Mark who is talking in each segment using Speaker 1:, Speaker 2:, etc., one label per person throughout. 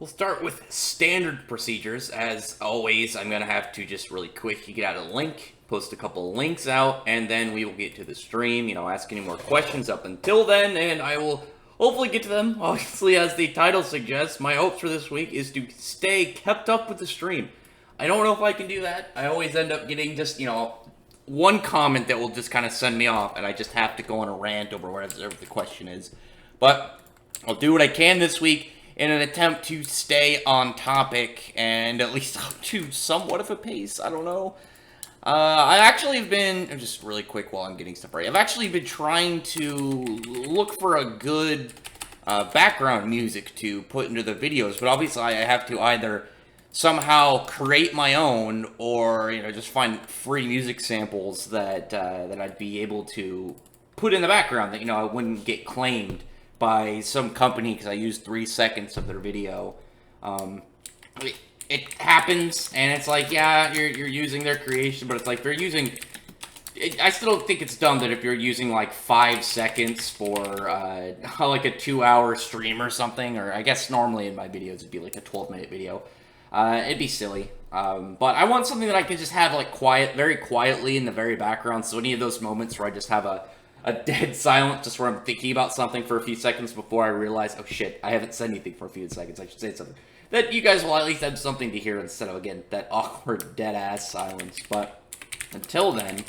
Speaker 1: We'll start with standard procedures. As always, I'm going to have to just really quick get out a link, post a couple links out, and then we will get to the stream, ask any more questions up until then, and I will hopefully get to them. Obviously, as the title suggests, my hopes for this week is to stay kept up with the stream. I don't know if I can do that. I always end up getting just, one comment that will just kind of send me off, and I just have to go on a rant over whatever the question is. But I'll do what I can this week in an attempt to stay on topic and at least up to somewhat of a pace. I don't know. I actually have been, just really quick while I'm getting stuff ready, I've actually been trying to look for a good background music to put into the videos, but obviously I have to either somehow create my own or, just find free music samples that I'd be able to put in the background that, I wouldn't get claimed by some company because I used 3 seconds of their video. It happens, and it's like, yeah, you're using their creation, but it's like they're using. I still don't think it's dumb that if you're using like 5 seconds for like a 2-hour stream or something, or I guess normally in my videos it'd be like a 12-minute video. It'd be silly. But I want something that I can just have like very quietly in the very background. So any of those moments where I just have a dead silence, just where I'm thinking about something for a few seconds before I realize, oh shit, I haven't said anything for a few seconds, I should say something. That you guys will at least have something to hear instead of, again, that awkward dead-ass silence. But until then,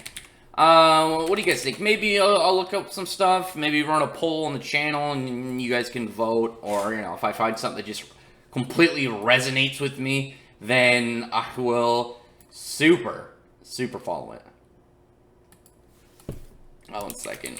Speaker 1: what do you guys think? Maybe I'll look up some stuff, maybe run a poll on the channel and you guys can vote, or, if I find something that just completely resonates with me, then I will super follow it. Oh, 1 second.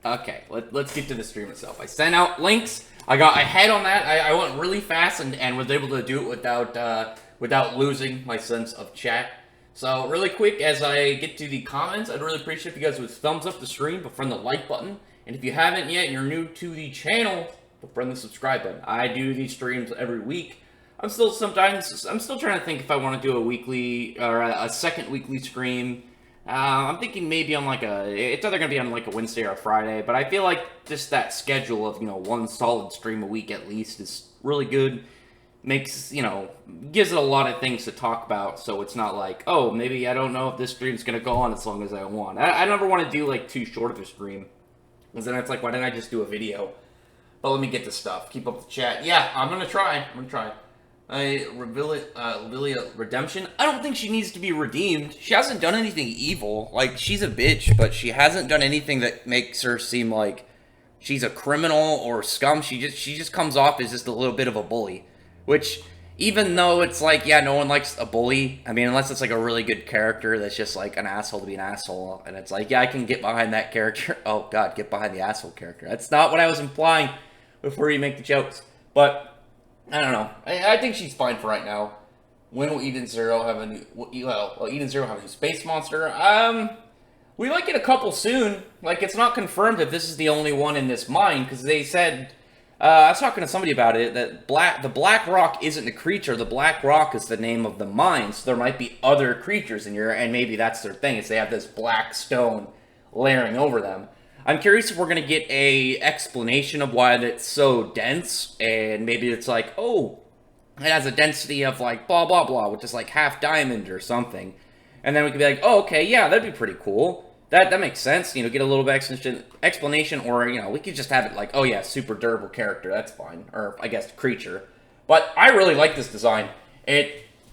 Speaker 1: Okay, let's get to the stream itself. I sent out links. I got ahead on that. I went really fast and was able to do it without losing my sense of chat. So really quick, as I get to the comments, I'd really appreciate if you guys would thumbs up the stream, befriend the like button, and if you haven't yet, and you're new to the channel, befriend the subscribe button. I do these streams every week. I'm still trying to think if I want to do a weekly or a second weekly stream. I'm thinking maybe on it's either going to be on like a Wednesday or a Friday, but I feel like just that schedule of, one solid stream a week at least is really good. Makes, gives it a lot of things to talk about, so it's not like, oh, maybe I don't know if this stream's going to go on as long as I want. I never want to do like too short of a stream, because then it's like, why didn't I just do a video? But let me get to stuff. Keep up the chat. Yeah, I'm going to try. Lilia Redemption. I don't think she needs to be redeemed. She hasn't done anything evil. Like, she's a bitch, but she hasn't done anything that makes her seem like she's a criminal or scum. She just comes off as just a little bit of a bully. Which, even though it's like, yeah, no one likes a bully. I mean, unless it's like a really good character that's just like an asshole to be an asshole. And it's like, yeah, I can get behind that character. Oh, God, get behind the asshole character. That's not what I was implying before you make the jokes. But I don't know. I think she's fine for right now. When will Eden Zero have a new... Will Eden Zero have a new space monster? We might get a couple soon. Like, it's not confirmed that this is the only one in this mine, because they said... I was talking to somebody about it, that the Black Rock isn't a creature. The Black Rock is the name of the mine, so there might be other creatures in here, and maybe that's their thing, is they have this black stone layering over them. I'm curious if we're going to get a explanation of why it's so dense, and maybe it's like, oh, it has a density of like blah blah blah, which is like half diamond or something. And then we could be like, oh, okay, yeah, that'd be pretty cool. That makes sense, get a little bit of explanation, or, we could just have it like, oh yeah, super durable character, that's fine, or I guess creature. But I really like this design.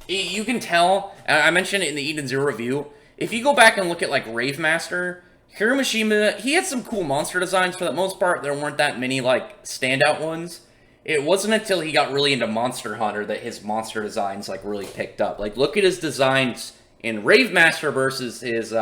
Speaker 1: You can tell, I mentioned it in the Eden Zero review, if you go back and look at like Rave Master, Hiromashima, he had some cool monster designs. For the most part, there weren't that many, like, standout ones. It wasn't until he got really into Monster Hunter that his monster designs, like, really picked up. Like, look at his designs in Rave Master versus his,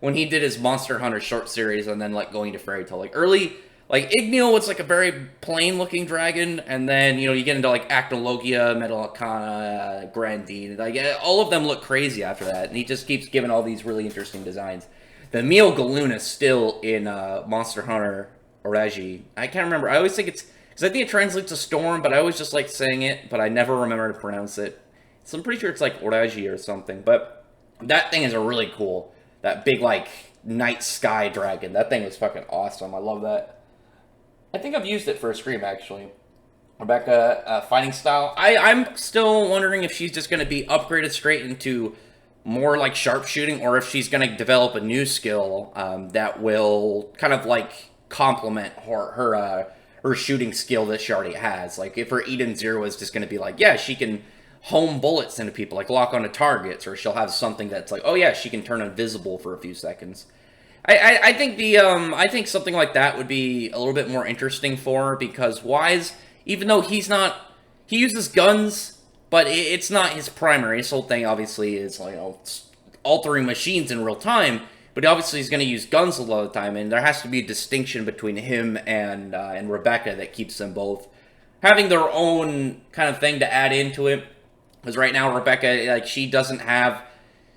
Speaker 1: when he did his Monster Hunter short series and then, like, going to Fairy Tail. Like, early, like, Igneo was, like, a very plain-looking dragon, and then, you get into, like, Acnologia, Metal Arcana, Grandine. Like, all of them look crazy after that, and he just keeps giving all these really interesting designs. The Mio Galoon is still in Monster Hunter Oragi. I can't remember. I always think it's... Because I think it translates to storm, but I always just like saying it, but I never remember to pronounce it. So I'm pretty sure it's like Oragi or something, but that thing is really cool. That big, like, night sky dragon. That thing was fucking awesome. I love that. I think I've used it for a stream, actually. Rebecca, fighting style. I'm still wondering if she's just going to be upgraded straight into more like sharpshooting, or if she's going to develop a new skill that will kind of like complement her shooting skill that she already has. Like if her Eden Zero is just going to be like, yeah, she can home bullets into people, like lock onto targets, or she'll have something that's like, oh yeah, she can turn invisible for a few seconds. I think I think something like that would be a little bit more interesting for her, because Wise, even though he uses guns, but it's not his primary. His whole thing obviously is like, altering machines in real time, but obviously he's going to use guns a lot of the time, and there has to be a distinction between him and Rebecca that keeps them both having their own kind of thing to add into it. Because right now Rebecca, like, she doesn't have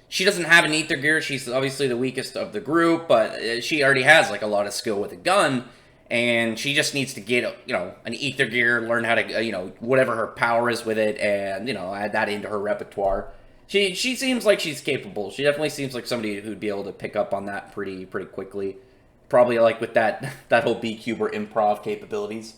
Speaker 1: an ether gear. She's obviously the weakest of the group, but she already has like a lot of skill with a gun, and she just needs to get an ether gear, learn how to whatever her power is with it, and add that into her repertoire. She seems like she's capable. She definitely seems like somebody who'd be able to pick up on that pretty quickly. Probably like with that whole B-Cuber improv capabilities.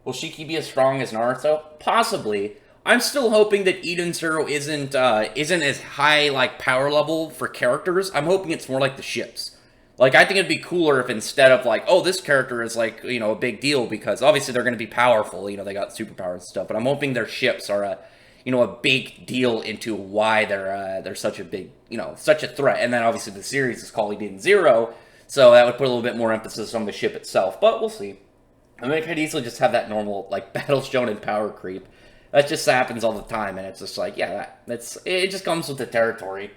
Speaker 1: Will Shiki be as strong as Naruto? Possibly. I'm still hoping that Eden Zero isn't as high like power level for characters. I'm hoping it's more like the ships. Like, I think it'd be cooler if instead of like, oh, this character is like, a big deal because obviously they're going to be powerful, they got superpowers and stuff, but I'm hoping their ships are a big deal into why they're such a big, such a threat. And then obviously the series is called Eden Zero, so that would put a little bit more emphasis on the ship itself, but we'll see. I mean, I could easily just have that normal like Battle Shonen power creep. That just happens all the time, and it's just like, yeah, it just comes with the territory.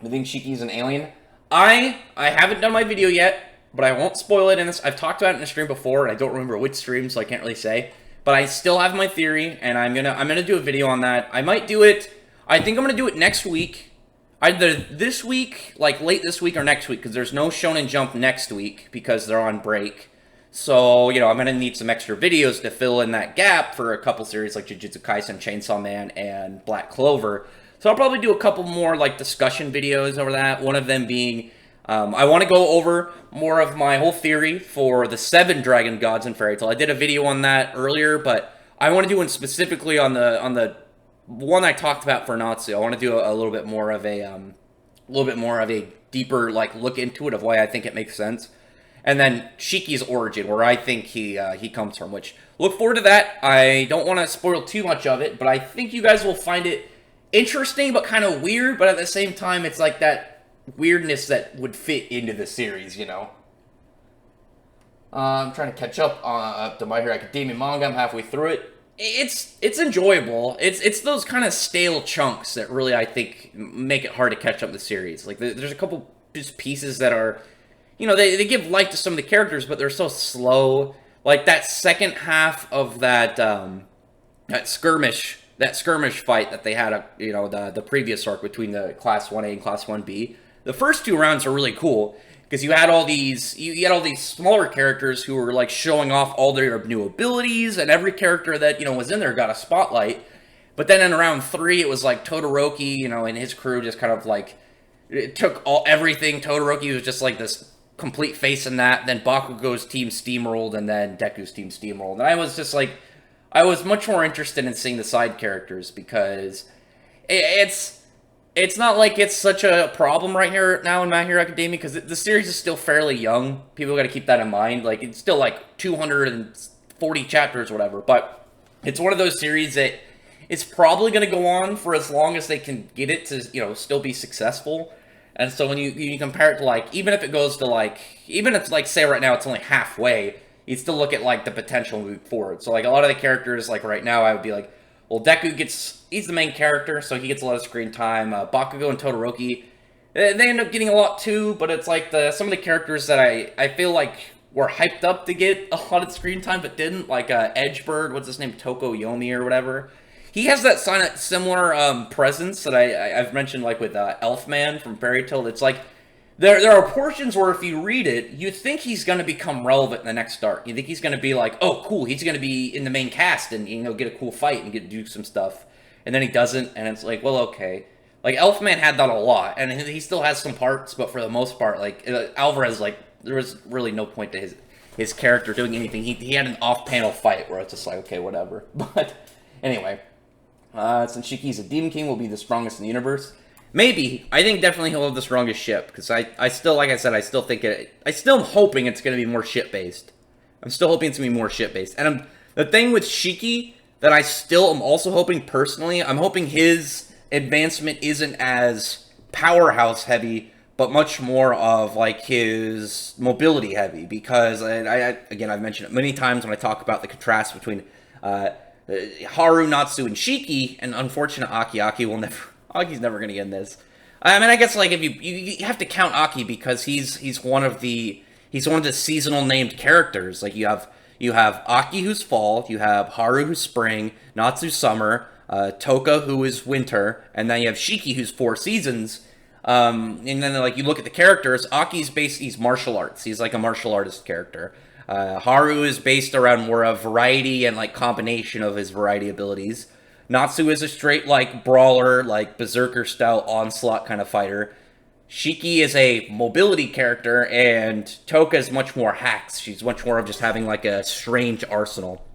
Speaker 1: I think Shiki's an alien. I haven't done my video yet, but I won't spoil it in this. I've talked about it in a stream before, and I don't remember which stream, so I can't really say. But I still have my theory, and I'm gonna do a video on that. I might do it. I think I'm gonna do it next week, either this week, like late this week, or next week, because there's no Shonen Jump next week because they're on break. So, I'm going to need some extra videos to fill in that gap for a couple series like Jujutsu Kaisen, Chainsaw Man, and Black Clover. So I'll probably do a couple more, like, discussion videos over that. One of them being, I want to go over more of my whole theory for the 7 Dragon Gods in Fairy Tail. I did a video on that earlier, but I want to do one specifically on the one I talked about for Natsu. I want to do a little bit more of a deeper, like, look into it of why I think it makes sense. And then Shiki's origin, where I think he comes from, which, look forward to that. I don't want to spoil too much of it, but I think you guys will find it interesting, but kind of weird, but at the same time, it's like that weirdness that would fit into the series, I'm trying to catch up to My Hero Academia manga. I'm halfway through it. It's enjoyable. It's those kind of stale chunks that really, I think, make it hard to catch up the series. Like, there's a couple just pieces that are... they give life to some of the characters, but they're so slow. Like, that second half of that skirmish fight that they had, the previous arc between the Class 1A and Class 1B. The first 2 rounds are really cool, because you had all these smaller characters who were, like, showing off all their new abilities, and every character that, was in there got a spotlight. But then in round 3, it was, like, Todoroki, and his crew just kind of, like, it took everything. Todoroki was just, like, this complete face in that, then Bakugo's team steamrolled, and then Deku's team steamrolled. And I was just like, I was much more interested in seeing the side characters, because it's not like it's such a problem right here now in My Hero Academia, because the series is still fairly young. People got to keep that in mind. Like, it's still like 240 chapters or whatever, but it's one of those series that it's probably going to go on for as long as they can get it to, still be successful. And so when you compare it to, like, even if it goes to, like, even if, like, say right now it's only halfway, you still look at, like, the potential moving forward. So, like, a lot of the characters, like, right now, I would be like, well, Deku he's the main character, so he gets a lot of screen time. Bakugo and Todoroki, they end up getting a lot too, but it's like some of the characters that I feel like were hyped up to get a lot of screen time, but didn't, like Edgebird, what's his name, Tokoyomi or whatever. He has that similar presence that I've mentioned, like with Elfman from Fairy Tail. It's like there are portions where if you read it, you think he's going to become relevant in the next arc. You think he's going to be like, oh, cool, he's going to be in the main cast and get a cool fight and get to do some stuff. And then he doesn't, and it's like, well, okay. Like, Elfman had that a lot, and he still has some parts, but for the most part, like, Alvarez, like, there was really no point to his character doing anything. He had an off-panel fight where it's just like, okay, whatever. But anyway, since Shiki's a Demon King, will be the strongest in the universe. Maybe. I think definitely he'll have the strongest ship, because I still, like I said, I still am hoping it's going to be more ship-based. I'm still hoping it's going to be more ship-based. And the thing with Shiki that I still am also hoping personally, I'm hoping his advancement isn't as powerhouse heavy, but much more of like his mobility heavy, because again, I've mentioned it many times when I talk about the contrast between Haru, Natsu, and Shiki, and unfortunate Aki will never, Aki's never going to get in this. I mean, I guess like if you have to count Aki because he's one of the seasonal named characters. Like you have Aki, who's fall, you have Haru, who's spring, Natsu summer, Toka, who is winter, and then you have Shiki, who's 4 seasons. And then like you look at the characters, Aki's he's martial arts. He's like a martial artist character. Haru is based around more of variety and like combination of his variety abilities. Natsu is a straight like brawler, like berserker style onslaught kind of fighter. Shiki is a mobility character, and Toka is much more hacks. She's much more of just having like a strange arsenal.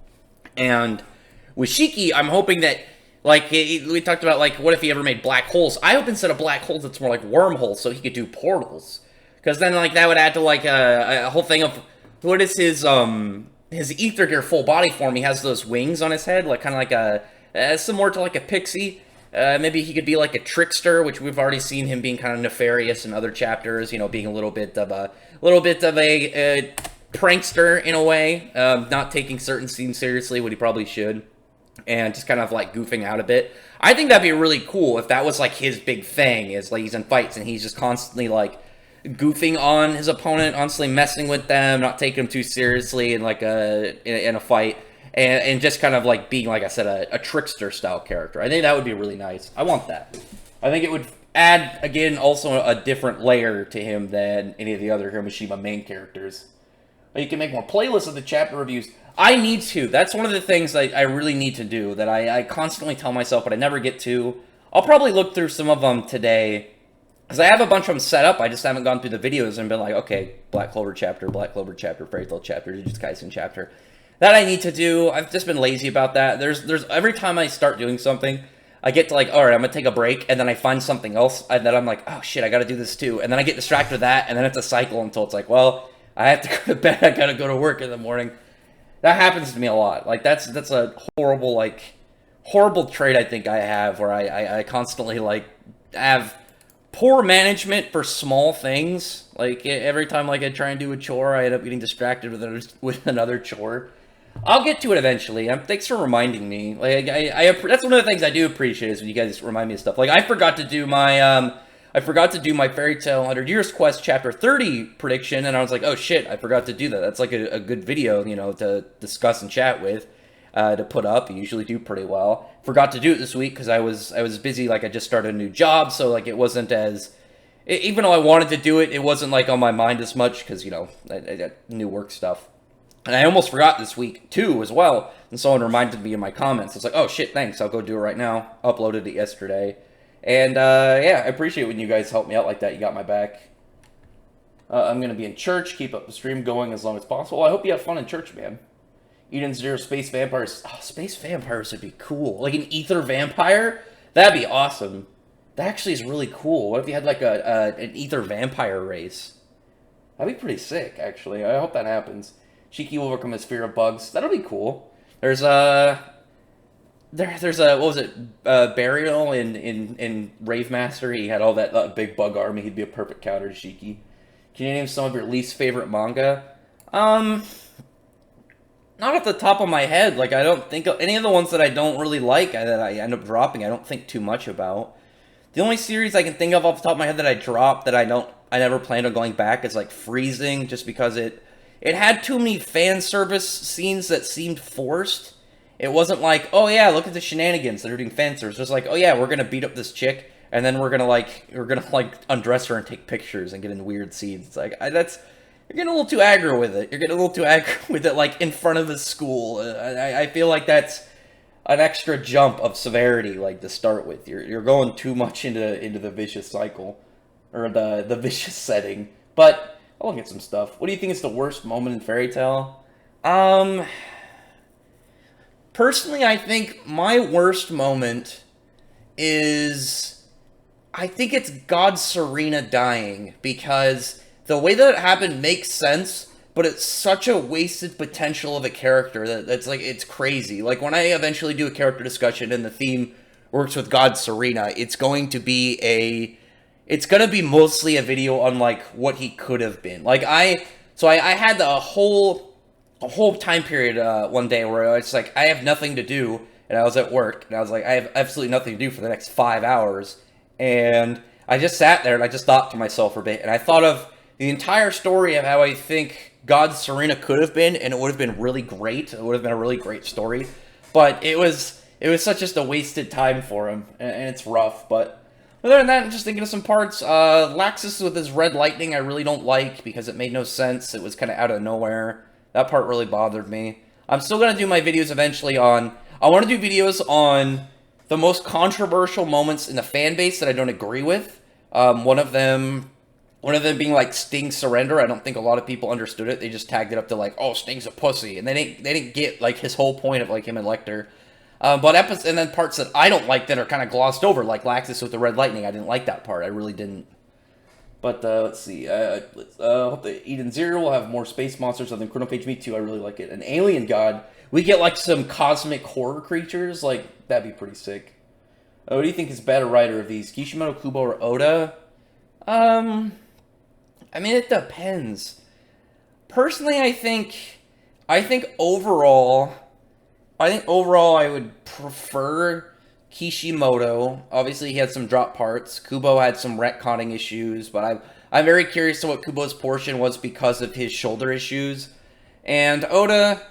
Speaker 1: And with Shiki, I'm hoping that, like, we talked about, like, what if he ever made black holes? I hope instead of black holes, it's more like wormholes, so he could do portals. Because then, like, that would add to, like, a whole thing of, what is his ether gear full body form? He has those wings on his head, like, kind of like similar to, like, a pixie. Maybe he could be like a trickster, which we've already seen him being kind of nefarious in other chapters, you know, being a little bit of a prankster in a way, not taking certain scenes seriously, what he probably should, and just kind of like goofing out a bit. I think that'd be really cool if that was like his big thing, is like he's in fights and he's just constantly like goofing on his opponent, constantly messing with them, not taking them too seriously in like in a fight. And just kind of like being, like I said, a trickster style character. I think that would be really nice. I want that. I think it would add, again, also a different layer to him than any of the other Hiroshima main characters. You can make more playlists of the chapter reviews. I need to. That's one of the things I really need to do, that I constantly tell myself, but I never get to. I'll probably look through some of them today, because I have a bunch of them set up. I just haven't gone through the videos and been like, okay, Black Clover chapter, Fairy Tail chapter, Jujutsu Kaisen chapter. That I need to do. I've just been lazy about that. There's every time I start doing something, I get to like, all right, I'm gonna take a break, and then I find something else, and then I'm like, oh shit, I gotta do this too, and then I get distracted with that, and then it's a cycle until it's like, well, I have to go to bed, I gotta go to work in the morning. That happens to me a lot. Like that's a horrible trait I think I have, where I constantly like have poor management for small things. Like every time like I try and do a chore, I end up getting distracted with another chore. I'll get to it eventually. Thanks for reminding me. Like that's one of the things I do appreciate, is when you guys remind me of stuff. Like I forgot to do my Fairy Tail 100 Years Quest Chapter 30 prediction, and I was like, oh shit, I forgot to do that. That's like a good video, you know, to discuss and chat with, to put up. You usually do pretty well. Forgot to do it this week because I was busy. Like I just started a new job, so like it wasn't as, even though I wanted to do it, it wasn't like on my mind as much because, you know, I got new work stuff. And I almost forgot this week, too, as well. And someone reminded me in my comments. It's like, oh, shit, thanks. I'll go do it right now. Uploaded it yesterday. And, yeah, I appreciate when you guys help me out like that. You got my back. I'm going to be in church. Keep up the stream going as long as possible. I hope you have fun in church, man. Eden Zero Space Vampires. Oh, Space Vampires would be cool. Like an ether vampire? That'd be awesome. That actually is really cool. What if you had, like, an ether vampire race? That'd be pretty sick, actually. I hope that happens. Shiki will overcome his fear of bugs. That'll be cool. There's what was it? Burial in Rave Master. He had all that big bug army. He'd be a perfect counter to Shiki. Can you name some of your least favorite manga? Not off the top of my head. Like I don't think of any of the ones that I don't really like, that I end up dropping. I don't think too much about. The only series I can think of off the top of my head that I dropped that I never planned on going back is like Freezing, just because it had too many fan service scenes that seemed forced. It wasn't like, oh yeah, look at the shenanigans that are doing fan service. It was like, oh yeah, we're gonna beat up this chick, and then we're gonna undress her and take pictures and get in weird scenes. It's like, you're getting a little too aggro with it. You're getting a little too aggro with it, like in front of the school. I feel like that's an extra jump of severity, like to start with. You're going too much into the vicious cycle, or the vicious setting. But I'll look at some stuff. What do you think is the worst moment in Fairy Tail? Um, Personally, I think my worst moment is, I think it's God Serena dying, because the way that it happened makes sense, but it's such a wasted potential of a character that's like, it's crazy. Like, when I eventually do a character discussion and the theme works with God Serena, it's going to be mostly a video on, like, what he could have been. Like, I had a whole time period one day where I was like, I have nothing to do, and I was at work, and I was like, I have absolutely nothing to do for the next 5 hours, and I just sat there and I just thought to myself for a bit, and I thought of the entire story of how I think God Serena could have been, and it would have been really great. It would have been a really great story, but it was such just a wasted time for him, and it's rough. But other than that, I'm just thinking of some parts. Laxus with his red lightning, I really don't like because it made no sense. It was kind of out of nowhere. That part really bothered me. I'm still going to do my videos eventually on... I want to do videos on the most controversial moments in the fan base that I don't agree with. One of them being like Sting's surrender. I don't think a lot of people understood it. They just tagged it up to like, oh, Sting's a pussy, and they didn't get like his whole point of like him and Lecter. And then parts that I don't like that are kind of glossed over, like Laxus with the red lightning. I didn't like that part. I really didn't. But let's see. Hope that Eden Zero will have more space monsters other than Chronopage. Me too. I really like it. An alien god. We get like some cosmic horror creatures. Like, that'd be pretty sick. What do you think is better writer of these? Kishimoto, Kubo, or Oda? I mean, it depends. Personally, I think overall I would prefer Kishimoto. Obviously, he had some drop parts. Kubo had some retconning issues, but I'm very curious to what Kubo's portion was because of his shoulder issues. And Oda,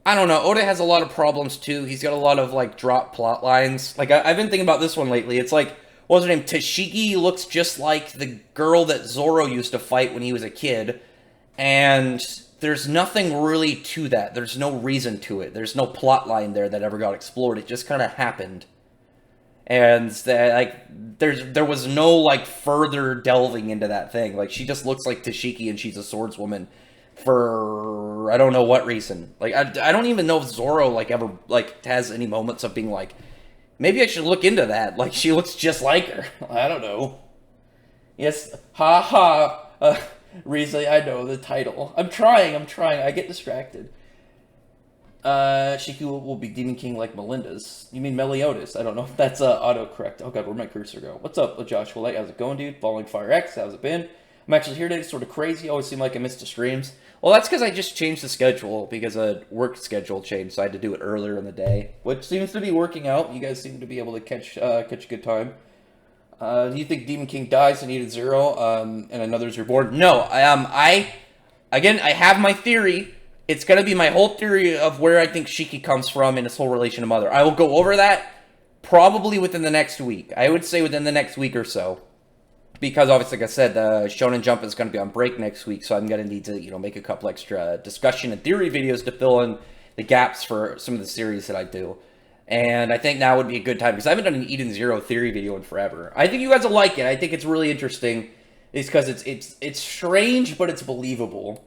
Speaker 1: I don't know. Oda has a lot of problems too. He's got a lot of like drop plot lines. Like I've been thinking about this one lately. It's like, what was her name? Tashiki looks just like the girl that Zoro used to fight when he was a kid, and there's nothing really to that. There's no reason to it. There's no plot line there that ever got explored. It just kind of happened. And there was no like further delving into that thing. Like, she just looks like Tashiki and she's a swordswoman for I don't know what reason. Like, I don't even know if Zoro like ever like has any moments of being like, maybe I should look into that. Like, she looks just like her. I don't know. Yes, ha ha. Riza, I know the title. I'm trying. I get distracted. Shiki will be Demon King like Melinda's. You mean Meliodas? I don't know if that's autocorrect. Oh god, where'd my cursor go? What's up, Josh Willette? How's it going, dude? Following Fire X, how's it been? I'm actually here today, sort of crazy. Always seem like I missed the streams. Well, that's because I just changed the schedule because a work schedule changed, so I had to do it earlier in the day, which seems to be working out. You guys seem to be able to catch a good time. Do you think Demon King dies and Eden Zero, and another's reborn? No, I have my theory. It's going to be my whole theory of where I think Shiki comes from in his whole relation to Mother. I will go over that probably within the next week. I would say within the next week or so. Because obviously, like I said, Shonen Jump is going to be on break next week, so I'm going to need to, make a couple extra discussion and theory videos to fill in the gaps for some of the series that I do. And I think now would be a good time, because I haven't done an Eden Zero theory video in forever. I think you guys will like it. I think it's really interesting. It's because it's strange, but it's believable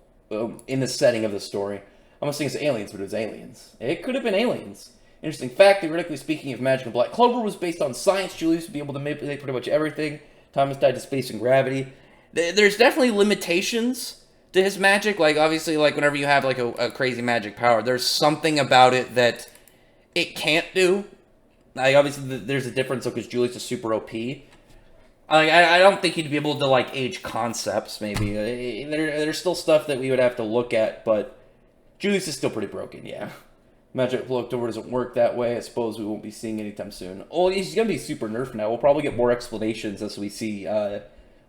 Speaker 1: in the setting of the story. I'm not saying it's aliens, but it was aliens. It could have been aliens. Interesting fact, theoretically speaking, if Magic and Black Clover was based on science, Julius would be able to manipulate pretty much everything. Thomas died to space and gravity. There's definitely limitations to his magic. Like, obviously, like, whenever you have, like, a crazy magic power, there's something about it that it can't do. Like, obviously, there's a difference, because Julius is super OP. I don't think he'd be able to, like, age concepts, maybe. There's still stuff that we would have to look at, but Julius is still pretty broken, yeah. Magic October doesn't work that way. I suppose we won't be seeing anytime soon. Oh, he's going to be super nerfed now. We'll probably get more explanations as we see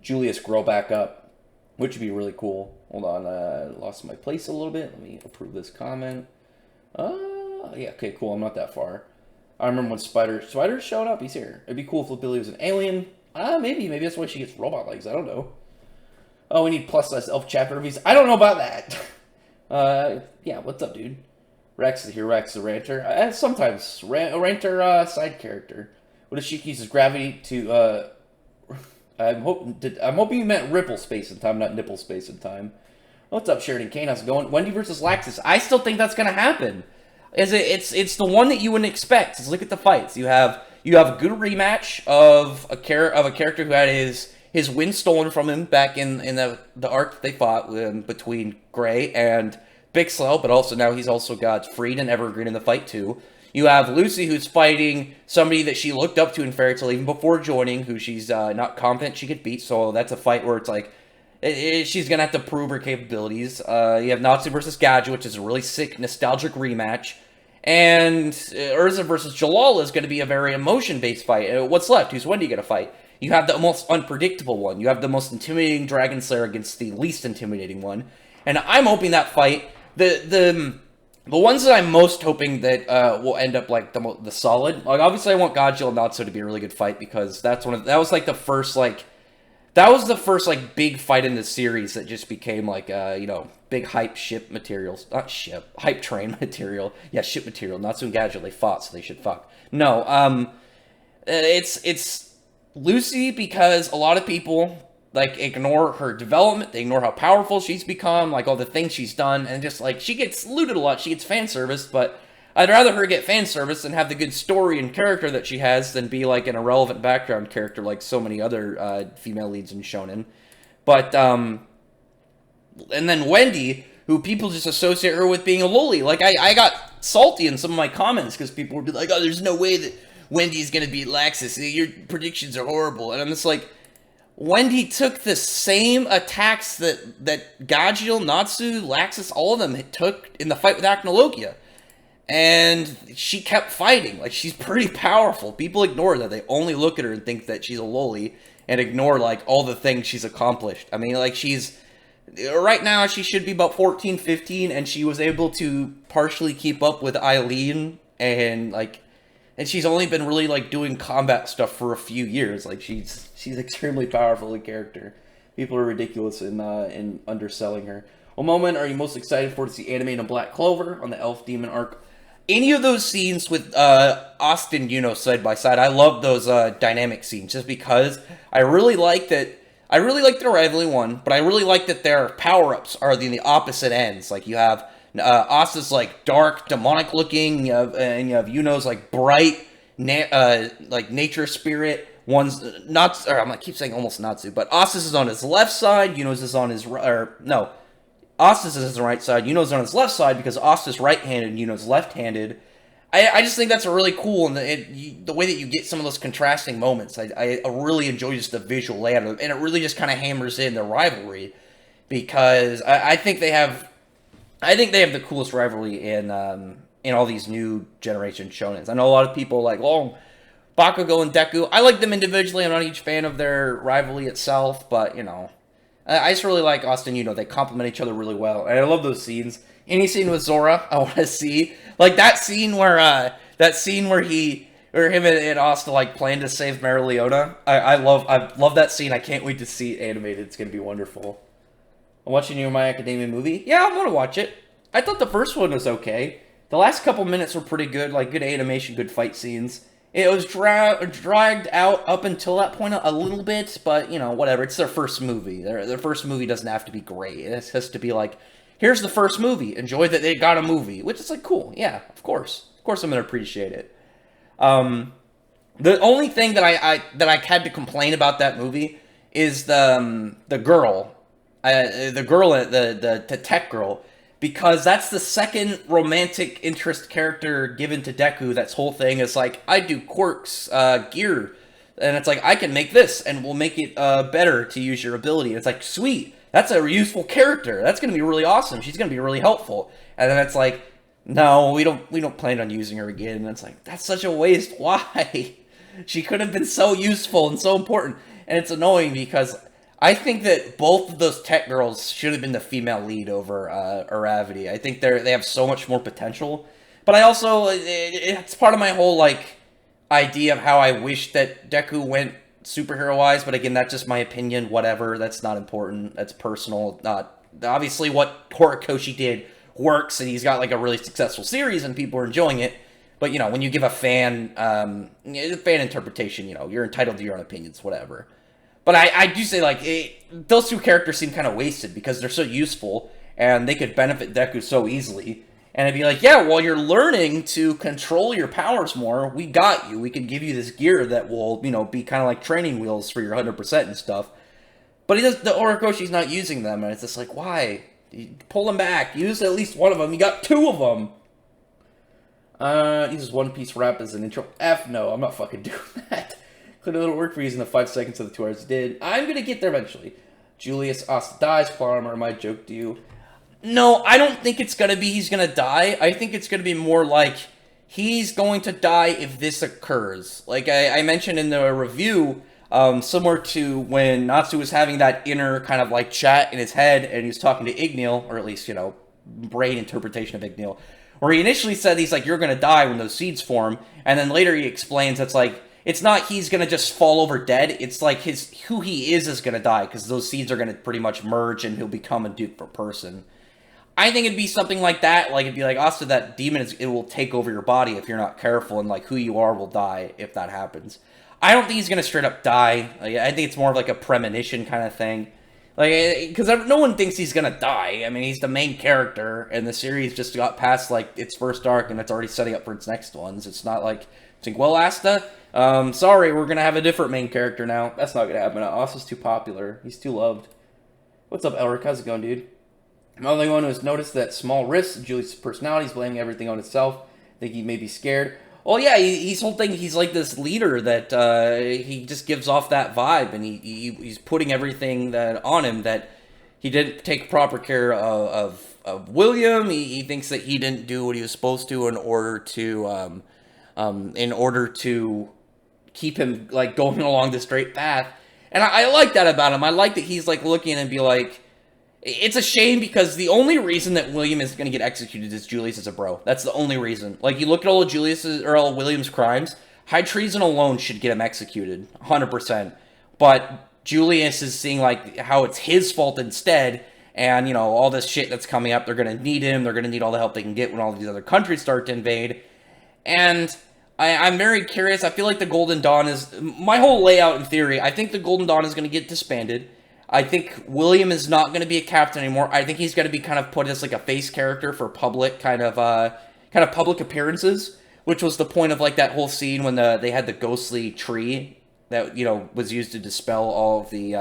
Speaker 1: Julius grow back up, which would be really cool. Hold on, lost my place a little bit. Let me approve this comment. Yeah, okay, cool. I'm not that far. I remember when Spider showed up. He's here. It'd be cool if Billy was an alien. Maybe that's why she gets robot legs. I don't know. Oh, we need plus size elf chapter reviews. I don't know about that. Yeah, what's up, dude? Rex is here. Rex, the ranter. Sometimes a ranter side character. What if Shiki uses gravity to I'm hoping you meant ripple space and time, not nipple space and time. What's up, Sheridan Kane? How's it going? Wendy versus Laxus. I still think that's gonna happen. It's the one that you wouldn't expect. Just look at the fights. You have a good rematch of a character who had his win stolen from him back in the arc that they fought between Gray and Bixlow, but also now he's also got Freed and Evergreen in the fight too. You have Lucy, who's fighting somebody that she looked up to in Fairy Tail even before joining, who she's not confident she could beat. So that's a fight where it's like she's gonna have to prove her capabilities. You have Natsu versus Gadget, which is a really sick, nostalgic rematch. And Urza versus Jalal is going to be a very emotion-based fight. What's left? Who's Wendy going to fight? You have the most unpredictable one. You have the most intimidating Dragon Slayer against the least intimidating one. And I'm hoping that fight, the ones that I'm most hoping that will end up like the solid. Like obviously, I want Godzilla and Natsu to be a really good fight because that was like the first big fight in the series that just became like big hype ship materials, not ship, hype train material. Yeah, ship material. Natsu and Gadget, they fought, so they should fuck. No, it's Lucy because a lot of people like ignore her development, they ignore how powerful she's become, like all the things she's done, and just like she gets looted a lot, she gets fan service, but I'd rather her get fan service than have the good story and character that she has than be like an irrelevant background character like so many other female leads in shonen. But and then Wendy, who people just associate her with being a loli. Like I got salty in some of my comments because people would be like, "Oh, there's no way that Wendy's gonna beat Laxus. Your predictions are horrible." And I'm just like, Wendy took the same attacks that Gajeel, Natsu, Laxus, all of them took in the fight with Acnologia. And she kept fighting. Like, she's pretty powerful. People ignore that. They only look at her and think that she's a loli and ignore, like, all the things she's accomplished. I mean, like, right now, she should be about 14, 15, and she was able to partially keep up with Eileen, and she's only been really, like, doing combat stuff for a few years. Like, she's extremely powerful a character. People are ridiculous in underselling her. What moment are you most excited for to see anime in Black Clover on the Elf Demon arc? Any of those scenes with Austin, side by side. I love those dynamic scenes just because I really like that. I really like their rivalry one, but I really like that their power-ups are the opposite ends. Like you have Asta's like dark, demonic looking, and you have Yuno's like bright, like nature spirit. One's not, or I keep saying almost Natsu, but Asta's is on his left side. Yuno's is on his right, or no. Asta's is on his right side, Yuno's on his left side because Asta's right-handed and Yuno's left-handed. I just think that's a really cool, and the way that you get some of those contrasting moments. I really enjoy just the visual layout of it, and it really just kind of hammers in the rivalry because I think they have the coolest rivalry in all these new generation shonens. I know a lot of people like, oh, Bakugo and Deku. I like them individually. I'm not a huge fan of their rivalry itself, but I just really like Austin. They complement each other really well, and I love those scenes. Any scene with Zora, I want to see. Like that scene where him and Austin like plan to save Marileona. I love that scene. I can't wait to see it animated. It's gonna be wonderful. I'm watching New My Academia movie. Yeah, I'm gonna watch it. I thought the first one was okay. The last couple minutes were pretty good. Like good animation, good fight scenes. It was dragged out up until that point a little bit, but, whatever. It's their first movie. Their first movie doesn't have to be great. It has to be like, here's the first movie. Enjoy that they got a movie. Which is like, cool. Yeah, of course. Of course I'm going to appreciate it. The only thing that I had to complain about that movie is the girl. The tech girl. Because that's the second romantic interest character given to Deku. That's whole thing is like, I do quirks, gear. And it's like, I can make this, and we'll make it better to use your ability. And it's like, sweet, that's a useful character. That's going to be really awesome. She's going to be really helpful. And then it's like, no, we don't plan on using her again. And it's like, that's such a waste. Why? She could have been so useful and so important. And it's annoying because I think that both of those tech girls should have been the female lead over Aravity. I think they have so much more potential. But I also, it's part of my whole, like, idea of how I wish that Deku went superhero-wise. But again, that's just my opinion, whatever. That's not important. That's personal. Obviously, what Horikoshi did works, and he's got, like, a really successful series, and people are enjoying it. But, when you give a fan interpretation, you're entitled to your own opinions, whatever. But I do say, like, those two characters seem kind of wasted because they're so useful and they could benefit Deku so easily. And it'd be like, yeah, while you're learning to control your powers more, we got you. We can give you this gear that will, be kind of like training wheels for your 100% and stuff. But the Orikoshi's not using them, and it's just like, why? Pull them back. Use at least one of them. You got two of them. Uses One Piece rap as an intro. F no, I'm not fucking doing that. Could a little work for using the 5 seconds of the 2 hours did. I'm gonna get there eventually. Julius Asta dies. Plot armor. My joke to you. No, I don't think it's gonna be he's gonna die. I think it's gonna be more like he's going to die if this occurs. Like I mentioned in the review, similar to when Natsu was having that inner kind of like chat in his head and he was talking to Igneel, or at least, brain interpretation of Igneel, where he initially said he's like, you're gonna die when those seeds form, and then later he explains it's like, it's not he's gonna just fall over dead, it's like who he is gonna die, because those seeds are gonna pretty much merge and he'll become a different person. I think it'd be something like that, like it'd be like, also that demon, it will take over your body if you're not careful, and like who you are will die if that happens. I don't think he's gonna straight up die. Like, I think it's more of like a premonition kind of thing. Like, because no one thinks he's gonna die. I mean, he's the main character, and the series just got past, like, its first arc, and it's already setting up for its next ones. It's not like, well, Asta, sorry, we're gonna have a different main character now. That's not gonna happen. Asta's too popular. He's too loved. What's up, Elric? How's it going, dude? I'm the only one who has noticed that small risks. Julius' personality is blaming everything on himself. I think he may be scared. Well, yeah, he's whole thing. He's like this leader that he just gives off that vibe, and he's putting everything that on him that he didn't take proper care of William. He thinks that he didn't do what he was supposed to in order to keep him like going along the straight path. And I like that about him. I like that he's like looking and be like, it's a shame because the only reason that William is going to get executed is Julius is a bro. That's the only reason. Like, you look at all of all of William's crimes, high treason alone should get him executed, 100%. But Julius is seeing, like, how it's his fault instead, and, all this shit that's coming up, they're going to need him, they're going to need all the help they can get when all these other countries start to invade. And I'm very curious. I feel like the Golden Dawn is, my whole layout in theory, I think the Golden Dawn is going to get disbanded. I think William is not going to be a captain anymore. I think he's going to be kind of put as like a face character for public kind of public appearances, which was the point of like that whole scene when they had the ghostly tree that was used to dispel all the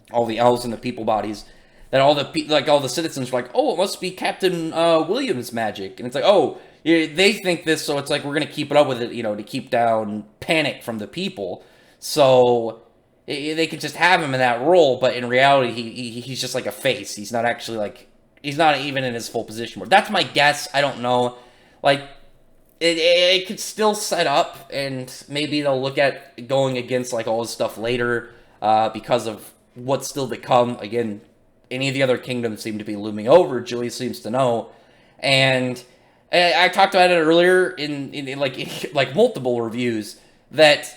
Speaker 1: elves and the people bodies. That all the citizens were like, oh, it must be Captain William's magic, and it's like, oh, yeah, they think this, so it's like we're going to keep it up with it, to keep down panic from the people. So they could just have him in that role, but in reality, he's just like a face. He's not actually like, he's not even in his full position. That's my guess. I don't know. Like, it could still set up, and maybe they'll look at going against like all this stuff later because of what's still to come. Again, any of the other kingdoms seem to be looming over. Julius seems to know, and I talked about it earlier in like multiple reviews that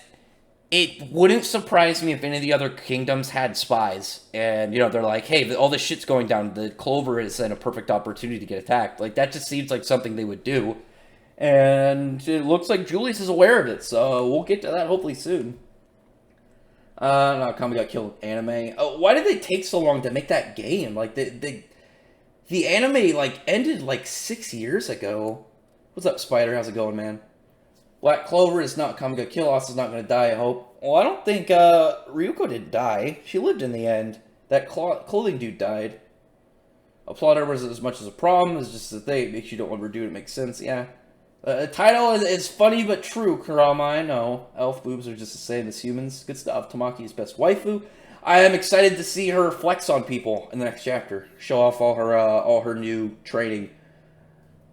Speaker 1: it wouldn't surprise me if any of the other kingdoms had spies, and they're like, hey, all this shit's going down, the Clover is in a perfect opportunity to get attacked. Like, that just seems like something they would do, and it looks like Julius is aware of it, so we'll get to that hopefully soon. No, Kami got killed anime. Oh, why did they take so long to make that game? Like, the anime like ended like 6 years ago. What's up, Spider? How's it going, man? Black Clover is not coming to kill us. Is not going to die, I hope. Well, I don't think Ryuko didn't die. She lived in the end. That clothing dude died. A plot armor is as much as a problem. It's just a thing. It makes you don't want to redo it. It makes sense. Yeah. Title is funny but true, Kurama. I know. Elf boobs are just the same as humans. Good stuff. Tamaki is best waifu. I am excited to see her flex on people in the next chapter. Show off all her new training.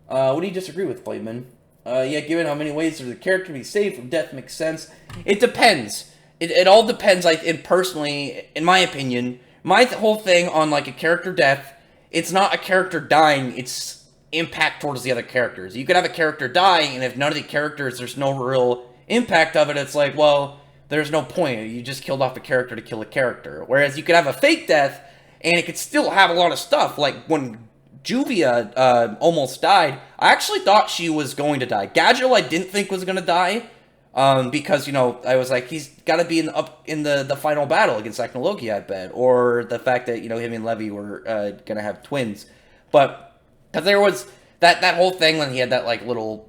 Speaker 1: What do you disagree with, Playman? Yeah, given how many ways the character can be saved from death makes sense. It depends. It all depends. And personally, in my opinion, my whole thing on like a character death, it's not a character dying, it's impact towards the other characters. You could have a character die, and if none of the characters, there's no real impact of it, it's like, well, there's no point. You just killed off a character to kill a character. Whereas you could have a fake death, and it could still have a lot of stuff. Like when Juvia almost died, I actually thought she was going to die. Gadget I didn't think was going to die. Because, I was like, he's got to be up in the final battle against Loki, I bet. Or the fact that, him and Levi were going to have twins. But, because there was that whole thing when he had that, like, little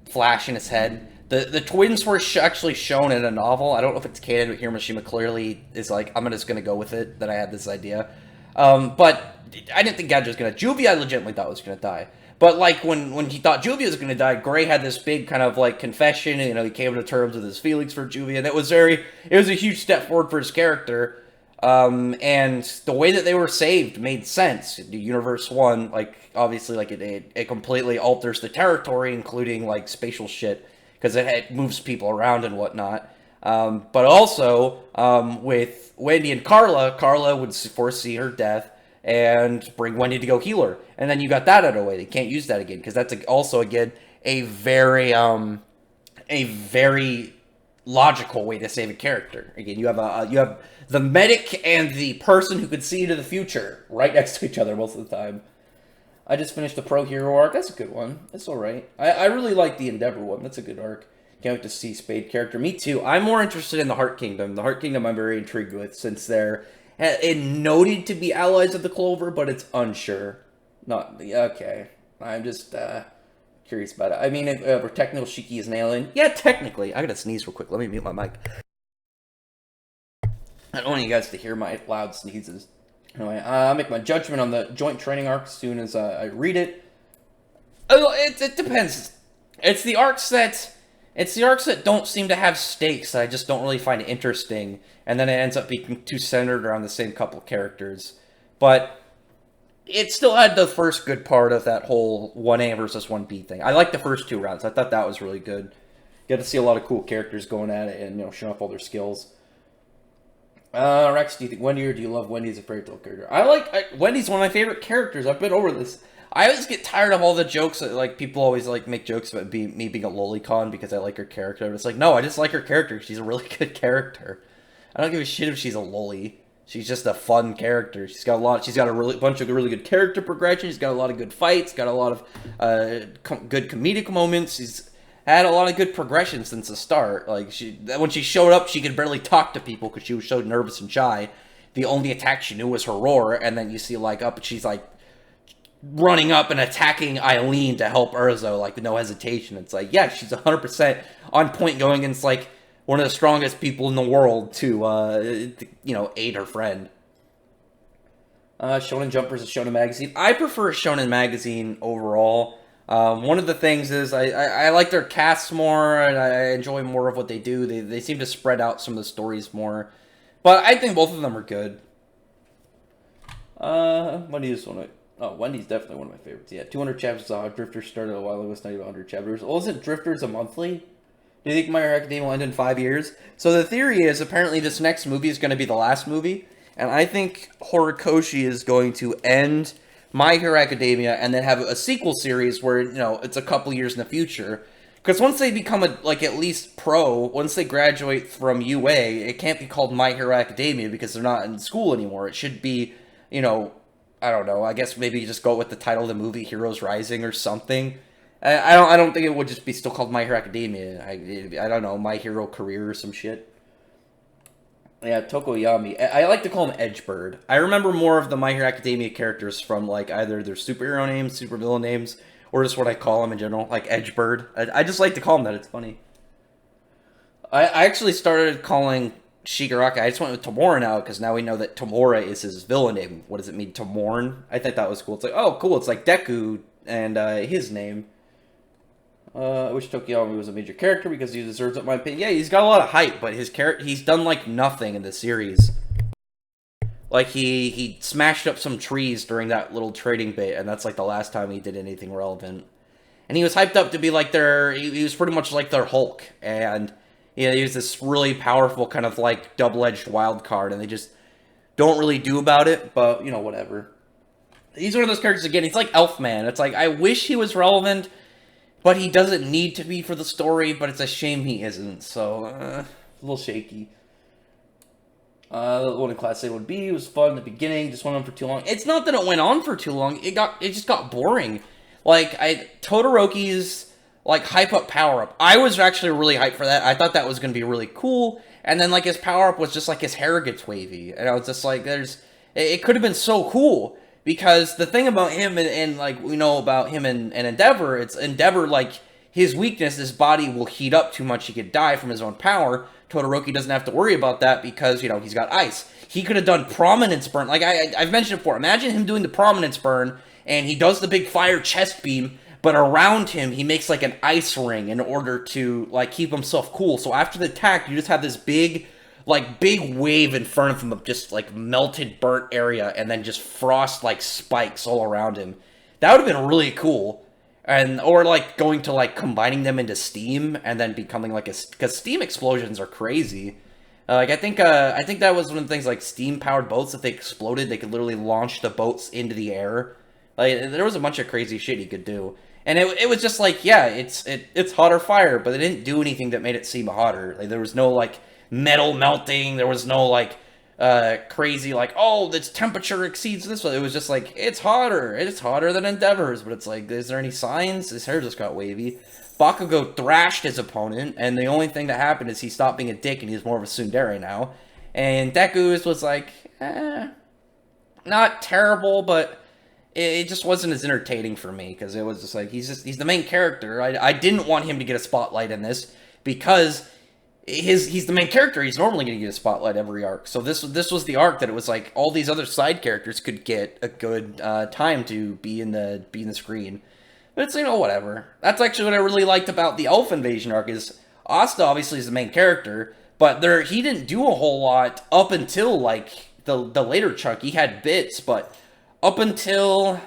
Speaker 1: flash in his head. The twins were actually shown in a novel. I don't know if it's canon, but Hiroshima clearly is like, I'm just going to go with it, that I had this idea. But I didn't think Gadget was going to. Juvia, I legitimately thought was going to die. But, like, when he thought Juvia was going to die, Gray had this big kind of, like, confession, and, he came to terms with his feelings for Juvia, and it was a huge step forward for his character, and the way that they were saved made sense. The Universe 1, like, obviously, like, it completely alters the territory, including, like, spatial shit, because it moves people around and whatnot. But also, with Wendy and Carla would foresee her death, and bring Wendy to go heal her. And then you got that out of the way. They can't use that again, because that's also, again, a very logical way to save a character. Again, you have the medic and the person who could see into the future right next to each other most of the time. I just finished the Pro Hero arc. That's a good one. It's alright. I really like the Endeavor one. That's a good arc. Can't wait to see Spade character. Me too. I'm more interested in the Heart Kingdom. The Heart Kingdom I'm very intrigued with, since they're noted to be allies of the Clover, but it's unsure. Okay. I'm just curious about it. I mean, if technical Shiki is an alien, yeah, technically. I gotta sneeze real quick. Let me mute my mic. I don't want you guys to hear my loud sneezes. Anyway, I'll make my judgment on the joint training arc as soon as I read it. It depends. It's the arcs that don't seem to have stakes that I just don't really find interesting, and then it ends up being too centered around the same couple characters. But it still had the first good part of that whole 1A versus 1B thing. I liked the first 2 rounds. I thought that was really good. You got to see a lot of cool characters going at it and, showing off all their skills. Rex, do you think Wendy, or do you love Wendy as a fairy tale character? Wendy's one of my favorite characters. I've been over this. I always get tired of all the jokes that, like, people always, like, make jokes about me being a lolicon because I like her character. But it's like, no, I just like her character. She's a really good character. I don't give a shit if she's a loli. She's just a fun character. She's got a bunch of really good character progression. She's got a lot of good fights. Got a lot of good comedic moments. She's had a lot of good progression since the start. Like, when she showed up, she could barely talk to people because she was so nervous and shy. The only attack she knew was her roar, and then you see, like, she's like running up and attacking Eileen to help Urzo, like, with no hesitation. It's like, yeah, she's 100% on point going against, like, one of the strongest people in the world to aid her friend. Shonen Jump versus Shonen Magazine. I prefer Shonen Magazine overall. One of the things is I like their casts more, and I enjoy more of what they do. They seem to spread out some of the stories more. But I think both of them are good. Wendy's definitely one of my favorites. Yeah, 200 chapters. Drifters started a while ago. It's not even 100 chapters. Wasn't Drifters a monthly? Do you think My Hero Academia will end in 5 years? So the theory is apparently this next movie is going to be the last movie. And I think Horikoshi is going to end My Hero Academia and then have a sequel series where, it's a couple years in the future. Because once they become at least pro, once they graduate from UA, it can't be called My Hero Academia because they're not in school anymore. It should be, I don't know. I guess maybe you just go with the title of the movie, Heroes Rising or something. I don't think it would just be still called My Hero Academia. I don't know, My Hero Career or some shit. Yeah, Tokoyami. I like to call him Edgebird. I remember more of the My Hero Academia characters from, like, either their superhero names, supervillain names, or just what I call them in general, like Edgebird. I just like to call him that. It's funny. I actually started calling Shigaraki. I just went with Tamora now, because now we know that Tamora is his villain name. What does it mean, Tamorn? I think that was cool. It's like, oh, cool, it's like Deku and his name. I wish Tokoyami was a major character because he deserves it, in my opinion. Yeah, he's got a lot of hype, but he's done, like, nothing in the series. Like, he smashed up some trees during that little trading bit, and that's, like, the last time he did anything relevant. And he was hyped up to be, like, he was pretty much like their Hulk, and, he was this really powerful kind of, like, double-edged wild card, and they just don't really do about it, but, whatever. He's one of those characters, again, he's like Elfman. It's like, I wish he was relevant, but he doesn't need to be for the story, but it's a shame he isn't, so, a little shaky. The one in Class A1B was fun in the beginning, just went on for too long. It's not that it went on for too long, it just got boring. Like, Todoroki's like hype up power up. I was actually really hyped for that. I thought that was going to be really cool. And then like his power up was just like his hair gets wavy, and I was just like, it could have been so cool. Because the thing about him and like we know about him and Endeavor, it's Endeavor, like his weakness, his body will heat up too much, he could die from his own power. Todoroki doesn't have to worry about that because, you know, he's got ice. He could have done prominence burn. Like I've mentioned before, imagine him doing the prominence burn, and he does the big fire chest beam, but around him, he makes like an ice ring in order to like keep himself cool. So after the attack, you just have this big wave in front of him of just like melted burnt area, and then just frost like spikes all around him. That would have been really cool. And or like going to like combining them into steam and then becoming like because steam explosions are crazy. Like I think that was one of the things, like steam powered boats, if they exploded, they could literally launch the boats into the air. Like there was a bunch of crazy shit he could do. And it was just like, yeah, it's hot or fire, but it didn't do anything that made it seem hotter. Like there was no like metal melting, there was no like crazy like, oh, this temperature exceeds this one. It was just like, it's hotter than Endeavor's, but it's like, is there any signs? His hair just got wavy. Bakugo thrashed his opponent, and the only thing that happened is he stopped being a dick and he's more of a tsundere now. And Deku's was like, not terrible, but it just wasn't as entertaining for me, because it was just like, he's the main character. I didn't want him to get a spotlight in this, because he's the main character. He's normally going to get a spotlight every arc. So this was the arc that it was like all these other side characters could get a good time to be in the screen. But it's, you know, whatever. That's actually what I really liked about the Elf Invasion arc, is Asta obviously is the main character, but he didn't do a whole lot up until like the later chunk. He had bits, but up until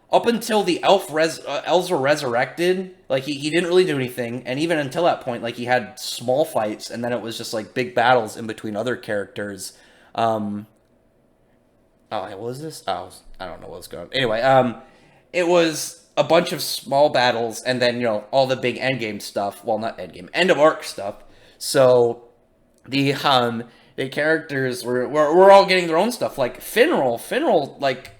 Speaker 1: the elves were resurrected, like he didn't really do anything, and even until that point, like he had small fights, and then it was just like big battles in between other characters. Oh, what was this? Oh, I don't know what was going on. Anyway, it was a bunch of small battles, and then, you know, all the big endgame stuff. Well, not endgame, end of arc stuff. So the characters were all getting their own stuff. Like Finral, like,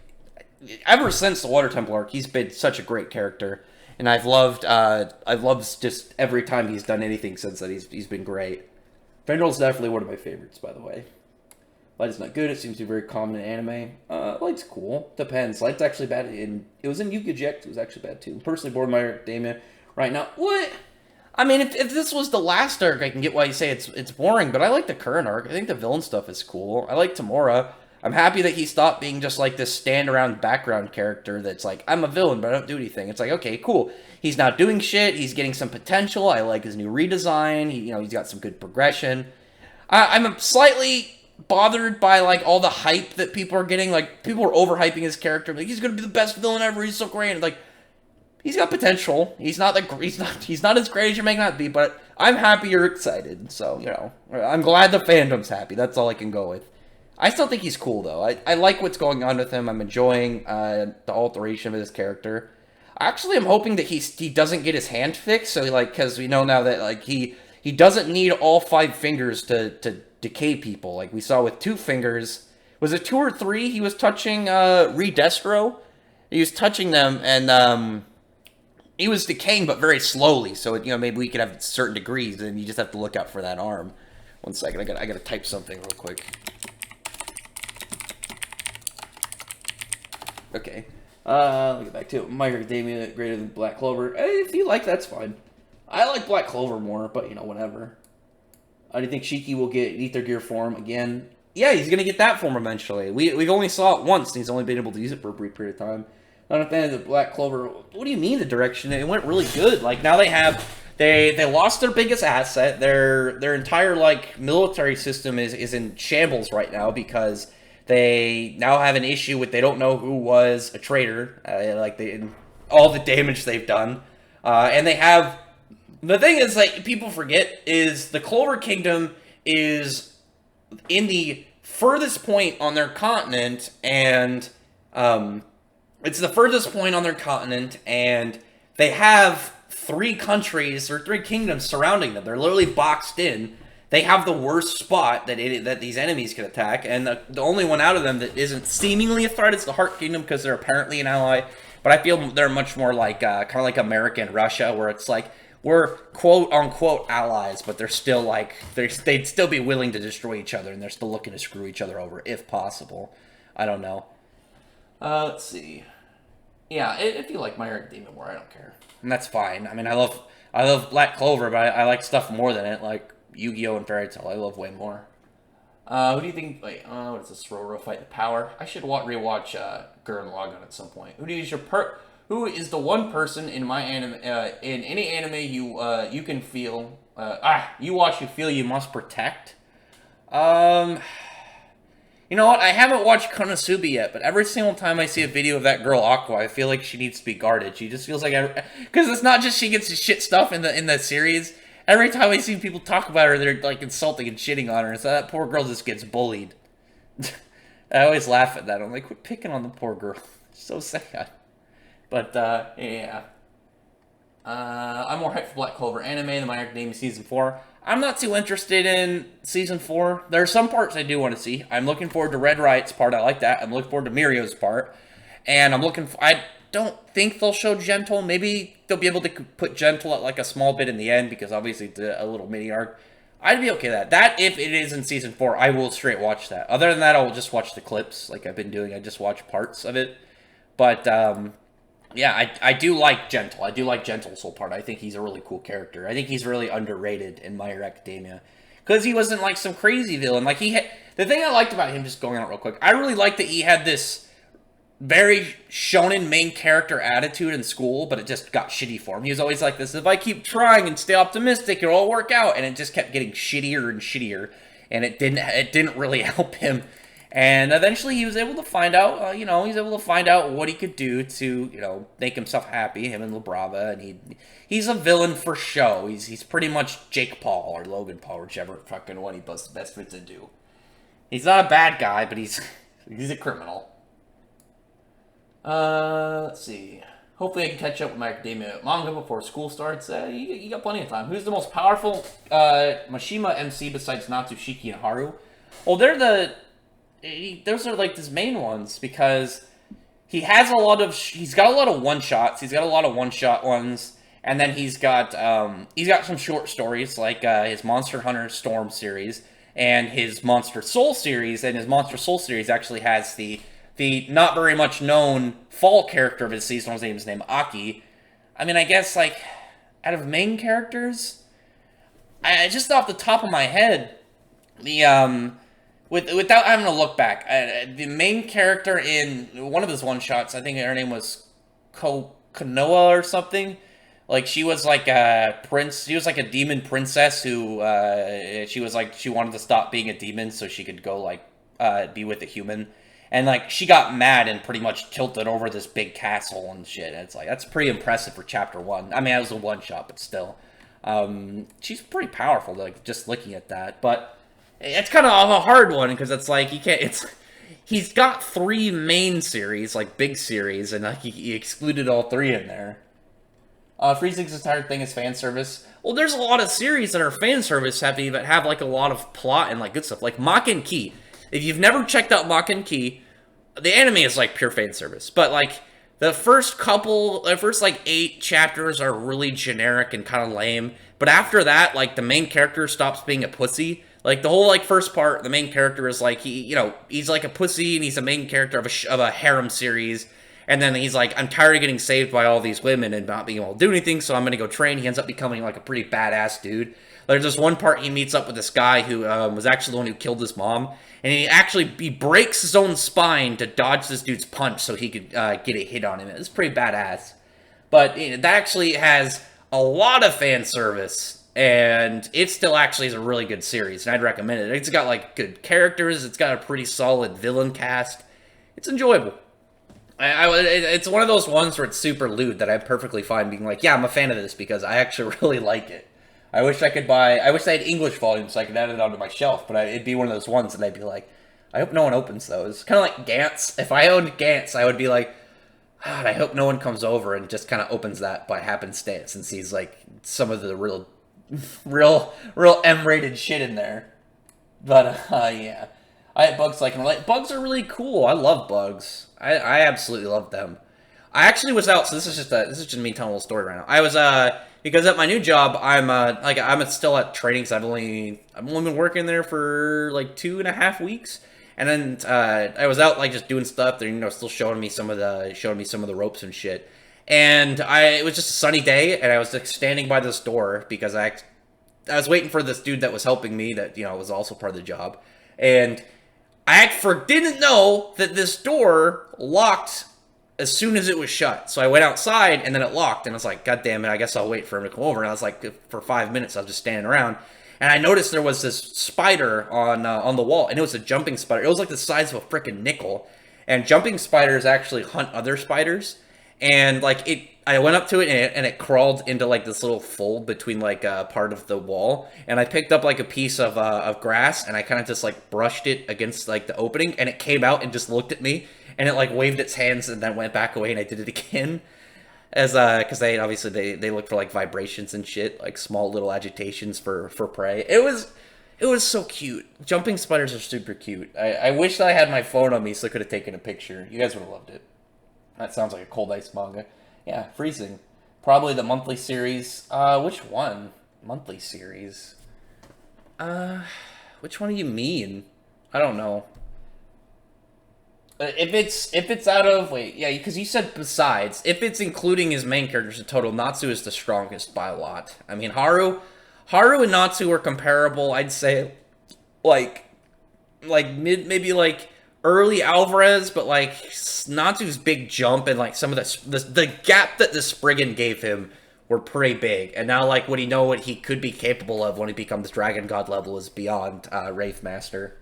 Speaker 1: ever since the Water Temple arc, he's been such a great character, and I've loved just every time he's done anything since that. He's been great. Finral's definitely one of my favorites, by the way. Light is not good. It seems to be very common in anime. Light's cool. Depends. Light's actually bad it was in Yu-Gi-Oh! GX. It was actually bad too. I'm personally bored with My Hero Academia right now. What? I mean, if this was the last arc, I can get why you say it's boring, but I like the current arc. I think the villain stuff is cool. I like Tamura. I'm happy that he stopped being just like this stand-around background character that's like, I'm a villain, but I don't do anything. It's like, okay, cool. He's not doing shit. He's getting some potential. I like his new redesign. He's got some good progression. I'm slightly bothered by like all the hype that people are getting. Like, people are overhyping his character. Like, he's gonna be the best villain ever. He's so great. And, like, he's got potential. He's not as great as you may not be, but I'm happy you're excited. So, you know, I'm glad the fandom's happy. That's all I can go with. I still think he's cool, though. I like what's going on with him. I'm enjoying the alteration of his character. Actually, I'm hoping that he doesn't get his hand fixed. So, like, because we know now that, like, he doesn't need all 5 fingers to decay people. Like we saw with 2 fingers. Was it 2 or 3? He was touching Redestro. He was touching them, and he was decaying, but very slowly. So, you know, maybe we could have certain degrees, and you just have to look out for that arm. One second, I gotta type something real quick. Okay. Let me get back to it. My Hero Academia greater than Black Clover. If you like, that's fine. I like Black Clover more, but, you know, whatever. I do think Shiki will get Ether Gear form again. Yeah, he's gonna get that form eventually. We've only saw it once, and he's only been able to use it for a brief period of time. Not a fan of the Black Clover. What do you mean the direction? It went really good. Like, now they lost their biggest asset. Their entire, like, military system is in shambles right now, because they now have an issue with, they don't know who was a traitor. All the damage they've done. And they have, the thing is, like, people forget, is the Clover Kingdom is in the furthest point on their continent, and it's the furthest point on their continent, and they have 3 countries or 3 kingdoms surrounding them. They're literally boxed in. They have the worst spot that these enemies can attack, and the only one out of them that isn't seemingly a threat is the Heart Kingdom, because they're apparently an ally. but I feel they're much more like kind of like America and Russia, where it's like we're quote unquote allies, but they're still like they'd still be willing to destroy each other, and they're still looking to screw each other over if possible. I don't know. Let's see. Yeah, if you like My Hero Academia more, I don't care, and that's fine. I mean, I love Black Clover, but I like stuff more than it, like Yu-Gi-Oh and Fairy Tail. I love way more. Who do you think? Wait, what is this? Roro Fight the Power. I should rewatch Gurren Lagann at some point. Who is the one person in my anime? In any anime you can feel you watch, you feel you must protect. You know what? I haven't watched Konosuba yet, but every single time I see a video of that girl Aqua, I feel like she needs to be guarded. She just feels like because it's not just she gets shit stuff in the series. Every time I see people talk about her, they're like insulting and shitting on her. So that poor girl just gets bullied. I always laugh at that. I'm like, quit picking on the poor girl. So sad. But yeah. I'm more hyped for Black Clover anime than My Hero Academia Season 4. I'm not too interested in Season 4. There are some parts I do want to see. I'm looking forward to Red Riot's part. I like that. I'm looking forward to Mirio's part. And I'm looking for... I don't think they'll show Gentle. Maybe they'll be able to put Gentle at like a small bit in the end, because obviously it's a little mini arc. I'd be okay with that. That, if it is in Season 4, I will straight watch that. Other than that, I'll just watch the clips like I've been doing. I just watch parts of it. But, yeah, I do like Gentle. I do like Gentle's whole part. I think he's a really cool character. I think he's really underrated in My Hero Academia. Because he wasn't like some crazy villain. Like, he had... The thing I liked about him, just going out real quick, I really liked that he had this very shonen main character attitude in school, but it just got shitty for him. He was always like this, if I keep trying and stay optimistic, it'll all work out. And it just kept getting shittier and shittier. And it didn't really help him. And eventually he was able to find out, he was able to find out what he could do to, make himself happy, him and Labrava, and he's a villain for show. He's pretty much Jake Paul or Logan Paul, whichever fucking one he best fits into. He's not a bad guy, but he's a criminal. Let's see. Hopefully I can catch up with My Academia manga before school starts. You got plenty of time. Who's the most powerful Mashima MC besides Natsushiki and Haru? Well, those are like his main ones, because he's got a lot of one-shots. He's got a lot of one-shot ones, and then he's got some short stories, like his Monster Hunter Storm series, and his Monster Soul series, and his Monster Soul series actually has the not very much known fall character of his seasonal name is named Aki. I mean, I guess, like, out of main characters, I just off the top of my head, without having to look back, the main character in one of his one-shots, I think her name was Konoha or something. Like, she was like a prince. She was like a demon princess who, she wanted to stop being a demon so she could go, like, be with a human. And, like, she got mad and pretty much tilted over this big castle and shit. And it's like, that's pretty impressive for Chapter 1. I mean, it was a one-shot, but still. She's pretty powerful, like, just looking at that. But it's kind of a hard one, because it's like, he's got 3 main series, like, big series, and like, he excluded all 3 in there. Freezing's entire thing is fan service. Well, there's a lot of series that are fan service heavy, but have, like, a lot of plot and, like, good stuff. Like, Makken Ki. If you've never checked out Makken Ki, the anime is, like, pure fan service. But, like, the first 8 chapters are really generic and kind of lame. But after that, like, the main character stops being a pussy. Like, the whole, like, first part, the main character is, like, he's, like, a pussy, and he's a main character of a harem series. And then he's like, I'm tired of getting saved by all these women and not being able to do anything, so I'm going to go train. He ends up becoming, like, a pretty badass dude. There's this one part he meets up with this guy who was actually the one who killed his mom. And he breaks his own spine to dodge this dude's punch so he could get a hit on him. It's pretty badass. But that actually has a lot of fan service. And it still actually is a really good series. And I'd recommend it. It's got, like, good characters. It's got a pretty solid villain cast. It's enjoyable. It's one of those ones where it's super lewd that I'm perfectly fine being like, yeah, I'm a fan of this because I actually really like it. I wish I had English volumes so I could add it onto my shelf, but it'd be one of those ones that I'd be like, I hope no one opens those. Kind of like Gantz. If I owned Gantz, I would be like, God, I hope no one comes over and just kind of opens that by happenstance and sees, like, some of the real M-rated shit in there. But, yeah. Bugs are really cool. I love bugs. I absolutely love them. I actually was out. So this is just me telling a little story right now. I was because at my new job, I'm still at training. Cause I've only been working there for like 2.5 weeks, and then I was out like just doing stuff. They're still showing me some of the ropes and shit. And it was just a sunny day, and I was like standing by this door because I was waiting for this dude that was helping me that was also part of the job, and didn't know that this door locked as soon as it was shut. So I went outside and then it locked, and I was like, God damn it, I guess I'll wait for him to come over. And I was like, for 5 minutes, I was just standing around. And I noticed there was this spider on the wall, and it was a jumping spider. It was like the size of a freaking nickel. And jumping spiders actually hunt other spiders. And I went up to it, and it crawled into like this little fold between like part of the wall. And I picked up like a piece of grass, and I kind of just like brushed it against like the opening, and it came out and just looked at me, and it like waved its hands and then went back away, and I did it again. As because they look for like vibrations and shit, like small little agitations for prey. It was so cute. Jumping spiders are super cute. I wish that I had my phone on me so I could have taken a picture. You guys would have loved it. That sounds like a Cold Ice manga. Yeah, Freezing. Probably the monthly series. Which one? Monthly series. Which one do you mean? I don't know. If it's out of because you said besides, if it's including his main characters in total, Natsu is the strongest by a lot. I mean, Haru and Natsu are comparable. I'd say like maybe like early Alvarez, but like Natsu's big jump and like some of the gap that the Spriggan gave him were pretty big. And now like what he could be capable of when he becomes Dragon God level is beyond Wraith Master.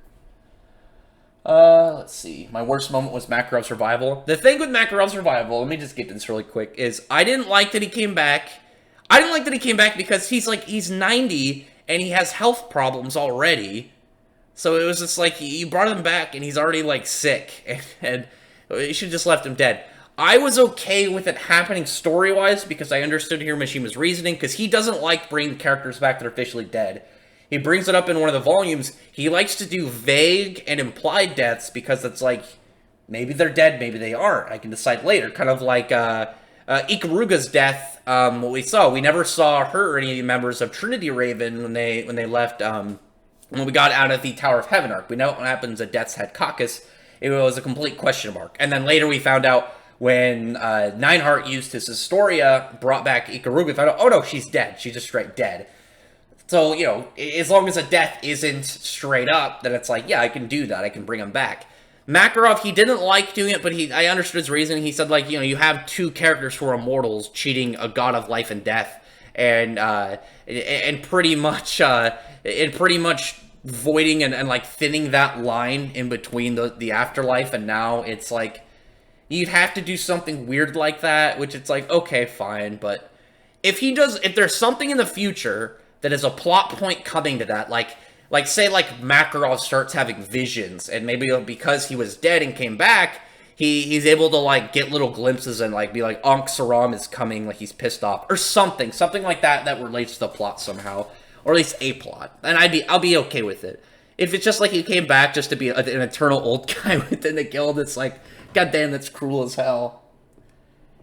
Speaker 1: Let's see. My worst moment was Makarov's revival. The thing with Makarov's revival, let me just get this really quick, is I didn't like that he came back. I didn't like that he came back because he's 90 and he has health problems already. So it was just like, you brought him back and he's already like sick, and you should have just left him dead. I was okay with it happening story-wise because I understood Hiromishima's reasoning, because he doesn't like bringing characters back that are officially dead. He brings it up in one of the volumes. He likes to do vague and implied deaths because it's like, maybe they're dead, maybe they aren't. I can decide later. Kind of like Ikaruga's death, what we saw. We never saw her or any of the members of Trinity Raven when they left, when we got out of the Tower of Heaven arc. We know what happens at Death's Head Caucus. It was a complete question mark. And then later we found out when Nineheart used his Historia, brought back Ikaruga, found out, oh no, she's dead. She's just straight dead. So, as long as a death isn't straight up, then it's like, yeah, I can do that. I can bring him back. Makarov, he didn't like doing it, but I understood his reasoning. He said, like, you have two characters who are immortals cheating a god of life and death, and pretty much voiding and like thinning that line in between the afterlife and now. It's like, you'd have to do something weird like that, which it's like, okay, fine, but if there's something in the future that is a plot point coming to that, like say like Makarov starts having visions, and maybe because he was dead and came back, he's able to like get little glimpses and like be like, Ankh Saram is coming, like he's pissed off or something like that relates to the plot somehow, or at least a plot, and I'll be okay with it. If it's just like he came back just to be an eternal old guy within the guild, it's like, goddamn, that's cruel as hell.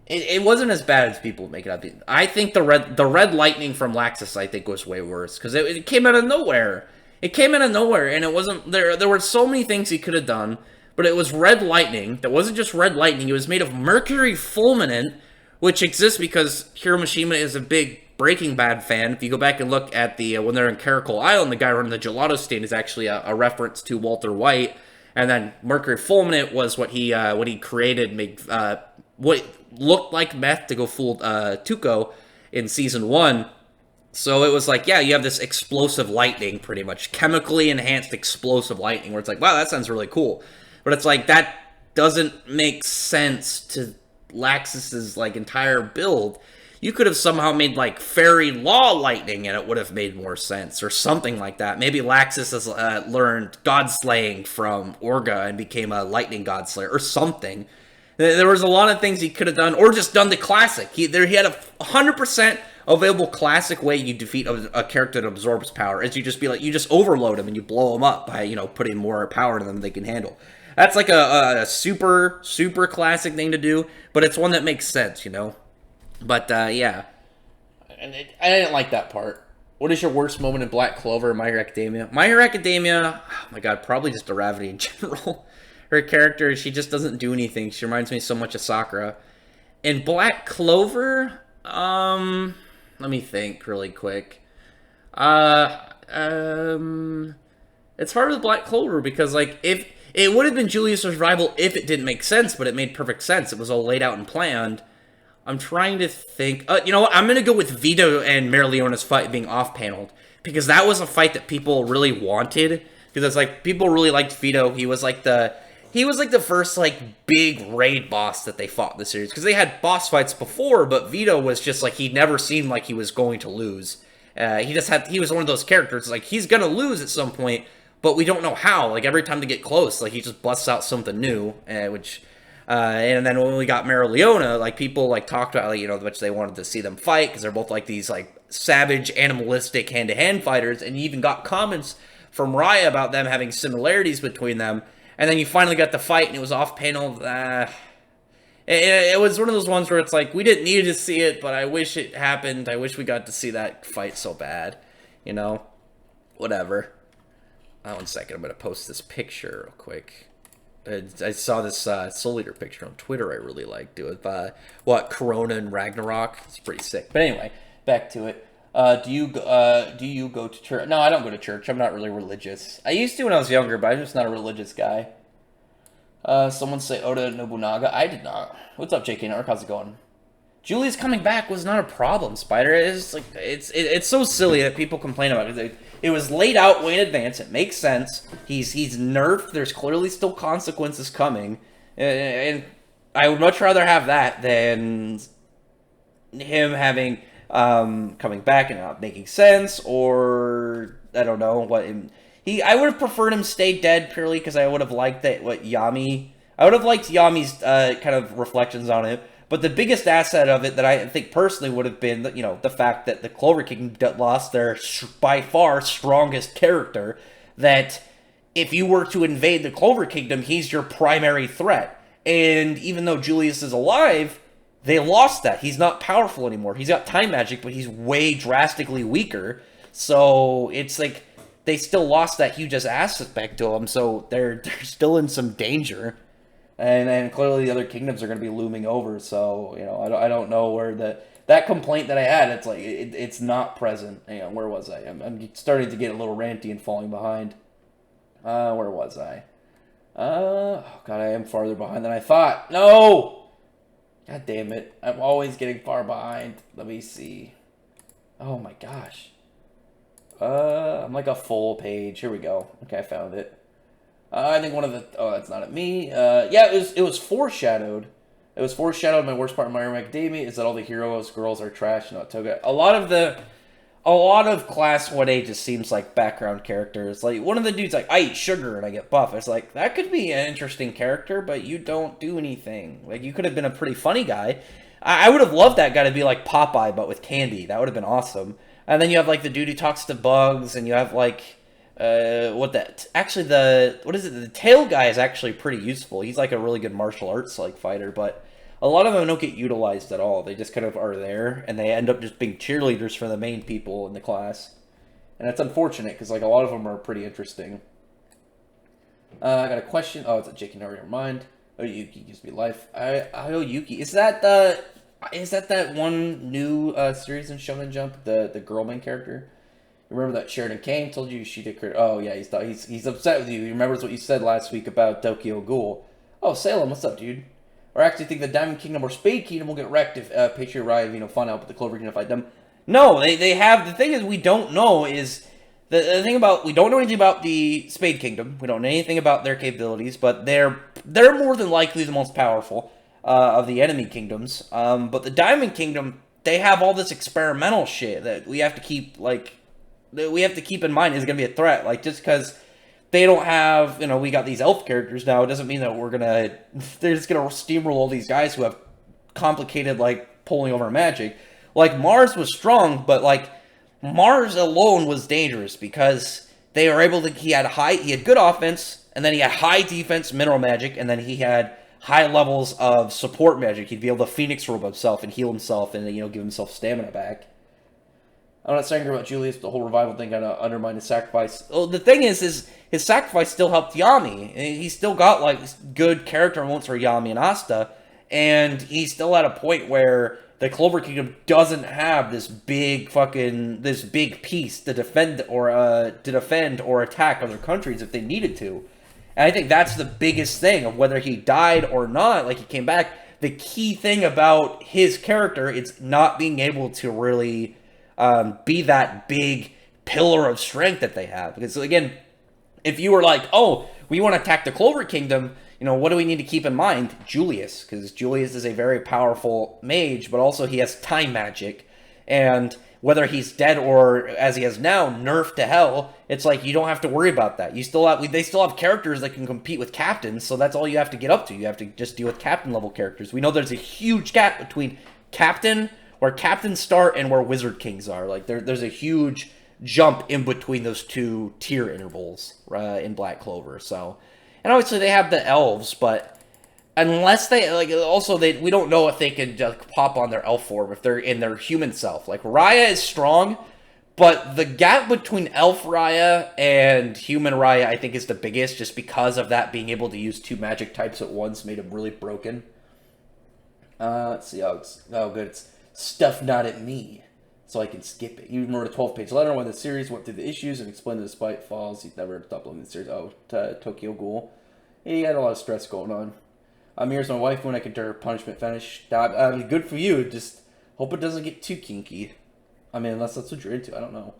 Speaker 1: It wasn't as bad as people make it up. I think the red lightning from Laxus, I think, was way worse, because it came out of nowhere. It came out of nowhere, and it wasn't there. There were so many things he could have done, but it was red lightning. That wasn't just red lightning. It was made of mercury fulminate, which exists because Hiromishima is a big Breaking Bad fan. If you go back and look at the when they're in Caracol Island, the guy running the gelato stand is actually a reference to Walter White, and then mercury fulminate was what he created, made what looked like meth to go fool Tuco in season 1. So it was like, yeah, you have this explosive lightning, pretty much chemically enhanced explosive lightning, where it's like, wow, that sounds really cool, but it's like, that doesn't make sense to Laxus's like entire build. You could have somehow made like fairy law lightning, and it would have made more sense, or something like that. Maybe Laxus has learned godslaying from Orga and became a lightning godslayer or something. There was a lot of things he could have done, or just done the classic. He had a 100% available classic way you defeat a character that absorbs power, is you just overload them and you blow them up by, putting more power in them than they can handle. That's like a super, super classic thing to do, but it's one that makes sense, you know? But, yeah. I didn't like that part. What is your worst moment in Black Clover or My Hero Academia? My Hero Academia, oh my god, probably just Aravity in general. Her character, she just doesn't do anything. She reminds me so much of Sakura. In Black Clover, let me think really quick. It's hard with Black Clover because, like, if it would have been Julius's rival if it didn't make sense, but it made perfect sense. It was all laid out and planned. I'm trying to think. You know what? I'm going to go with Vito and Mereoleona's fight being off-paneled. Because that was a fight that people really wanted. Because it's like, people really liked Vito. He was like the first, like, big raid boss that they fought in the series. Because they had boss fights before, but Vito was just like, he never seemed like he was going to lose. He was one of those characters, like, he's going to lose at some point, but we don't know how. Like, every time they get close, like, he just busts out something new, and then when we got Mereoleona, like, people, like, talked about, like, you know, how much they wanted to see them fight, because they're both, like, these, like, savage, animalistic, hand-to-hand fighters, and you even got comments from Raya about them having similarities between them, and then you finally got the fight, and it was off-panel. It was one of those ones where it's like, we didn't need to see it, but I wish it happened. I wish we got to see that fight so bad, you know? Whatever. 1 second, I'm going to post this picture real quick. I saw this Soul Eater picture on Twitter I really liked. It was, Corona and Ragnarok? It's pretty sick. But anyway, back to it. Do you go to church? No, I don't go to church. I'm not really religious. I used to when I was younger, but I'm just not a religious guy. Someone say Oda Nobunaga. I did not. What's up, JK Network? How's it going? Julius coming back was not a problem, Spider. It's like it's so silly that people complain about it. It was laid out way in advance. It makes sense. He's nerfed. There's clearly still consequences coming, and I would much rather have that than him having coming back and not making sense, or I don't know what. I would have preferred him stay dead purely because I would have liked that I would have liked Yami's kind of reflections on it. But the biggest asset of it that I think personally would have been, you know, the fact that the Clover Kingdom lost their by far strongest character. That if you were to invade the Clover Kingdom, he's your primary threat. And even though Julius is alive, they lost that. He's not powerful anymore. He's got time magic, but he's way drastically weaker. So it's like they still lost that huge aspect to him. So they're still in some danger. And clearly the other kingdoms are going to be looming over, so, you know, I don't know where that complaint that I had, it's like, it's not present. You know, where was I? I'm starting to get a little ranty and falling behind. Where was I? Oh, God, I am farther behind than I thought. No! God damn it. I'm always getting far behind. Let me see. Oh, my gosh. I'm like a full page. Here we go. Okay, I found it. I think one of the... Oh, that's not at me. Yeah, it was foreshadowed. It was foreshadowed. My worst part of My Hero Academia is that all the heroes, girls are trash, not Toga. A lot of Class 1A just seems like background characters. Like, one of the dudes like, I eat sugar and I get buff. It's like, that could be an interesting character, but you don't do anything. Like, you could have been a pretty funny guy. I would have loved that guy to be like Popeye, but with candy. That would have been awesome. And then you have, like, the dude who talks to bugs, and you have, like... the tail guy is actually pretty useful. He's like a really good martial arts like fighter, but a lot of them don't get utilized at all. They just kind of are there, and they end up just being cheerleaders for the main people in the class. And it's unfortunate, because like a lot of them are pretty interesting. I got a question. Oh, it's a Jake Nori your mind. Oh, Yuki gives me life. I know Yuki. Is that that one new series in Shonen Jump? The girl main character? Remember that Sheridan Kane told you she did crit? Oh yeah, he's upset with you. He remembers what you said last week about Tokyo Ghoul. Oh, Salem, what's up, dude? Or actually think the Diamond Kingdom or Spade Kingdom will get wrecked if Patriot Riot, you know, find out, but the Clover Kingdom fight them. No, they have. The thing is, we don't know is the thing about we don't know anything about the Spade Kingdom. We don't know anything about their capabilities, but they're more than likely the most powerful of the enemy kingdoms. But the Diamond Kingdom, they have all this experimental shit that we have to keep in mind is going to be a threat. Like, just because they don't have, you know, we got these elf characters now, it doesn't mean that they're just going to steamroll all these guys who have complicated, like, pulling over magic. Like, Mars was strong, but, like, Mars alone was dangerous because they were able to, he had good offense,
Speaker 2: and then he had high defense mineral magic, and then he had high levels of support magic. He'd be able to Phoenix robe himself and heal himself and, give himself stamina back. I'm not saying about Julius, but the whole revival thing kind of undermined his sacrifice. Well, the thing is his sacrifice still helped Yami. He still got, like, good character moments for Yami and Asta, and he's still at a point where the Clover Kingdom doesn't have this big piece to defend or attack other countries if they needed to. And I think that's the biggest thing of whether he died or not, like he came back. The key thing about his character is not being able to really be that big pillar of strength that they have. Because again, if you were like, oh, we want to attack the Clover Kingdom, what do we need to keep in mind? Julius, because Julius is a very powerful mage, but also he has time magic. And whether he's dead or, as he is now, nerfed to hell, it's like you don't have to worry about that. They still have characters that can compete with captains, so that's all you have to get up to. You have to just deal with captain level characters. We know there's a huge gap between captain, where captains start, and where wizard kings are. Like there's a huge jump in between those two tier intervals in Black Clover. So, and obviously they have the elves, but unless we don't know if they can just pop on their elf form if they're in their human self. Like Raya is strong, but the gap between elf Raya and human Raya I think is the biggest, just because of that being able to use two magic types at once made him really broken. Let's see how good it's stuff not at me, so I can skip it. You wrote a 12-page letter when the series went through the issues and explained that despite falls, he's never stopped loving the series. Tokyo Ghoul. He had a lot of stress going on. Here's my wife when I get her punishment finished. Good for you. Just hope it doesn't get too kinky. Unless that's what you're into. I don't know.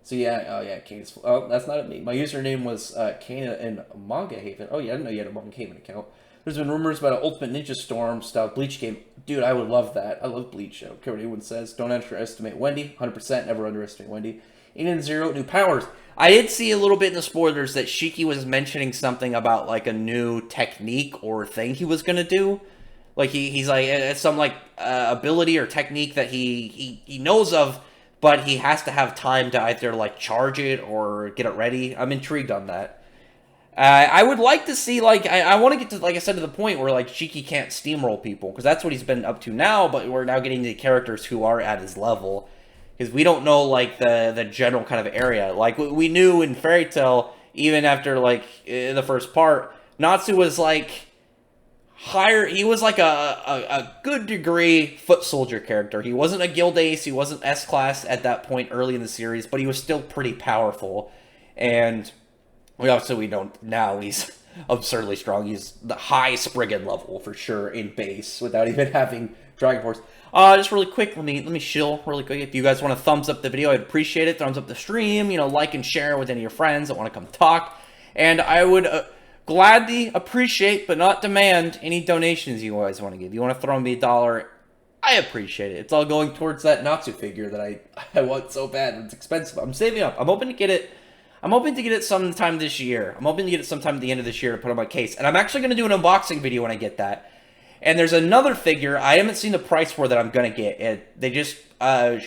Speaker 2: So yeah, Kane's. Oh, that's not at me. My username was Kane in Manga Haven. Oh yeah, I didn't know you had a Manga Haven account. There's been rumors about an Ultimate Ninja Storm style Bleach game. Dude, I would love that. I love Bleach. I don't care what anyone says. Don't underestimate Wendy. 100% never underestimate Wendy. Eden Zero, new powers. I did see a little bit in the spoilers that Shiki was mentioning something about like a new technique or thing he was going to do. Like he's like, it's some like ability or technique that he knows of, but he has to have time to either like charge it or get it ready. I'm intrigued on that. I would like to see, like, I want to get to, like I said, to the point where, like, Shiki can't steamroll people, because that's what he's been up to now, but we're now getting to characters who are at his level, because we don't know, like, the general kind of area. Like, we knew in Fairy Tail, even after, like, in the first part, Natsu was, like, higher, he was, like, a good degree foot soldier character. He wasn't a guild ace, he wasn't S-class at that point early in the series, but he was still pretty powerful, and we know now he's absurdly strong. He's the high Spriggan level for sure in base without even having Dragon Force. Just really quick, let me shill really quick. If you guys want to thumbs up the video, I'd appreciate it. Thumbs up the stream, like and share with any of your friends that want to come talk. And I would gladly appreciate, but not demand, any donations you guys want to give. You want to throw me $1, I appreciate it. It's all going towards that Natsu figure that I want so bad. It's expensive. I'm saving up. I'm hoping to get it sometime this year. I'm hoping to get it sometime at the end of this year to put on my case. And I'm actually going to do an unboxing video when I get that. And there's another figure I haven't seen the price for that I'm going to get. They just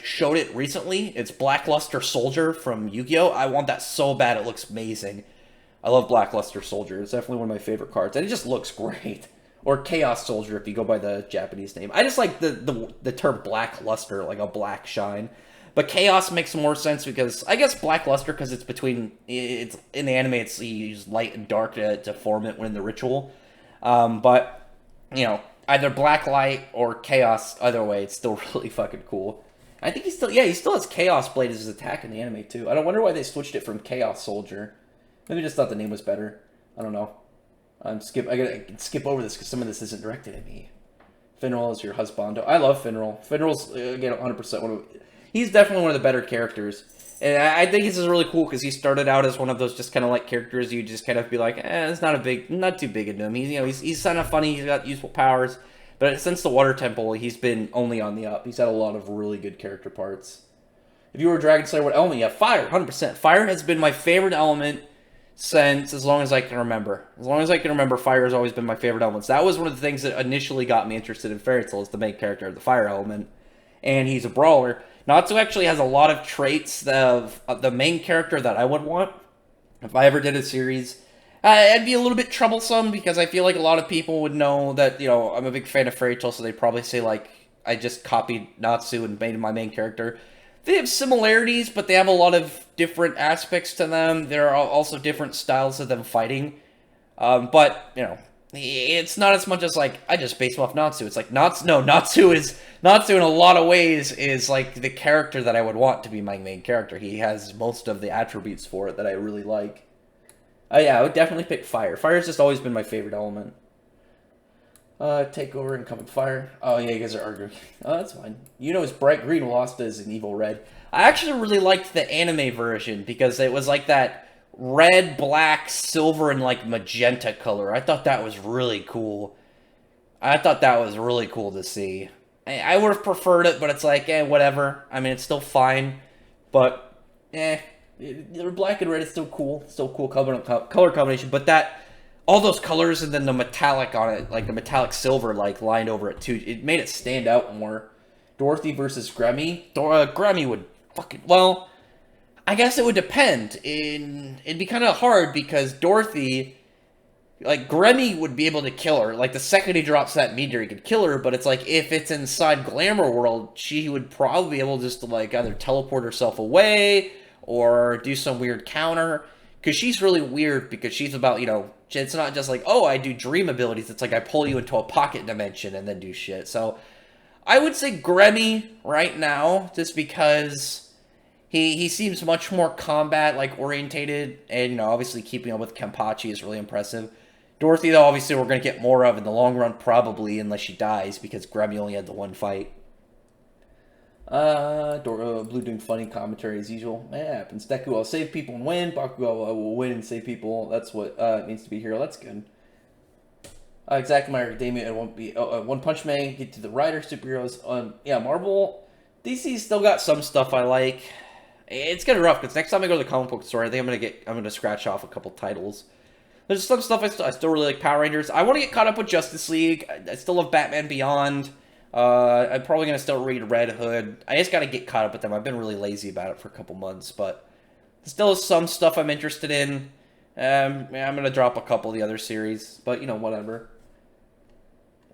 Speaker 2: showed it recently. It's Blackluster Soldier from Yu-Gi-Oh! I want that so bad. It looks amazing. I love Blackluster Soldier. It's definitely one of my favorite cards. And it just looks great. Or Chaos Soldier if you go by the Japanese name. I just like the term Blackluster, like a black shine. But Chaos makes more sense because, I guess, Blackluster, because it's in the anime, you use light and dark to form it when in the ritual. But, either Black Light or Chaos, either way, it's still really fucking cool. I think he still has Chaos Blade as his attack in the anime, too. I don't wonder why they switched it from Chaos Soldier. Maybe just thought the name was better. I don't know. I can skip over this because some of this isn't directed at me. Finral is your husbando. I love Finral. Finral's, again, 100% one of... He's definitely one of the better characters. And I think this is really cool because he started out as one of those just kind of like characters you just kind of be like, it's not too big into him. He's kind of funny, he's got useful powers. But since the Water Temple, he's been only on the up. He's had a lot of really good character parts. If you were a Dragon Slayer, what element? Yeah, fire, 100%. Fire has been my favorite element since as long as I can remember. As long as I can remember, fire has always been my favorite element. So that was one of the things that initially got me interested in Fairy Tail, is the main character, the fire element. And he's a brawler. Natsu actually has a lot of traits of the main character that I would want if I ever did a series. It'd be a little bit troublesome because I feel like a lot of people would know that, I'm a big fan of Fairy Tail, so they'd probably say, like, I just copied Natsu and made him my main character. They have similarities, but they have a lot of different aspects to them. There are also different styles of them fighting. But, it's not as much as, like, I just based off Natsu. It's like, Natsu in a lot of ways is, like, the character that I would want to be my main character. He has most of the attributes for it that I really like. Yeah, I would definitely pick fire. Fire's just always been my favorite element. Take over incoming fire. Oh, yeah, you guys are arguing. Oh, that's fine. It's bright green while Asta is an evil red. I actually really liked the anime version because it was like that red, black, silver, and like magenta color. I thought that was really cool. I thought that was really cool to see. I would have preferred it, but it's like, whatever. I mean, it's still fine, but, black and red is still cool. Still cool color combination, but all those colors and then the metallic on it, like the metallic silver, like lined over it too, it made it stand out more. Dorothy versus Gremmy. Gremmy would well, I guess it would depend. It'd be kind of hard because Dorothy, like, Gremmy would be able to kill her. Like, the second he drops that meteor, he could kill her, but it's like, if it's inside Glamour World, she would probably be able just to, like, either teleport herself away or do some weird counter. Because she's really weird because she's about, it's not just like, oh, I do dream abilities. It's like I pull you into a pocket dimension and then do shit. So, I would say Gremmy right now, just because he seems much more combat, orientated, and, obviously keeping up with Kenpachi is really impressive. Dorothy, though, obviously we're going to get more of in the long run, probably, unless she dies, because Gremmy only had the one fight. Blue doing funny commentary as usual. It happens. Deku will save people and win. Bakugo will win and save people. That's what needs to be here. That's good. Exactly, my academia, it won't be. One Punch Man, get to the writer superheroes. Yeah, Marvel, DC still got some stuff I like. It's getting rough because next time I go to the comic book store, I think I'm gonna scratch off a couple titles. There's some stuff I still really like. Power Rangers. I want to get caught up with Justice League. I still love Batman Beyond. I'm probably gonna still read Red Hood. I just gotta get caught up with them. I've been really lazy about it for a couple months, but still some stuff I'm interested in. I'm gonna drop a couple of the other series, but whatever.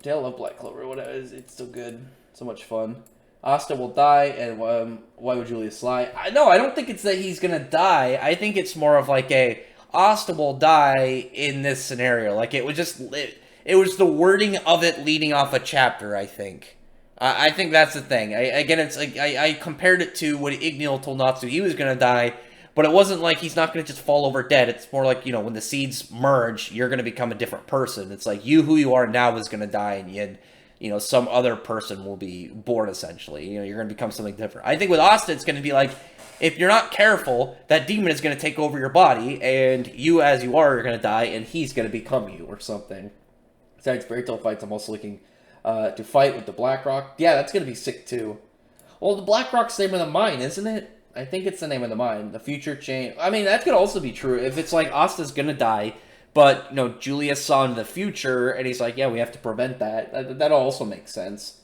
Speaker 2: Tale of Black Clover. Whatever. It's still good. So much fun. Asta will die, and why would Julius lie? I don't think it's that he's gonna die. I think it's more of like Asta will die in this scenario. Like, it was just it was the wording of it leading off a chapter, I think. I think that's the thing. It's like I compared it to when Igneel told Natsu he was gonna die, but it wasn't like he's not gonna just fall over dead. It's more like, when the seeds merge, you're gonna become a different person. It's like who you are now is gonna die, and some other person will be born, essentially. You're going to become something different. I think with Asta, it's going to be like, if you're not careful, that demon is going to take over your body, and you, as you are going to die, and he's going to become you, or something. Besides Fairy Tail fights, I'm also looking to fight with the Blackrock. Yeah, that's going to be sick, too. Well, the Blackrock's the name of the mine, isn't it? I think it's the name of the mine. The future chain. I mean, that could also be true. If it's like, Asta's going to die, but, Julius saw into the future, and he's like, yeah, we have to prevent that. That also makes sense.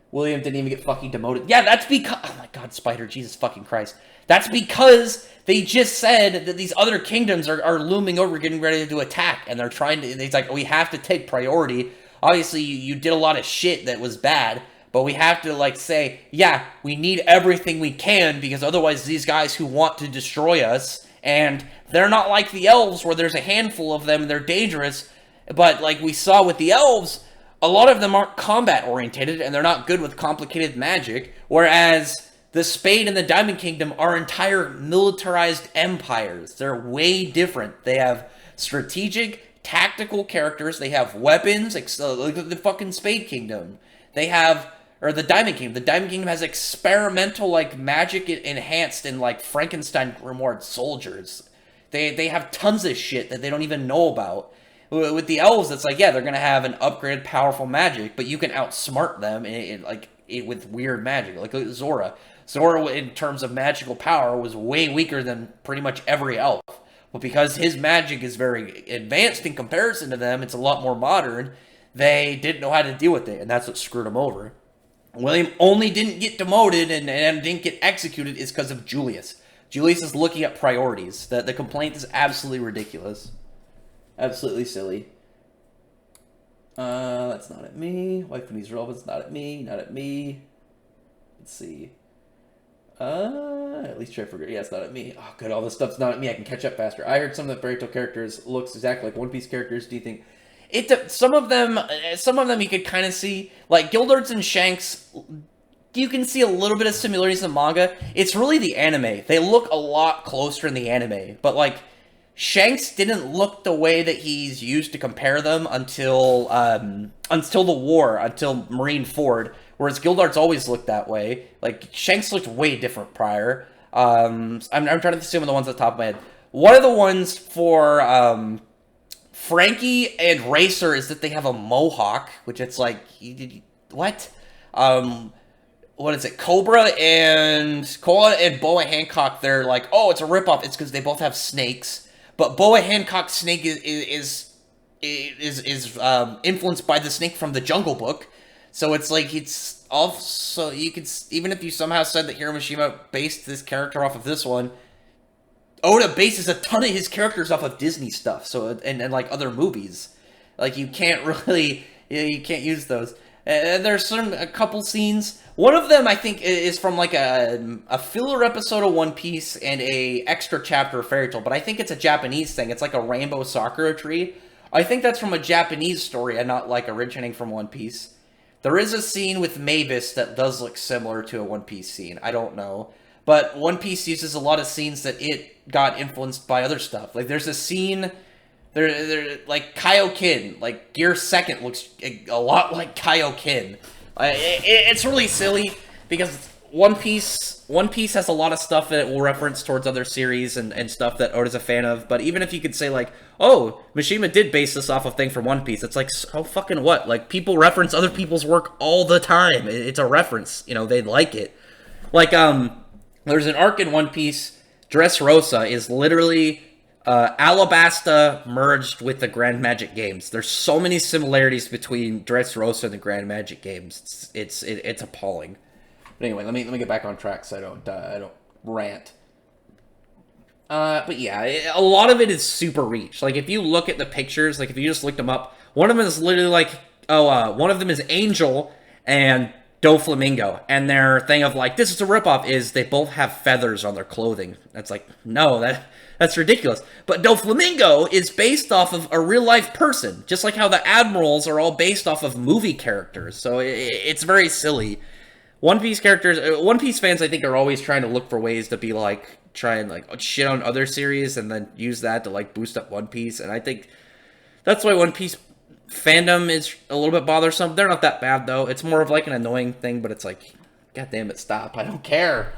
Speaker 2: William didn't even get fucking demoted. Yeah, that's because... Oh my god, Spider, Jesus fucking Christ. That's because they just said that these other kingdoms are looming over, getting ready to attack, and they're trying to... It's like, we have to take priority. Obviously, you did a lot of shit that was bad, but we have to, say, yeah, we need everything we can, because otherwise these guys who want to destroy us... And they're not like the elves, where there's a handful of them and they're dangerous. But like we saw with the elves, a lot of them aren't combat-orientated, and they're not good with complicated magic. Whereas the Spade and the Diamond Kingdom are entire militarized empires. They're way different. They have strategic, tactical characters. They have weapons, like the fucking Spade Kingdom. They have... Or the Diamond Kingdom. The Diamond Kingdom has experimental, magic enhanced in, Frankenstein grimoire soldiers. They have tons of shit that they don't even know about. With the elves, it's like, yeah, they're going to have an upgraded, powerful magic, but you can outsmart them with weird magic. Like Zora. Zora, in terms of magical power, was way weaker than pretty much every elf. But because his magic is very advanced in comparison to them, it's a lot more modern, they didn't know how to deal with it, and that's what screwed them over. William only didn't get demoted and didn't get executed is because of Julius. Julius is looking at priorities. The complaint is absolutely ridiculous. Absolutely silly. That's not at me. Wife needs relevance, not at me, not at me. Let's see. At least try for yeah, it's not at me. Oh, good, all this stuff's not at me. I can catch up faster. I heard some of the Fairy Tail characters looks exactly like One Piece characters. Do you think some of them you could kind of see, like Gildarts and Shanks? You can see a little bit of similarities in the manga. It's really the anime. They look a lot closer in the anime, but like Shanks didn't look the way that he's used to compare them until the war, until Marineford. Whereas Gildarts always looked that way. Like Shanks looked way different prior. I'm trying to think of the ones at the top of my head. One of the ones for Frankie and Racer is that they have a mohawk, which it's like what? What is it? Cobra and Boa Hancock. They're like, oh, it's a ripoff. It's because they both have snakes. But Boa Hancock's snake is influenced by the snake from the Jungle Book, so it's like it's also you could even if you somehow said that Hiroshima based this character off of this one, Oda bases a ton of his characters off of Disney stuff, so and like other movies, like you can't really you can't use those. There's a couple scenes. One of them, I think, is from like a filler episode of One Piece and a extra chapter of Fairy Tail, but I think it's a Japanese thing. It's like a rainbow Sakura tree. I think that's from a Japanese story and not like originating from One Piece. There is a scene with Mavis that does look similar to a One Piece scene. I don't know. But One Piece uses a lot of scenes that it got influenced by other stuff. Like there's a scene... They're like Kaioken, like Gear Second looks a lot like Kaioken. It's really silly because One Piece has a lot of stuff that it will reference towards other series and stuff that Oda's a fan of. But even if you could say like, oh, Mishima did base this off of thing from One Piece, it's like, so fucking what? Like people reference other people's work all the time. It's a reference, you know, they like it. Like there's an arc in One Piece. Dressrosa is literally. Alabasta merged with the Grand Magic Games. There's so many similarities between Dressrosa and the Grand Magic Games. It's appalling. But anyway, let me get back on track so I don't rant. But yeah, a lot of it is super reach. Like if you look at the pictures, like if you just looked them up, one of them is literally like one of them is Angel and Doflamingo, and their thing of like this is a ripoff is they both have feathers on their clothing. That's like no That's ridiculous. But Doflamingo is based off of a real-life person, just like how the Admirals are all based off of movie characters. So it's very silly. One Piece fans, I think, are always trying to look for ways to be like, try and like shit on other series and then use that to like boost up One Piece. And I think that's why One Piece fandom is a little bit bothersome. They're not that bad, though. It's more of like an annoying thing, but it's like, God damn it, stop. I don't care.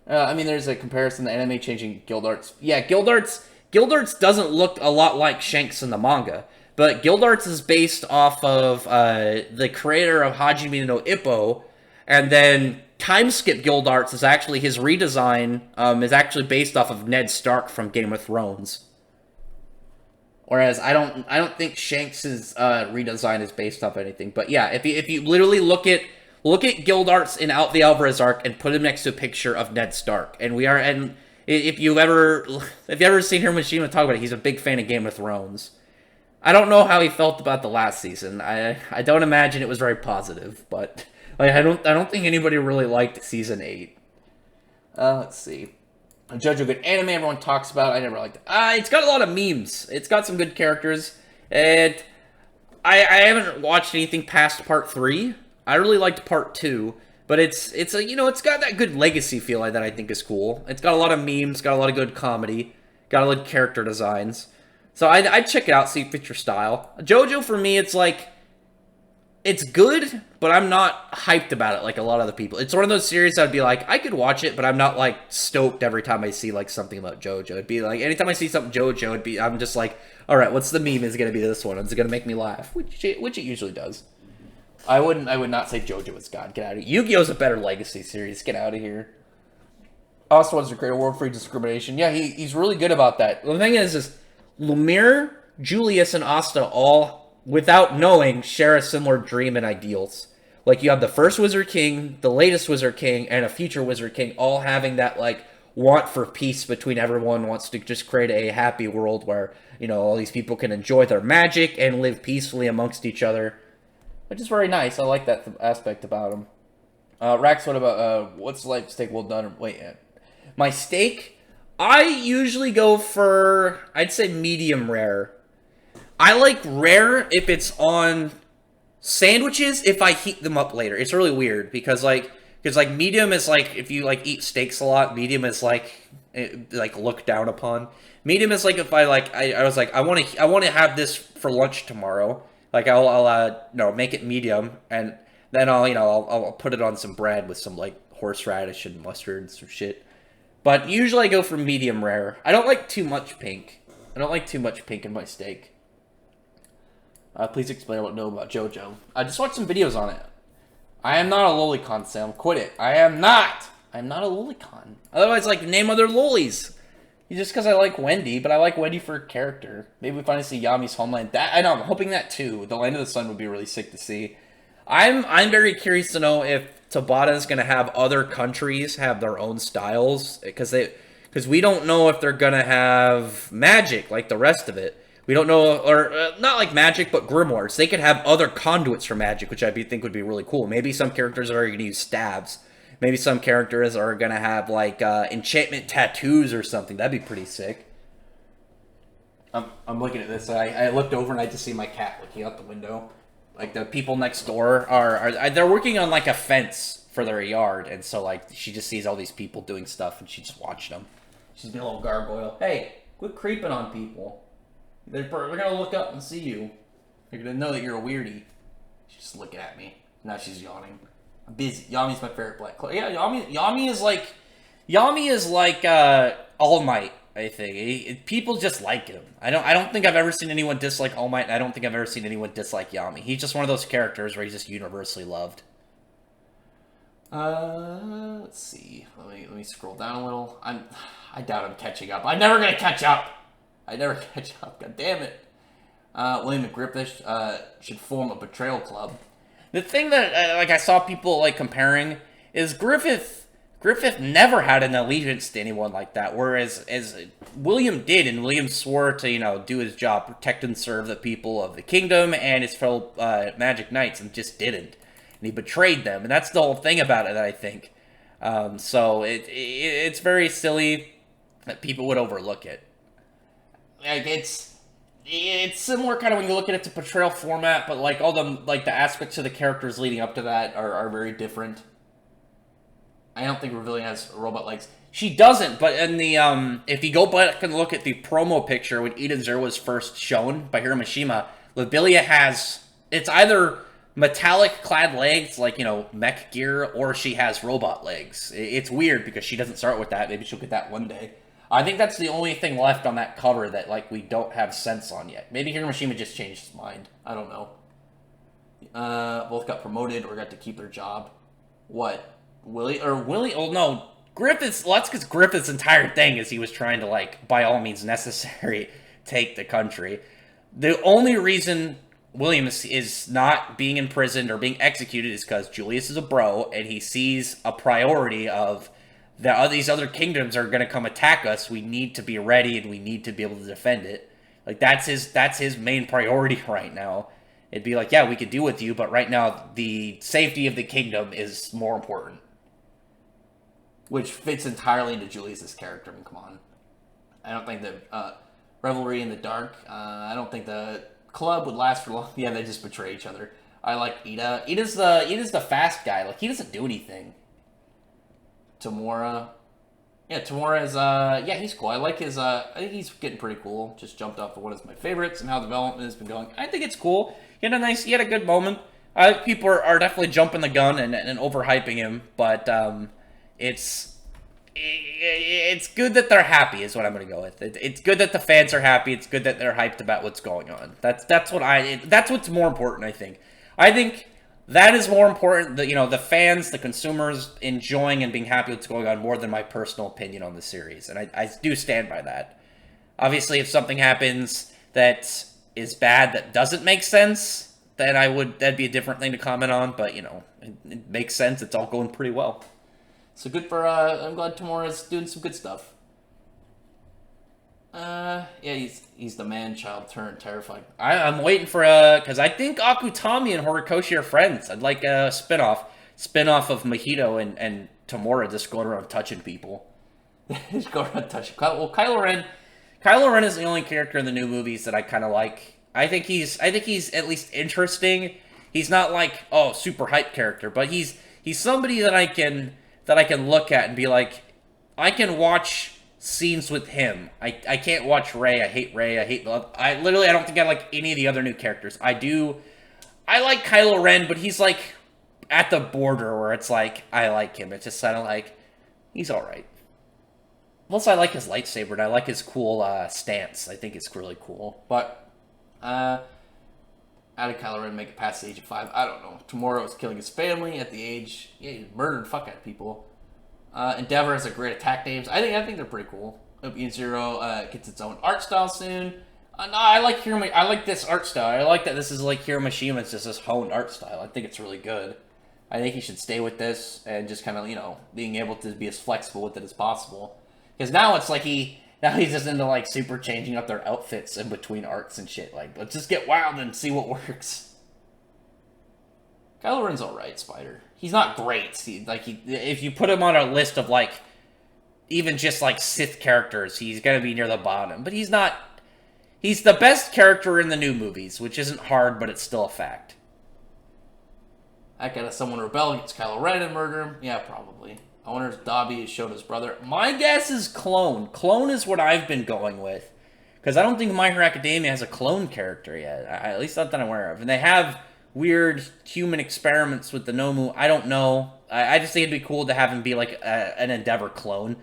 Speaker 2: I mean, there's a comparison, the anime changing Gildarts. Yeah, Gildarts doesn't look a lot like Shanks in the manga, but Gildarts is based off of the creator of Hajime no Ippo, and then Timeskip Gildarts is actually his redesign, is actually based off of Ned Stark from Game of Thrones. Whereas I don't think Shanks' redesign is based off anything. But yeah, if you literally look at Gildarts in Out the Alvarez arc and put him next to a picture of Ned Stark, and if you've ever seen Hiroshima talk about it, he's a big fan of Game of Thrones. I don't know how he felt about the last season. I don't imagine it was very positive, but like I don't think anybody really liked season 8. Let's see. JoJo, good anime everyone talks about. I never liked it. It's got a lot of memes. It's got some good characters, and I haven't watched anything past part 3. I really liked part 2, but it's got that good legacy feel that I think is cool. It's got a lot of memes, got a lot of good comedy, got a lot of character designs. So I'd check it out, see if it fits your style. JoJo for me, it's like it's good, but I'm not hyped about it like a lot of other people. It's one of those series I'd be like, I could watch it, but I'm not like stoked every time I see like something about JoJo. It'd be like anytime I see something JoJo, I'm just like, all right, what's the meme? Is it gonna be this one? Is it gonna make me laugh? Which it usually does. I would not say JoJo is God. Get out of here. Yu-Gi-Oh's a better legacy series. Get out of here. Asta wants to create a world free discrimination. Yeah, he's really good about that. The thing is Lumiere, Julius, and Asta all, without knowing, share a similar dream and ideals. Like, you have the first Wizard King, the latest Wizard King, and a future Wizard King all having that, like, want for peace between everyone, wants to just create a happy world where, all these people can enjoy their magic and live peacefully amongst each other, which is very nice. I like that aspect about him. Rax, what about, what's light steak well done? Wait, my steak, I usually go for, I'd say medium rare. I like rare if it's on sandwiches if I heat them up later. It's really weird because medium is like if you like eat steaks a lot, medium is like looked down upon. Medium is like if I was like I want to have this for lunch tomorrow. Like I'll make it medium and then I'll put it on some bread with some like horseradish and mustard and some shit. But usually I go for medium rare. I don't like too much pink. I don't like too much pink in my steak. Please explain what you know about JoJo. I just watched some videos on it. I am not a lolicon, Sam. Quit it. I am not. I'm not a lolicon. Otherwise, name other lolis. Just because I like Wendy, but I like Wendy for character. Maybe we finally see Yami's homeland. I know. I'm hoping that too. The Land of the Sun would be really sick to see. I'm very curious to know if Tabata is going to have other countries have their own styles because we don't know if they're going to have magic like the rest of it. We don't know, or not like magic, but grimoires. They could have other conduits for magic, which I think would be really cool. Maybe some characters are going to use stabs. Maybe some characters are going to have, enchantment tattoos or something. That'd be pretty sick. I'm looking at this. I looked over and I just see my cat looking out the window. Like, the people next door they're working on, a fence for their yard. And so, she just sees all these people doing stuff and she just watched them. She's being a little gargoyle. Hey, quit creeping on people. They're gonna look up and see you. They're gonna know that you're a weirdie. She's just looking at me. Now she's yawning. I'm busy. Yami's my favorite black clone. Yeah, Yami is like All Might, I think. People just like him. I don't think I've ever seen anyone dislike All Might, and I don't think I've ever seen anyone dislike Yami. He's just one of those characters where he's just universally loved. Let's see. Let me scroll down a little. I doubt I'm catching up. I'm never gonna catch up. I never catch up. God damn it. William and Griffith should form a betrayal club. The thing that I saw people comparing is Griffith never had an allegiance to anyone like that, whereas as William did, and William swore to do his job, protect and serve the people of the kingdom and his fellow Magic Knights, and just didn't, and he betrayed them, and that's the whole thing about it. I think so. It's very silly that people would overlook it. It's similar kind of when you look at it to portrayal format, but all the aspects of the characters leading up to that are very different. I don't think Revelia has robot legs. She doesn't, but in the if you go back and look at the promo picture when Eden Zero was first shown by Hiro Mishima, Revelia has, it's either metallic clad legs mech gear, or she has robot legs. It's weird because she doesn't start with that. Maybe she'll get that one day. I think that's the only thing left on that cover that, we don't have sense on yet. Maybe Hiroshima just changed his mind. I don't know. Both got promoted or got to keep their job. What? Willie? Oh, no. Griffith's, well, that's because Griffith's entire thing is he was trying to, by all means necessary, take the country. The only reason William is not being imprisoned or being executed is because Julius is a bro, and he sees a priority of these other kingdoms are going to come attack us. We need to be ready, and we need to be able to defend it. That's his main priority right now. It'd be yeah, we could deal with you, but right now the safety of the kingdom is more important. Which fits entirely into Julius's character. I mean, come on. I don't think the Revelry in the Dark, I don't think the club would last for long. Yeah, they just betray each other. I like Ida. Ida's the fast guy. He doesn't do anything. Tamura. Yeah, Tamura is, he's cool. I like his, I think he's getting pretty cool. Just jumped off of one of my favorites and how development has been going. I think it's cool. He had a good moment. People are definitely jumping the gun and overhyping him, but, it's good that they're happy is what I'm going to go with. It's good that the fans are happy. It's good that they're hyped about what's going on. That's what's more important, I think. I think that is more important, the fans, the consumers enjoying and being happy with what's going on more than my personal opinion on the series. And I do stand by that. Obviously, if something happens that is bad, that doesn't make sense, then that'd be a different thing to comment on. But, it makes sense. It's all going pretty well.
Speaker 3: So good for, I'm glad Tamura's doing some good stuff. Yeah, he's the man-child turned terrifying.
Speaker 2: I'm waiting for because I think Akutami and Horikoshi are friends. I'd like a spinoff of Mahito and Tamura just going around touching people.
Speaker 3: Just go around touching. Well, Kylo
Speaker 2: Ren is the only character in the new movies that I kind of like. I think he's at least interesting. He's not like super hype character, but he's somebody that I can look at and be like, I can watch scenes with him. I can't watch Rey. I hate Rey. I don't think I like any of the other new characters. I like Kylo Ren, but he's like at the border where it's like I like him. It's just kind of like he's all right. Plus, I like his lightsaber and I like his cool stance. I think it's really cool.
Speaker 3: But how did Kylo Ren make it past the age of 5? I don't know. Tamura was killing his family at the age. Yeah, he murdered fuck out of people. Endeavor has a great attack names. I think they're pretty cool. Opium Zero gets its own art style soon. No, I like I like this art style. I like that this is like Hiromashima's just this honed art style. I think it's really good. I think he should stay with this and just kind of being able to be as flexible with it as possible. Because now it's like he's just into like super changing up their outfits in between arcs and shit. Like, let's just get wild and see what works. Kylo Ren's alright, Spider. He's not great.
Speaker 2: If you put him on a list of like, even just like Sith characters, he's gonna be near the bottom. But he's not. He's the best character in the new movies, which isn't hard, but it's still a fact.
Speaker 3: I gotta someone rebel against Kylo Ren and murder him. Yeah, probably. I wonder if Dobby has showed his brother.
Speaker 2: My guess is clone. Clone is what I've been going with, because I don't think My Hero Academia has a clone character yet. At least not that I'm aware of. And they have weird human experiments with the Nomu. I don't know. I just think it'd be cool to have him be like an Endeavor clone.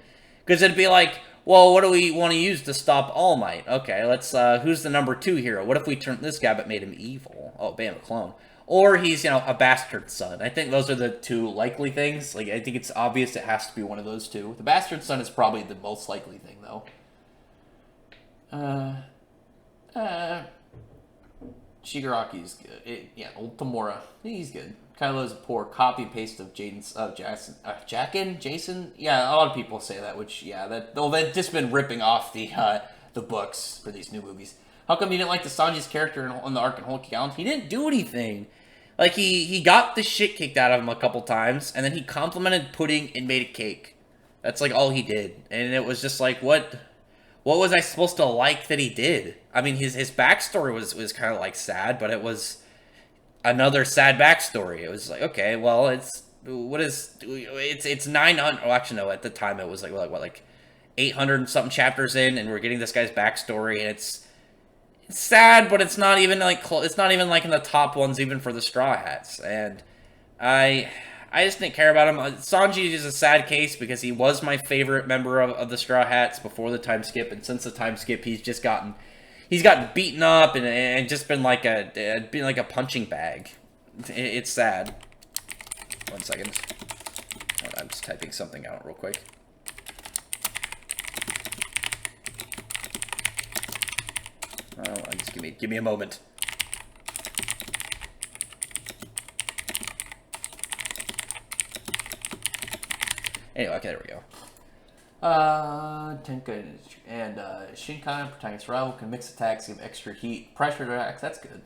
Speaker 2: Because it'd be like, well, what do we want to use to stop All Might? Okay, let's, who's the number 2 hero? What if we turned this guy but made him evil? Oh, bam, a clone. Or he's, a bastard son. I think those are the two likely things. Like, I think it's obvious it has to be one of those two. The bastard son is probably the most likely thing, though. Shigaraki's good. Old Tamura. He's good. Kylo's a poor copy paste of Jason. Yeah, a lot of people say that. Which they've just been ripping off the books for these new movies. How come you didn't like the Sanji's character on the arc in Holy Gallant? He didn't do anything. Like he got the shit kicked out of him a couple times, and then he complimented pudding and made a cake. That's like all he did, and it was just like what was I supposed to like that he did? I mean, his backstory was kind of like sad, but it was another sad backstory. It was like, okay, well, it's 900. Oh, actually, no. At the time, it was like 800 and something chapters in, and we're getting this guy's backstory, and it's sad, but it's not even like it's not even like in the top ones, even for the Straw Hats. And I just didn't care about him. Sanji is a sad case because he was my favorite member of the Straw Hats before the time skip, and since the time skip, he's gotten beaten up and just been like a punching bag. It's sad. 1 second. I'm just typing something out real quick. Oh, just give me a moment. Anyway, okay, there we go.
Speaker 3: Tenka and Shinkai, protagonist rival, can mix attacks, give extra heat, pressure attacks. That's good.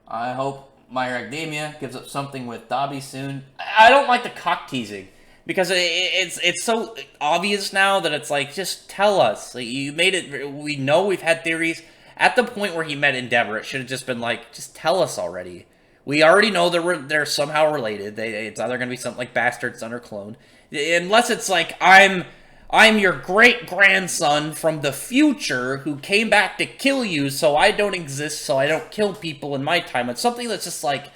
Speaker 3: I hope My Hero Academia gives up something with Dobby soon.
Speaker 2: I don't like the cock teasing because it's so obvious now that it's like, just tell us. Like, you made it. We know we've had theories. At the point where he met Endeavor, it should have just been like, just tell us already. We already know they're somehow related. It's either going to be something like bastard son or clone. Unless it's like, I'm your great-grandson from the future who came back to kill you, so I don't exist, so I don't kill people in my time. It's something that's just like,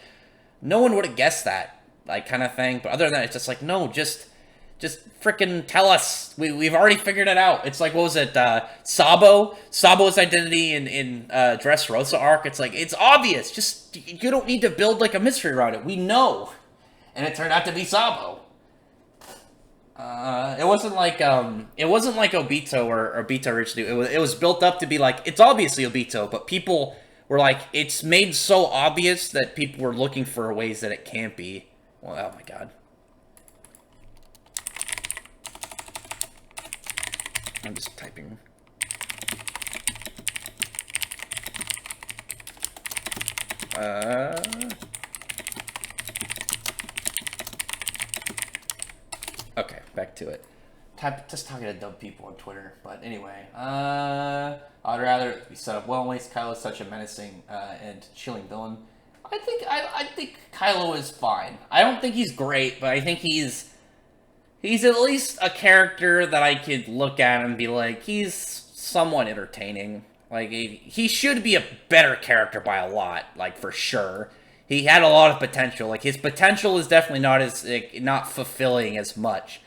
Speaker 2: no one would have guessed that, like, kind of thing. But other than that, it's just like, no, just freaking tell us. We've already figured it out. It's like, what was it, Sabo's identity in Dressrosa arc. It's like, it's obvious. Just, you don't need to build like a mystery around it. We know.
Speaker 3: And it turned out to be Sabo.
Speaker 2: It wasn't like Obito or Obito originally. It was built up to be like, it's obviously Obito, but people were like, it's made so obvious that people were looking for ways that it can't be. Well, oh my god.
Speaker 1: I'm just typing. Okay, back to it.
Speaker 3: Just talking to dumb people on Twitter. But anyway, I'd rather be set up well. Waste Kylo's such a menacing and chilling villain. I think Kylo is fine. I don't think he's great, but I think he's at least a character that I could look at and be like, he's somewhat entertaining. Like, he should be a better character by a lot, like, for sure. He had a lot of potential. Like, his potential is definitely not fulfilling as much.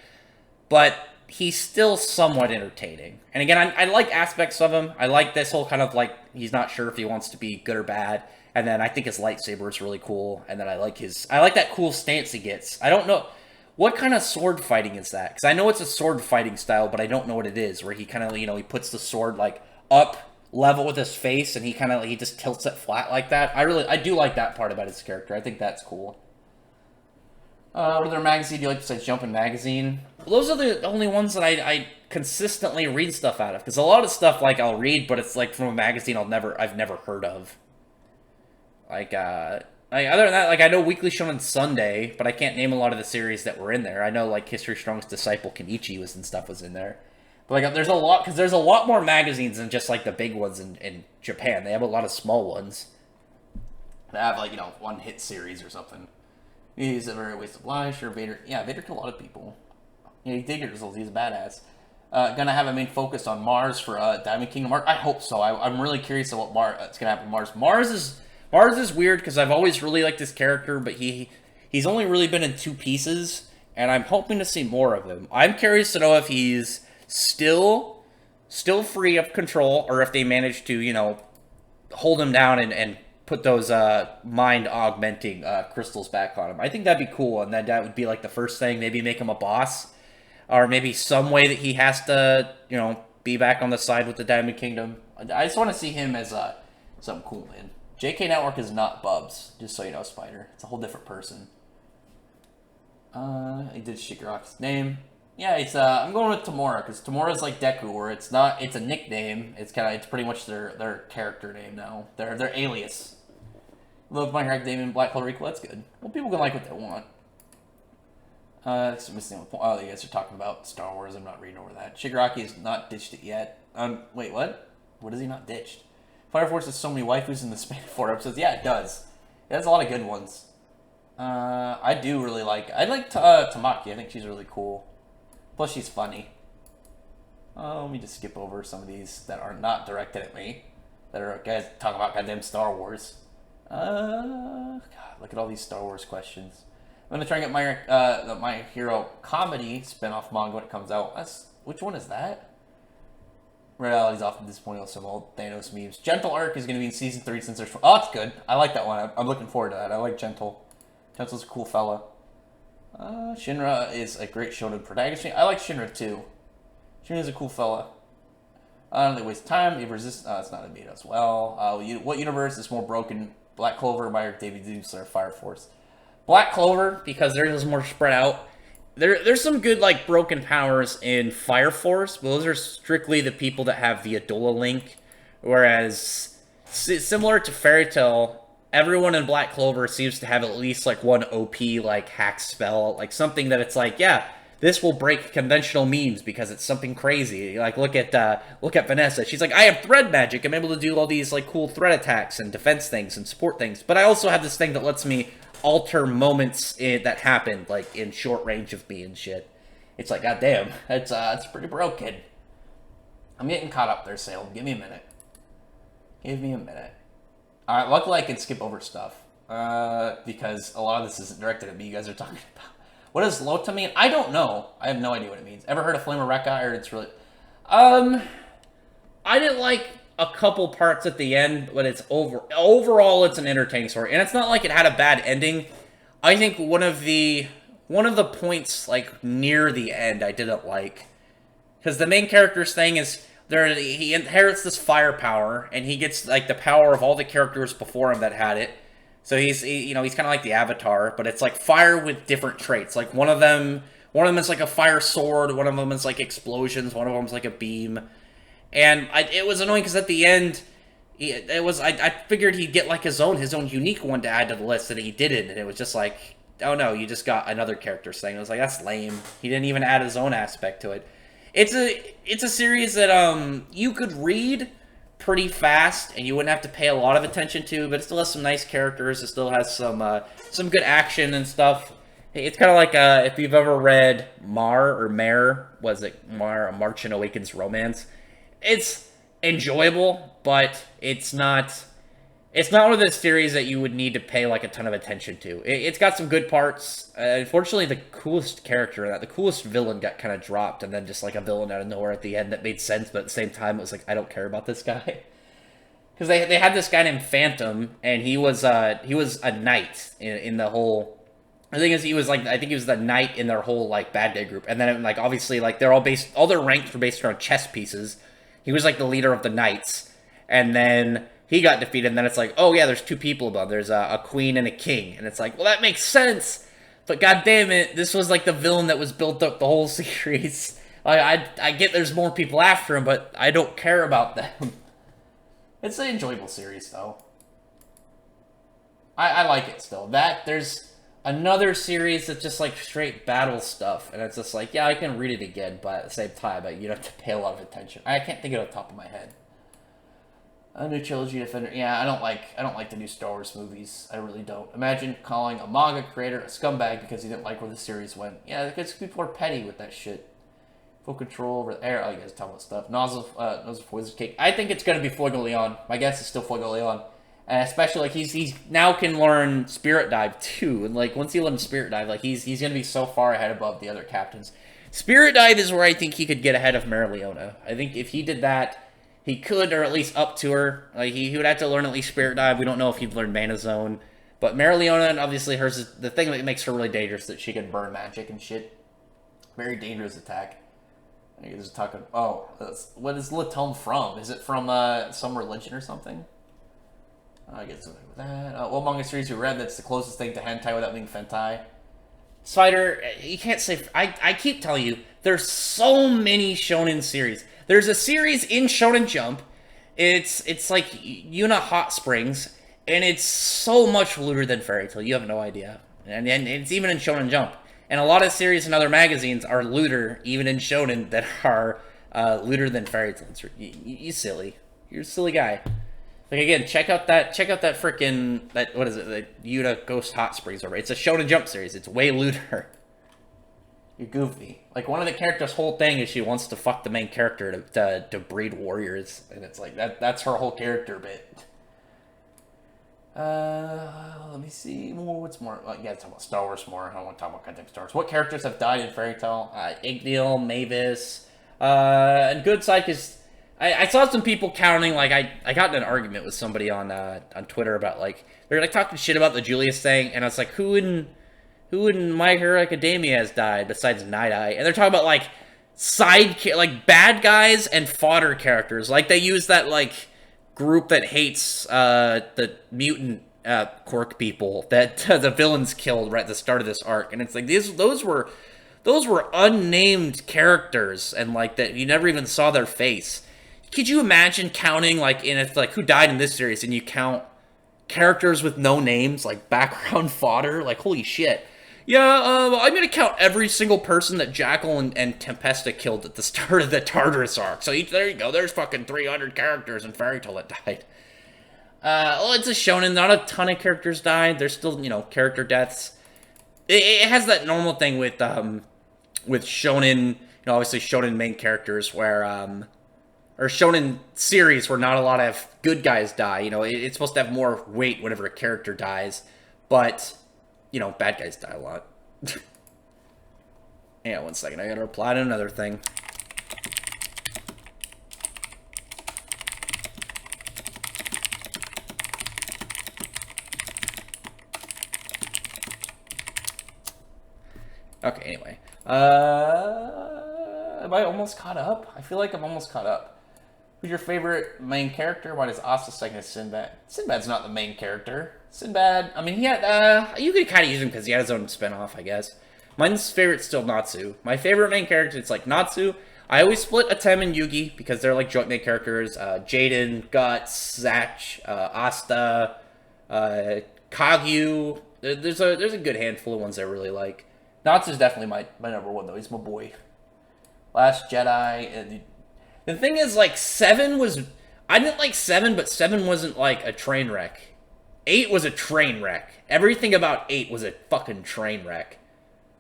Speaker 3: But he's still somewhat entertaining. And again, I like aspects of him. I like this whole kind of, like, he's not sure if he wants to be good or bad. And then I think his lightsaber is really cool. And then I like that cool stance he gets. I don't know. What kind of sword fighting is that? Because I know it's a sword fighting style, but I don't know what it is. Where he kind of, he puts the sword, like, up level with his face, and he just tilts it flat like that. I do like that part about his character. I think that's cool. What other magazine do you like besides Jumpin' Magazine? Well, those are the only ones that I consistently read stuff out of. Because a lot of stuff, like, I'll read, but it's, like, from a magazine I've never heard of. Like, other than that, like, I know Weekly Shonen Sunday, but I can't name a lot of the series that were in there. I know, like, History Strong's Disciple Kenichi was in there. But, like, there's a lot more magazines than just, like, the big ones in Japan. They have a lot of small ones. They have, like, one hit series or something. He's a very waste of life. Sure, Vader. Yeah, Vader killed a lot of people. Yeah, he did get results. He's a badass. Gonna have a main focus on Mars for Diamond Kingdom arc. I hope so. I'm really curious of what it's gonna happen with Mars. Mars is weird because I've always really liked this character, but he's only really been in 2 pieces, and I'm hoping to see more of him. I'm curious to know if he's still free of control, or if they managed to, hold him down and put those mind augmenting crystals back on him. I think that'd be cool, and that would be like the first thing. Maybe make him a boss, or maybe some way that he has to, be back on the side with the Diamond Kingdom. I just want to see him as something cool, man. JK Network is not Bubs, just so you know, Spider. It's a whole different person. He did Shigaraki's name. Yeah, I'm going with Tamora, because Tamora's like Deku, where it's a nickname. It's pretty much their character name now. Their alias. Love My Hero Academia and Black Clover equal, that's good. Well, people can like what they want. It's missing a point. Oh, you guys are talking about Star Wars. I'm not reading over that. Shigaraki has not ditched it yet. Wait, what? What has he not ditched? Fire Force has so many waifus in the span of 4 episodes. Yeah, it does. It has a lot of good ones. I like Tamaki. I think she's really cool. Plus, she's funny. Let me just skip over some of these that are not directed at me. That are guys talking about goddamn Star Wars. God, look at all these Star Wars questions. I'm gonna try and get my Hero comedy spin-off manga when it comes out. Which one is that? Reality's often disappointing with some old Thanos memes. Gentle Arc is gonna be in season 3 since there's. Oh, that's good. I like that one. I'm looking forward to that. I like Gentle. Gentle's a cool fella. Shinra is a great shonen protagonist. I like Shinra too. Shinra's a cool fella. I don't think waste time. They resist. It's not a beta as well. What universe is more broken? Black Clover, Meyer, David Zeus, or Fire Force? Black Clover, because theirs is more spread out. There's some good, like, broken powers in Fire Force, but those are strictly the people that have the Adola link. Whereas, similar to Fairy Tail, everyone in Black Clover seems to have at least, like, one OP, like, hack spell. Like, something that it's like, yeah, this will break conventional memes because it's something crazy. Like, look at Vanessa. She's like, I have thread magic. I'm able to do all these, like, cool thread attacks and defense things and support things. But I also have this thing that lets me alter moments that happened, like, in short range of me and shit. It's like, goddamn, it's pretty broken. I'm getting caught up there, Salem. Give me a minute. Alright, luckily I can skip over stuff. Because a lot of this isn't directed at me. You guys are talking about. What does Lota mean? I don't know. I have no idea what it means. Ever heard of Flame of Rekka? I heard it's really... I didn't like a couple parts at the end, but it's overall it's an entertaining story. And it's not like it had a bad ending. I think one of the points, like, near the end I didn't like. Because the main character's thing is he inherits this firepower, and he gets, like, the power of all the characters before him that had it. So he's kind of like the Avatar, but it's like fire with different traits. Like one of them
Speaker 2: One of them is like a fire sword. One of them is like explosions. One of them is like a beam. And it was annoying because at the end, I figured he'd get like his own unique one to add to the list, and he didn't. And it was just like, oh no, you just got another character's thing. I was like, that's lame. He didn't even add his own aspect to it. It's a series that you could read pretty fast and you wouldn't have to pay a lot of attention to, but it still has some nice characters. It still has some good action and stuff. It's kind of like if you've ever read Mare, was it Mare, A March and Awakens Romance? It's enjoyable, but it's not one of those series that you would need to pay like a ton of attention to. It's got some good parts. Unfortunately, the coolest character in that, the coolest villain got kind of dropped, and then just like a villain out of nowhere at the end that made sense, but at the same time, it was like, I don't care about this guy. Because they had this guy named Phantom, and he was a knight in the whole. The thing is, he was the knight in their whole like bad guy group, and then like obviously like all their ranks were based around chess pieces. He was like the leader of the knights, and then he got defeated, and then it's like, oh yeah, there's two people above. There's a queen and a king, and it's like, well, that makes sense. But god damn it, this was like the villain that was built up the whole series. I get there's more people after him, but I don't care about them.
Speaker 3: It's an enjoyable series, though. I like it still. There's another series that's just like straight battle stuff, and it's just like, yeah, I can read it again, but at the same time, you don't have to pay a lot of attention. I can't think of it off the top of my head. A new trilogy Defender. Yeah, I don't like the new Star Wars movies. I really don't. Imagine calling a manga creator a scumbag because he didn't like where the series went. Yeah, because people are petty with that shit. Full control over the air. Oh, you guys talk about stuff. Nozzle for Wizard Cake. I think it's gonna be Fuego Leon. My guess is still Fuego Leon. And especially like he's now can learn Spirit Dive too. And like once he learns Spirit Dive, like he's gonna be so far ahead above the other captains. Spirit Dive is where I think he could get ahead of Mereoleona. I think if he did that, he could, or at least up to her. Like he would have to learn at least Spirit Dive. We don't know if he'd learn Mana Zone. But Mereoleona, and obviously hers is the thing that makes her really dangerous, that she can burn magic and shit. Very dangerous attack. I guess talking. Oh, what is Latome from? Is it from some religion or something? I guess something with that. What manga series you read that's the closest thing to hentai without being hentai?
Speaker 2: Spider, you can't say. I keep telling you, there's so many shonen series. There's a series in Shonen Jump. It's like Yuna Hot Springs, and it's so much looter than Fairy Tail. You have no idea, and it's even in Shonen Jump. And a lot of series in other magazines are looter, even in Shonen, that are looter than Fairy Tail. You silly. You're a silly guy. Like again, check out that freaking what is it? The Yuna Ghost Hot Springs over. It's a Shonen Jump series. It's way looter.
Speaker 3: You're goofy.
Speaker 2: Like one of the characters' whole thing is she wants to fuck the main character to breed warriors,
Speaker 3: and it's like that's her whole character bit. Let me see. What's more? You gotta talk about Star Wars more. I don't want to talk about goddamn Star Wars. What characters have died in Fairy Tail?
Speaker 2: Igneel, Mavis, and good side because I saw some people counting. Like I got in an argument with somebody on Twitter about like they're like talking shit about the Julius thing, and I was like, who in My Hero Academia has died besides Night Eye? And they're talking about like like bad guys and fodder characters. Like they use that like group that hates the mutant Quirk people that the villains killed right at the start of this arc, and it's like those were unnamed characters, and like that you never even saw their face. Could you imagine counting like who died in this series, and you count characters with no names, like background fodder? Like holy shit. Yeah, I'm gonna count every single person that Jackal and Tempesta killed at the start of the Tartarus arc. So there you go. There's fucking 300 characters in Fairy Tail that died. Well, it's a shonen. Not a ton of characters died. There's still, character deaths. It has that normal thing with shonen. Obviously shonen main characters where or shonen series where not a lot of good guys die. It's supposed to have more weight whenever a character dies, but bad guys die a lot. Yeah, 1 second. I gotta reply to another thing. Okay, anyway. Am I almost caught up? I feel like I'm almost caught up. Who's your favorite main character? Why does Asa second is Sinbad? Sinbad's not the main character. Sinbad, I mean, he had, you could kind of use him because he had his own spinoff, I guess. Mine's favorite's still Natsu. My favorite main character, it's like Natsu. I always split Atem and Yugi because they're like joint main characters. Jaden, Guts, Zach, Asta, Kagyu. There's a good handful of ones I really like.
Speaker 3: Natsu's definitely my number one, though. He's my boy. Last Jedi. And
Speaker 2: the thing is, like, 7 was... I didn't like 7, but 7 wasn't, like, a train wreck. 8 was a train wreck. Everything about 8 was a fucking train wreck.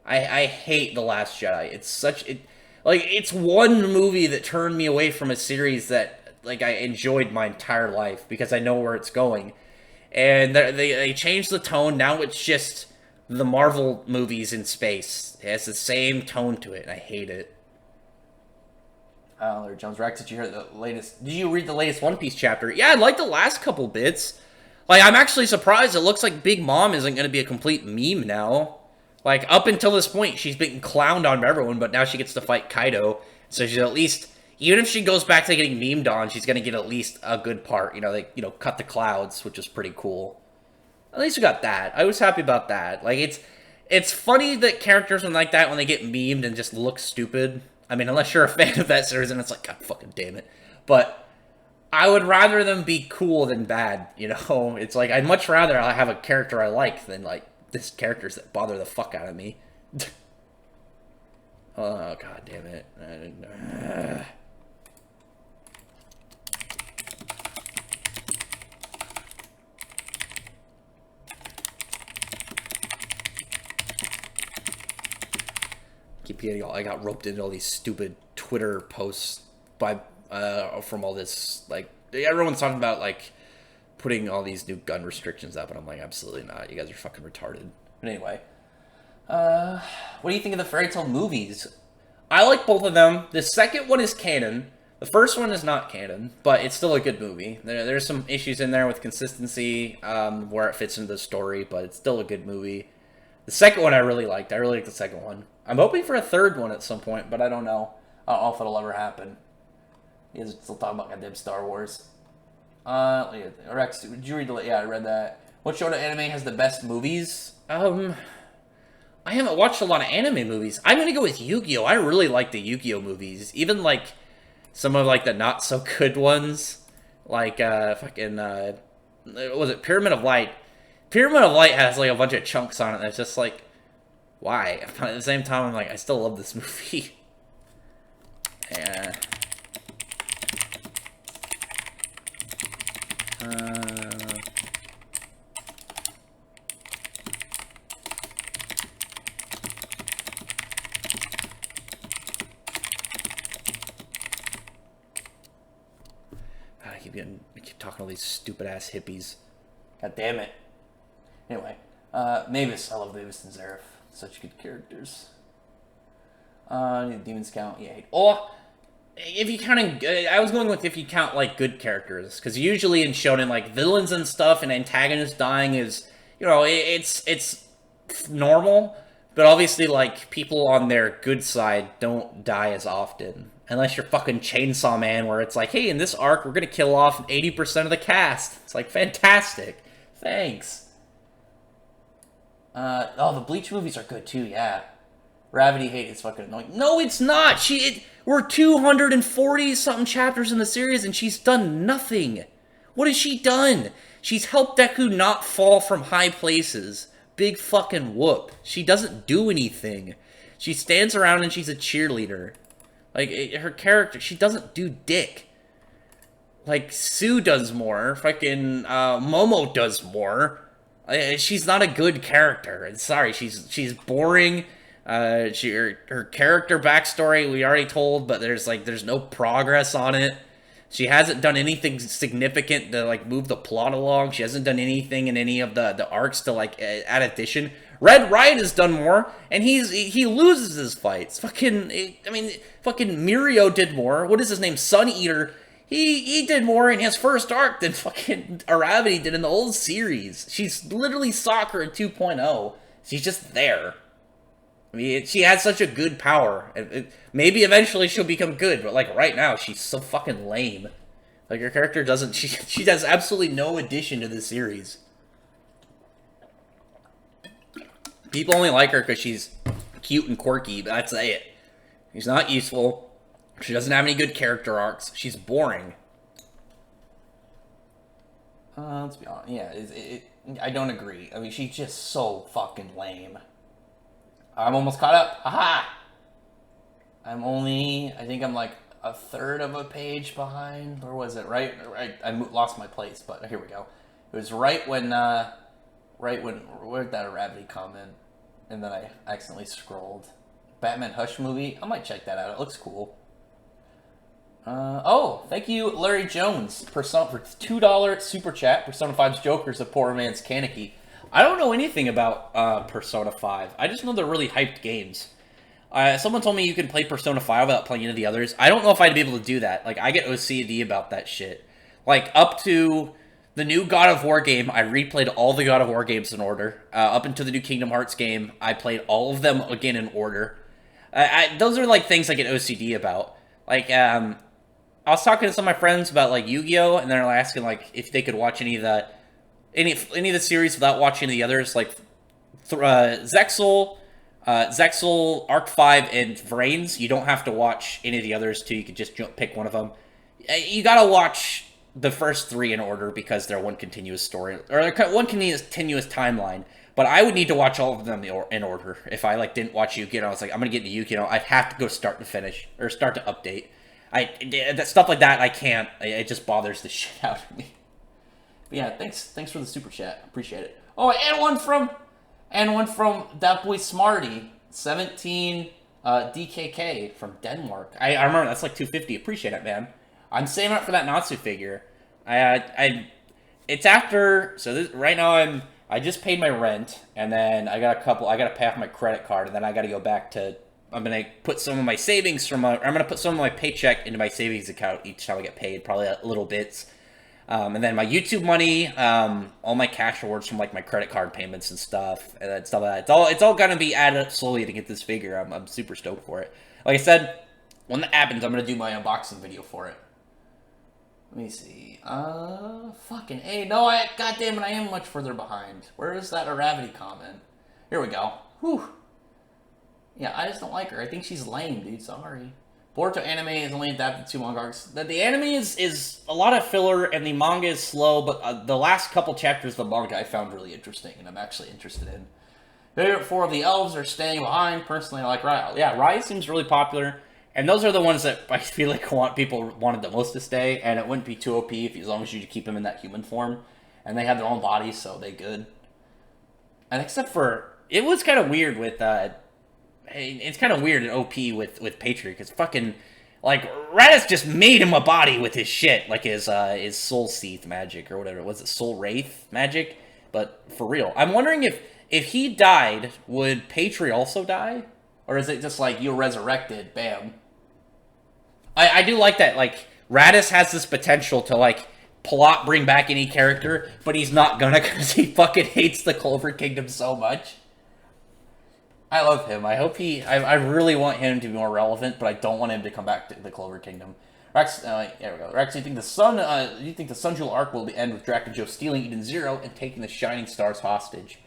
Speaker 2: I hate The Last Jedi. It's such... it's one movie that turned me away from a series that, like, I enjoyed my entire life because I know where it's going. And they changed the tone. Now it's just the Marvel movies in space. It has the same tone to it, and I hate it.
Speaker 3: Larry Jones Rex, did you hear the latest? Did you read the latest
Speaker 2: One Piece chapter? Yeah, I like the last couple bits. Like, I'm actually surprised. It looks like Big Mom isn't going to be a complete meme now. Like, up until this point, she's been clowned on by everyone, but now she gets to fight Kaido. So she's at least, even if she goes back to getting memed on, she's going to get at least a good part. You know, they cut the clouds, which is pretty cool. At least we got that. I was happy about that. Like, it's funny that characters like that, when they get memed and just look stupid. I mean, unless you're a fan of that series, and it's like, God fucking damn it. But I would rather them be cool than bad, you know? It's like, I'd much rather I have a character I like than, like, this characters that bother the fuck out of me. Oh, God damn it. Keep getting I got roped into all these stupid Twitter posts by from all this, like, everyone's talking about, like, putting all these new gun restrictions up, and I'm like, absolutely not. You guys are fucking retarded.
Speaker 3: But anyway, what do you think of the Fairy Tail movies?
Speaker 2: I like both of them. The second one is canon. The first one is not canon, but it's still a good movie. There's some issues in there with consistency, where it fits into the story, but it's still a good movie. The second one I really liked. I really liked the second one. I'm hoping for a third one at some point, but I don't know.
Speaker 3: I don't know if it'll ever happen. You guys are still talking about goddamn Star Wars. Rex, did you read the... Yeah, I read that. What show to anime has the best movies?
Speaker 2: I haven't watched a lot of anime movies. I'm gonna go with Yu-Gi-Oh! I really like the Yu-Gi-Oh! Movies. Even, like, some of, like, the not-so-good ones. Like, was it Pyramid of Light? Pyramid of Light has, like, a bunch of chunks on it that's just, like, why? But at the same time, I'm like, I still love this movie. Yeah. I keep talking to all these stupid ass hippies.
Speaker 3: God damn it. Anyway, Mavis. I love Mavis and Zeref. Such good characters. Demon's Count. Yeah.
Speaker 2: Or if you count, I was going with if you count, like, good characters, because usually in shonen, like, villains and stuff and antagonists dying is, you know, it's normal, but obviously, like, people on their good side don't die as often. Unless you're fucking Chainsaw Man, where it's like, hey, in this arc, we're gonna kill off 80% of the cast. It's like, fantastic. Thanks.
Speaker 3: The Bleach movies are good too, yeah. Gravity Hate is fucking annoying.
Speaker 2: No, it's not! We're 240-something chapters in the series, and she's done nothing. What has she done? She's helped Deku not fall from high places. Big fucking whoop. She doesn't do anything. She stands around and she's a cheerleader. Like, her character, she doesn't do dick. Like, Sue does more. Fucking, Momo does more. She's not a good character. Sorry, she's boring. Her character backstory we already told, but there's no progress on it. She hasn't done anything significant to, like, move the plot along. She hasn't done anything in any of the arcs to, like, add addition. Red Riot has done more, and he loses his fights. Fucking Mirio did more. What is his name? Sun Eater. He did more in his first arc than fucking Aravity did in the old series. She's literally Sakura 2.0. She's just there. I mean, she has such a good power. Maybe eventually she'll become good, but, like, right now, she's so fucking lame. Like, her character doesn't... She does absolutely no addition to the series. People only like her because she's
Speaker 1: cute and quirky, but that's it. She's not useful. She doesn't have any good character arcs. She's boring.
Speaker 3: Let's be honest. Yeah, I don't agree. I mean, she's just so fucking lame. I'm almost caught up. Haha! I think I'm like a third of a page behind. Where was it? Right? I lost my place, but here we go. It was right when where'd that Rabbity comment? And then I accidentally scrolled. Batman Hush movie? I might check that out. It looks cool. Thank you, Larry Jones, for $2 super chat. Persona 5's Joker's a poor man's Kaneki.
Speaker 2: I don't know anything about Persona 5. I just know they're really hyped games. Someone told me you can play Persona 5 without playing any of the others. I don't know if I'd be able to do that. Like, I get OCD about that shit. Like, up to the new God of War game, I replayed all the God of War games in order. Up until the new Kingdom Hearts game, I played all of them again in order. Those are, like, things I get OCD about. Like, I was talking to some of my friends about, like, Yu-Gi-Oh! And they're asking, like, if they could watch any of the series without watching the others. Like, Zexal, Arc 5, and Vrains. You don't have to watch any of the others, too. You could just pick one of them. You gotta watch the first 3 in order because they're one continuous story, or one continuous timeline. But I would need to watch all of them in order. If I, like, didn't watch Yu-Gi-Oh! I was like, I'm gonna get into Yu-Gi-Oh! I'd have to go start to finish, or start to update. That stuff like that, I can't. It just bothers the shit out of me.
Speaker 3: But yeah, thanks for the super chat. Appreciate it. Oh, and one from that boy Smarty 17 DKK from Denmark.
Speaker 2: I remember that's like 250. Appreciate it, man. I'm saving up for that Natsu figure. It's after. So right now I just paid my rent, and then I got to pay off my credit card, and then I got to go back to. I'm gonna put some of my savings I'm gonna put some of my paycheck into my savings account each time I get paid, probably a little bits. And then my YouTube money, all my cash rewards from like my credit card payments and stuff, and stuff like that. It's all gonna be added up slowly to get this figure. I'm super stoked for it. Like I said, when that happens, I'm gonna do my unboxing video for it.
Speaker 3: Let me see. Fucking A. No, goddamn it, I am much further behind. Where is that Aravity comment? Here we go. Whew. Yeah, I just don't like her. I think she's lame, dude. Sorry. Boruto anime is only adapted to manga arcs.
Speaker 2: The anime is a lot of filler, and the manga is slow, but the last couple chapters of the manga I found really interesting, and I'm actually interested in.
Speaker 3: Favorite 4 of the elves are staying behind. Personally, I like Rai.
Speaker 2: Yeah, Rai seems really popular, and those are the ones that I feel like people wanted the most to stay, and it wouldn't be too OP as long as you keep them in that human form. And they have their own bodies, so they good. And except for, it was kind of weird with, it's kind of weird and OP with Patriot, because fucking, like, Raditz just made him a body with his shit, like his Soul Seath magic, or whatever, was it Soul Wraith magic? But for real, I'm wondering if he died, would Patriot also die?
Speaker 3: Or is it just like, you're resurrected, bam?
Speaker 2: I do like that, like, Raditz has this potential to, like, bring back any character, but he's not gonna, because he fucking hates the Clover Kingdom so much. I love him. I hope I really want him to be more relevant, but I don't want him to come back to the Clover Kingdom. Rex, there we go. Rex, do you think the Sun Jewel arc will end with Drac and Joe stealing Eden Zero and taking the Shining Stars hostage?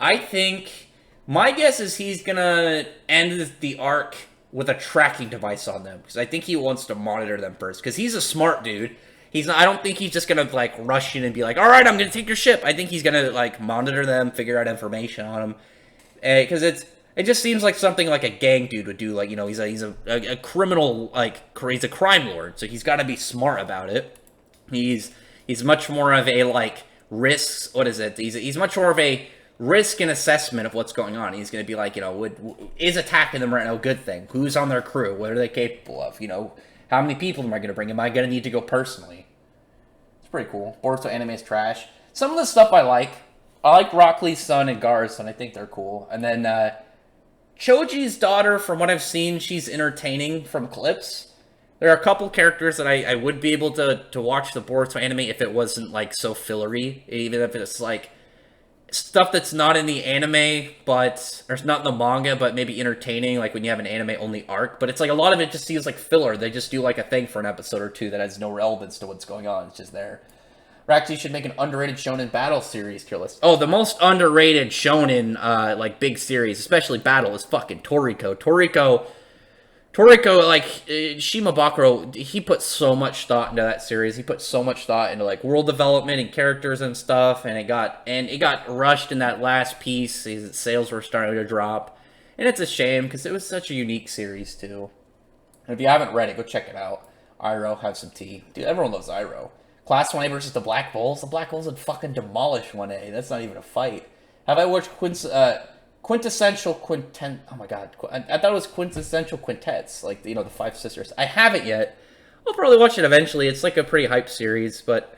Speaker 2: I think, my guess is he's gonna end the arc with a tracking device on them, because I think he wants to monitor them first, because he's a smart dude. I don't think he's just gonna, like, rush in and be like, alright, I'm gonna take your ship. I think he's gonna, like, monitor them, figure out information on them. Because it just seems like something like a gang dude would do. Like, you know, he's a criminal, like, he's a crime lord, so he's got to be smart about it. He's much more of a, like, risk. What is it? He's much more of a risk and assessment of what's going on. He's going to be like, you know, is attacking them right now a good thing? Who's on their crew? What are they capable of? You know, how many people am I going to bring? Am I going to need to go personally? It's pretty cool. Boruto anime is trash. Some of the stuff I like Rock Lee's son and Gar's son. I think they're cool. And then Choji's daughter, from what I've seen, she's entertaining from clips. There are a couple characters that I would be able to watch the Boruto anime if it wasn't, like, so fillery. Even if it's, like, stuff that's not in the anime, or not in the manga, but maybe entertaining, like when you have an anime-only arc. But it's like, a lot of it just seems like filler. They just do, like, a thing for an episode or two that has no relevance to what's going on. It's just there.
Speaker 3: Rax, you should make an underrated shonen battle series tier list.
Speaker 2: Oh, the most underrated shonen, like, big series, especially battle, is fucking Toriko. Toriko, like, Shimabukuro, he put so much thought into that series. He put so much thought into, like, world development and characters and stuff, and it got rushed in that last piece. His sales were starting to drop. And it's a shame, because it was such a unique series, too.
Speaker 3: And if you haven't read it, go check it out. Iroh, have some tea. Dude, everyone loves Iroh. Class 1A versus the Black Bulls. The Black Bulls would fucking demolish 1A. That's not even a fight. Have I watched Quintessential Quintet? Oh my god. I thought it was Quintessential Quintets. Like, the Five Sisters. I haven't yet.
Speaker 2: I'll probably watch it eventually. It's, like, a pretty hyped series, but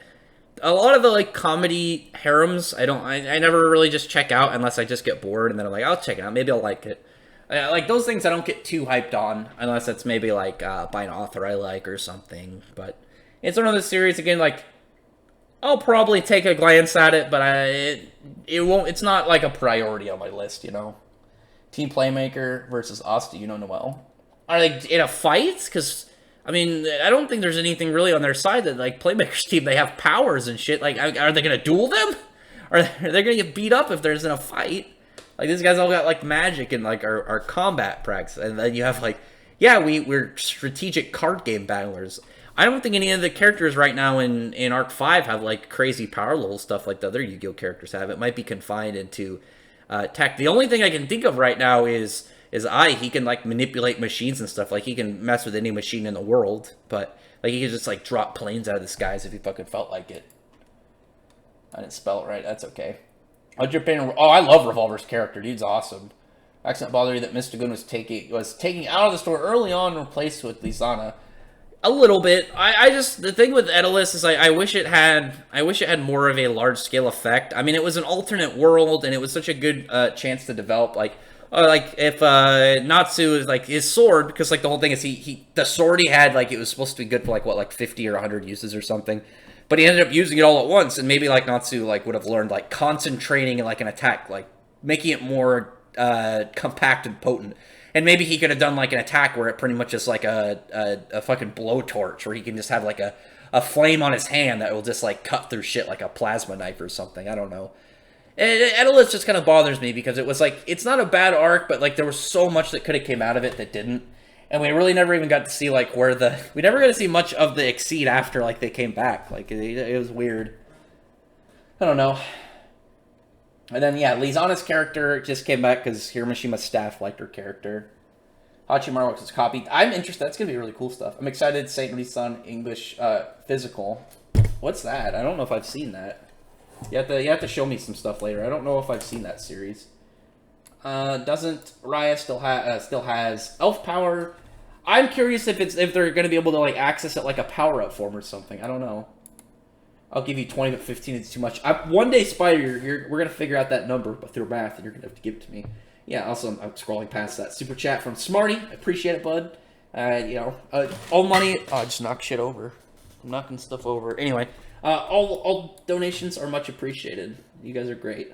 Speaker 2: a lot of the, like, comedy harems, I never really just check out unless I just get bored, and then I'm like, I'll check it out. Maybe I'll like it. Like, those things I don't get too hyped on, unless it's maybe, like, by an author I like or something. But it's one of the series, again, like, I'll probably take a glance at it, but it's not, like, a priority on my list,
Speaker 3: Team Playmaker versus Asta Noel.
Speaker 2: Are they in a fight? Because, I mean, I don't think there's anything really on their side that, like, Playmaker's team, they have powers and shit. Like, are they going to duel them? Are they going to get beat up if there's in a fight? Like, these guys all got, like, magic and, like, our combat practice. And then you have, like, yeah, we're strategic card game battlers. I don't think any of the characters right now in Arc 5 have, like, crazy power level stuff like the other Yu-Gi-Oh! Characters have. It might be confined into tech. The only thing I can think of right now is he can, like, manipulate machines and stuff. Like, he can mess with any machine in the world. But, like, he can just, like, drop planes out of the skies if he fucking felt like it. I didn't spell it right. That's okay. What's your opinion? Oh, I love Revolver's character. Dude's awesome. Accent bother you that Mr. Goon was taking out of the store early on and replaced with Lizana. A little bit. I just, the thing with Edelus is I wish it had more of a large scale effect. I mean, it was an alternate world and it was such a good chance to develop, like if Natsu is, like, his sword, because, like, the whole thing is the sword he had, like, it was supposed to be good for, like 50 or 100 uses or something. But he ended up using it all at once, and maybe, like, Natsu, like, would have learned, like, concentrating and, like, an attack, like, making it more compact and potent. And maybe he could have done, like, an attack where it pretty much is like a fucking blowtorch, where he can just have, like, a flame on his hand that will just, like, cut through shit like a plasma knife or something. I don't know. Edelus just kind of bothers me because it was, like, it's not a bad arc, but, like, there was so much that could have came out of it that didn't. And we really never even got to see, like, we never got to see much of the Exceed after, like, they came back. Like, it was weird. I don't know. And then, yeah, Lizana's character just came back because Hiromishima's staff liked her character. Hachimaru was copied. I'm interested. That's going to be really cool stuff. I'm excited. Saint Risan English Physical. What's that? I don't know if I've seen that. You have to show me some stuff later. I don't know if I've seen that series. Doesn't Raya still has elf power? I'm curious if they're going to be able to, like, access it like a power-up form or something. I don't know. I'll give you 20, but 15 is too much. One day, Spider, we're going to figure out that number through math, and you're going to have to give it to me. Yeah, also, I'm scrolling past that super chat from Smarty. I appreciate it, bud. All money... Oh, I just knocked shit over. I'm knocking stuff over. Anyway, all donations are much appreciated. You guys are great.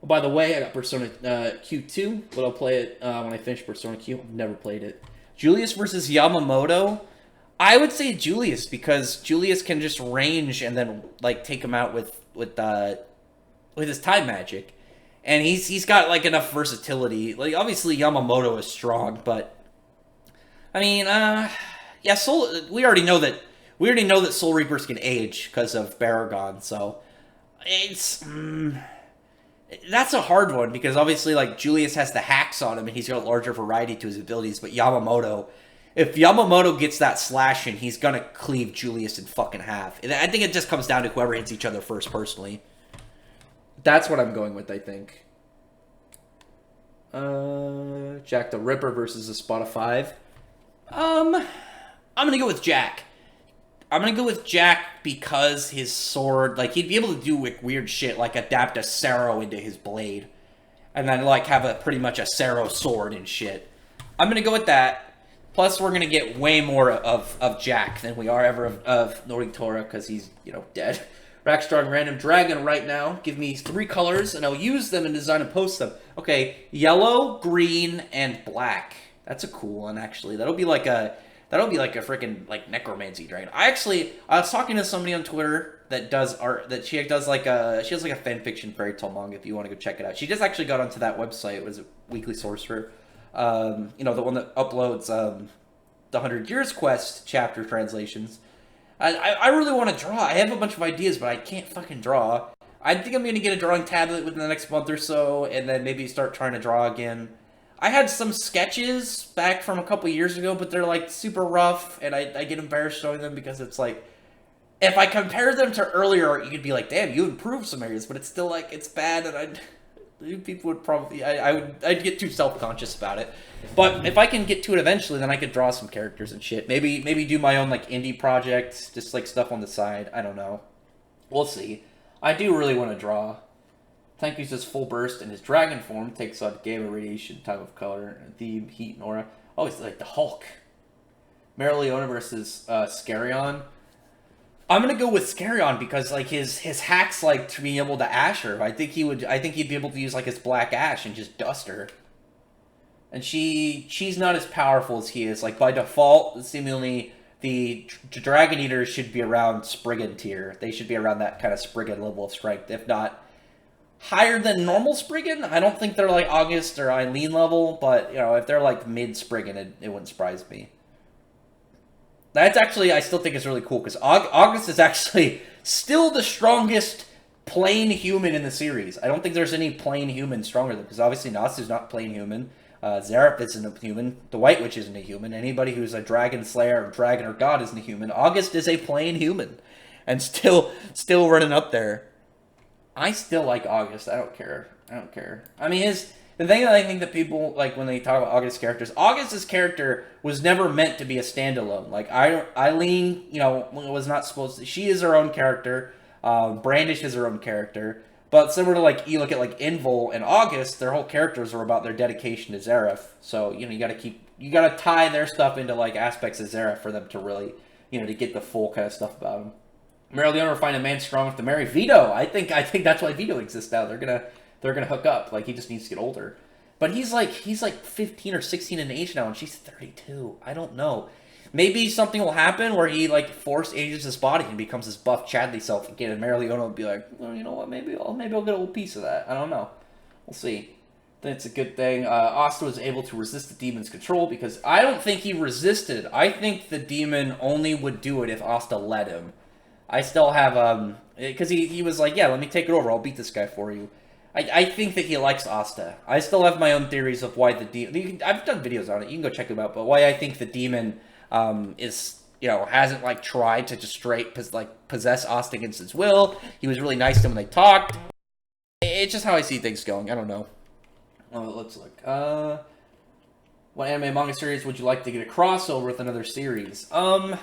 Speaker 2: Oh, by the way, I got Persona Q2, but I'll play it when I finish Persona Q. I've never played it. Julius versus Yamamoto. I would say Julius, because Julius can just range and then, like, take him out with his time magic. And he's got, like, enough versatility. Like, obviously Yamamoto is strong, but I mean, yeah, we already know that Soul Reapers can age because of Baragon, so it's that's a hard one, because obviously, like, Julius has the hacks on him and he's got a larger variety to his abilities, but Yamamoto, if Yamamoto gets that slash in, he's gonna cleave Julius in fucking half. And I think it just comes down to whoever hits each other first, personally. That's what I'm going with, I think. Jack the Ripper versus a spot of 5. I'm gonna go with Jack. I'm gonna go with Jack because his sword, like, he'd be able to do, like, weird shit, like adapt a Sero into his blade. And then, like, have pretty much a Sero sword and shit. I'm gonna go with that. Plus, we're gonna get way more of Jack than we are ever of Noritora, because he's, dead. Rackstrong Random Dragon right now. Give me 3 colors, and I'll use them and design and post them. Okay, yellow, green, and black. That's a cool one, actually. That'll be like a That'll be like a freaking like necromancy dragon. I was talking to somebody on Twitter that does art, that she has like a fan fiction fairy tale manga. If you want to go check it out, she just actually got onto that website. It was a Weekly Sorcerer, the one that uploads the 100 Years Quest chapter translations. I really want to draw. I have a bunch of ideas, but I can't fucking draw. I think I'm gonna get a drawing tablet within the next month or so, and then maybe start trying to draw again. I had some sketches back from a couple years ago, but they're like super rough, and I get embarrassed showing them because it's like, if I compare them to earlier art, you could be like, damn, you improved some areas, but it's still like, it's bad, and people would probably, I'd get too self-conscious about it. But if I can get to it eventually, then I could draw some characters and shit. Maybe do my own like indie projects, just like stuff on the side. I don't know. We'll see. I do really want to draw. Tank uses full burst in his dragon form, takes on gamma radiation, type of color, theme, heat, and aura. Oh, it's like the Hulk. Mereoleona versus Scarion. I'm gonna go with Scarion because like his hacks like to being able to ash her. I think he'd be able to use like his black ash and just dust her. And she's not as powerful as he is. Like by default, seemingly the Dragon Eaters should be around Spriggan tier. They should be around that kind of Spriggan level of strength, if not higher than normal Spriggan. I don't think they're like August or Eileen level, but if they're like mid Spriggan, it wouldn't surprise me. That's actually, I still think it's really cool because August is actually still the strongest plain human in the series. I don't think there's any plain human stronger than, because obviously Natsu's not plain human. Zeref isn't a human. The White Witch isn't a human. Anybody who's a dragon slayer or dragon or god isn't a human. August is a plain human, and still running up there. I still like August. I don't care. I mean, the thing that I think that people like when they talk about August's characters, August's character was never meant to be a standalone. Like Eileen, was not supposed to. She is her own character. Brandish is her own character. But similar to like you look at like Invul and August, their whole characters are about their dedication to Zeref. So you gotta tie their stuff into like aspects of Zeref for them to really to get the full kind of stuff about them. Mereoleona will find a man strong enough to marry Vito. I think that's why Vito exists now. They're gonna hook up. Like he just needs to get older. But he's like 15 or 16 in age now, and she's 32. I don't know. Maybe something will happen where he like force ages his body and becomes his buff Chadley self again, and Mereoleona will be like, well, you know what? Maybe I'll get a little piece of that. I don't know. We'll see. That's a good thing. Asta was able to resist the demon's control because I don't think he resisted. I think the demon only would do it if Asta let him. I still have because he was like, yeah, let me take it over. I'll beat this guy for you. I think that he likes Asta. I still have my own theories of why the demon. I've done videos on it. You can go check them out. But why I think the demon is hasn't like tried to just straight possess Asta against his will. He was really nice to him when they talked. It's just how I see things going. I don't know. Let's look. What anime manga series would you like to get a crossover with another series? Let's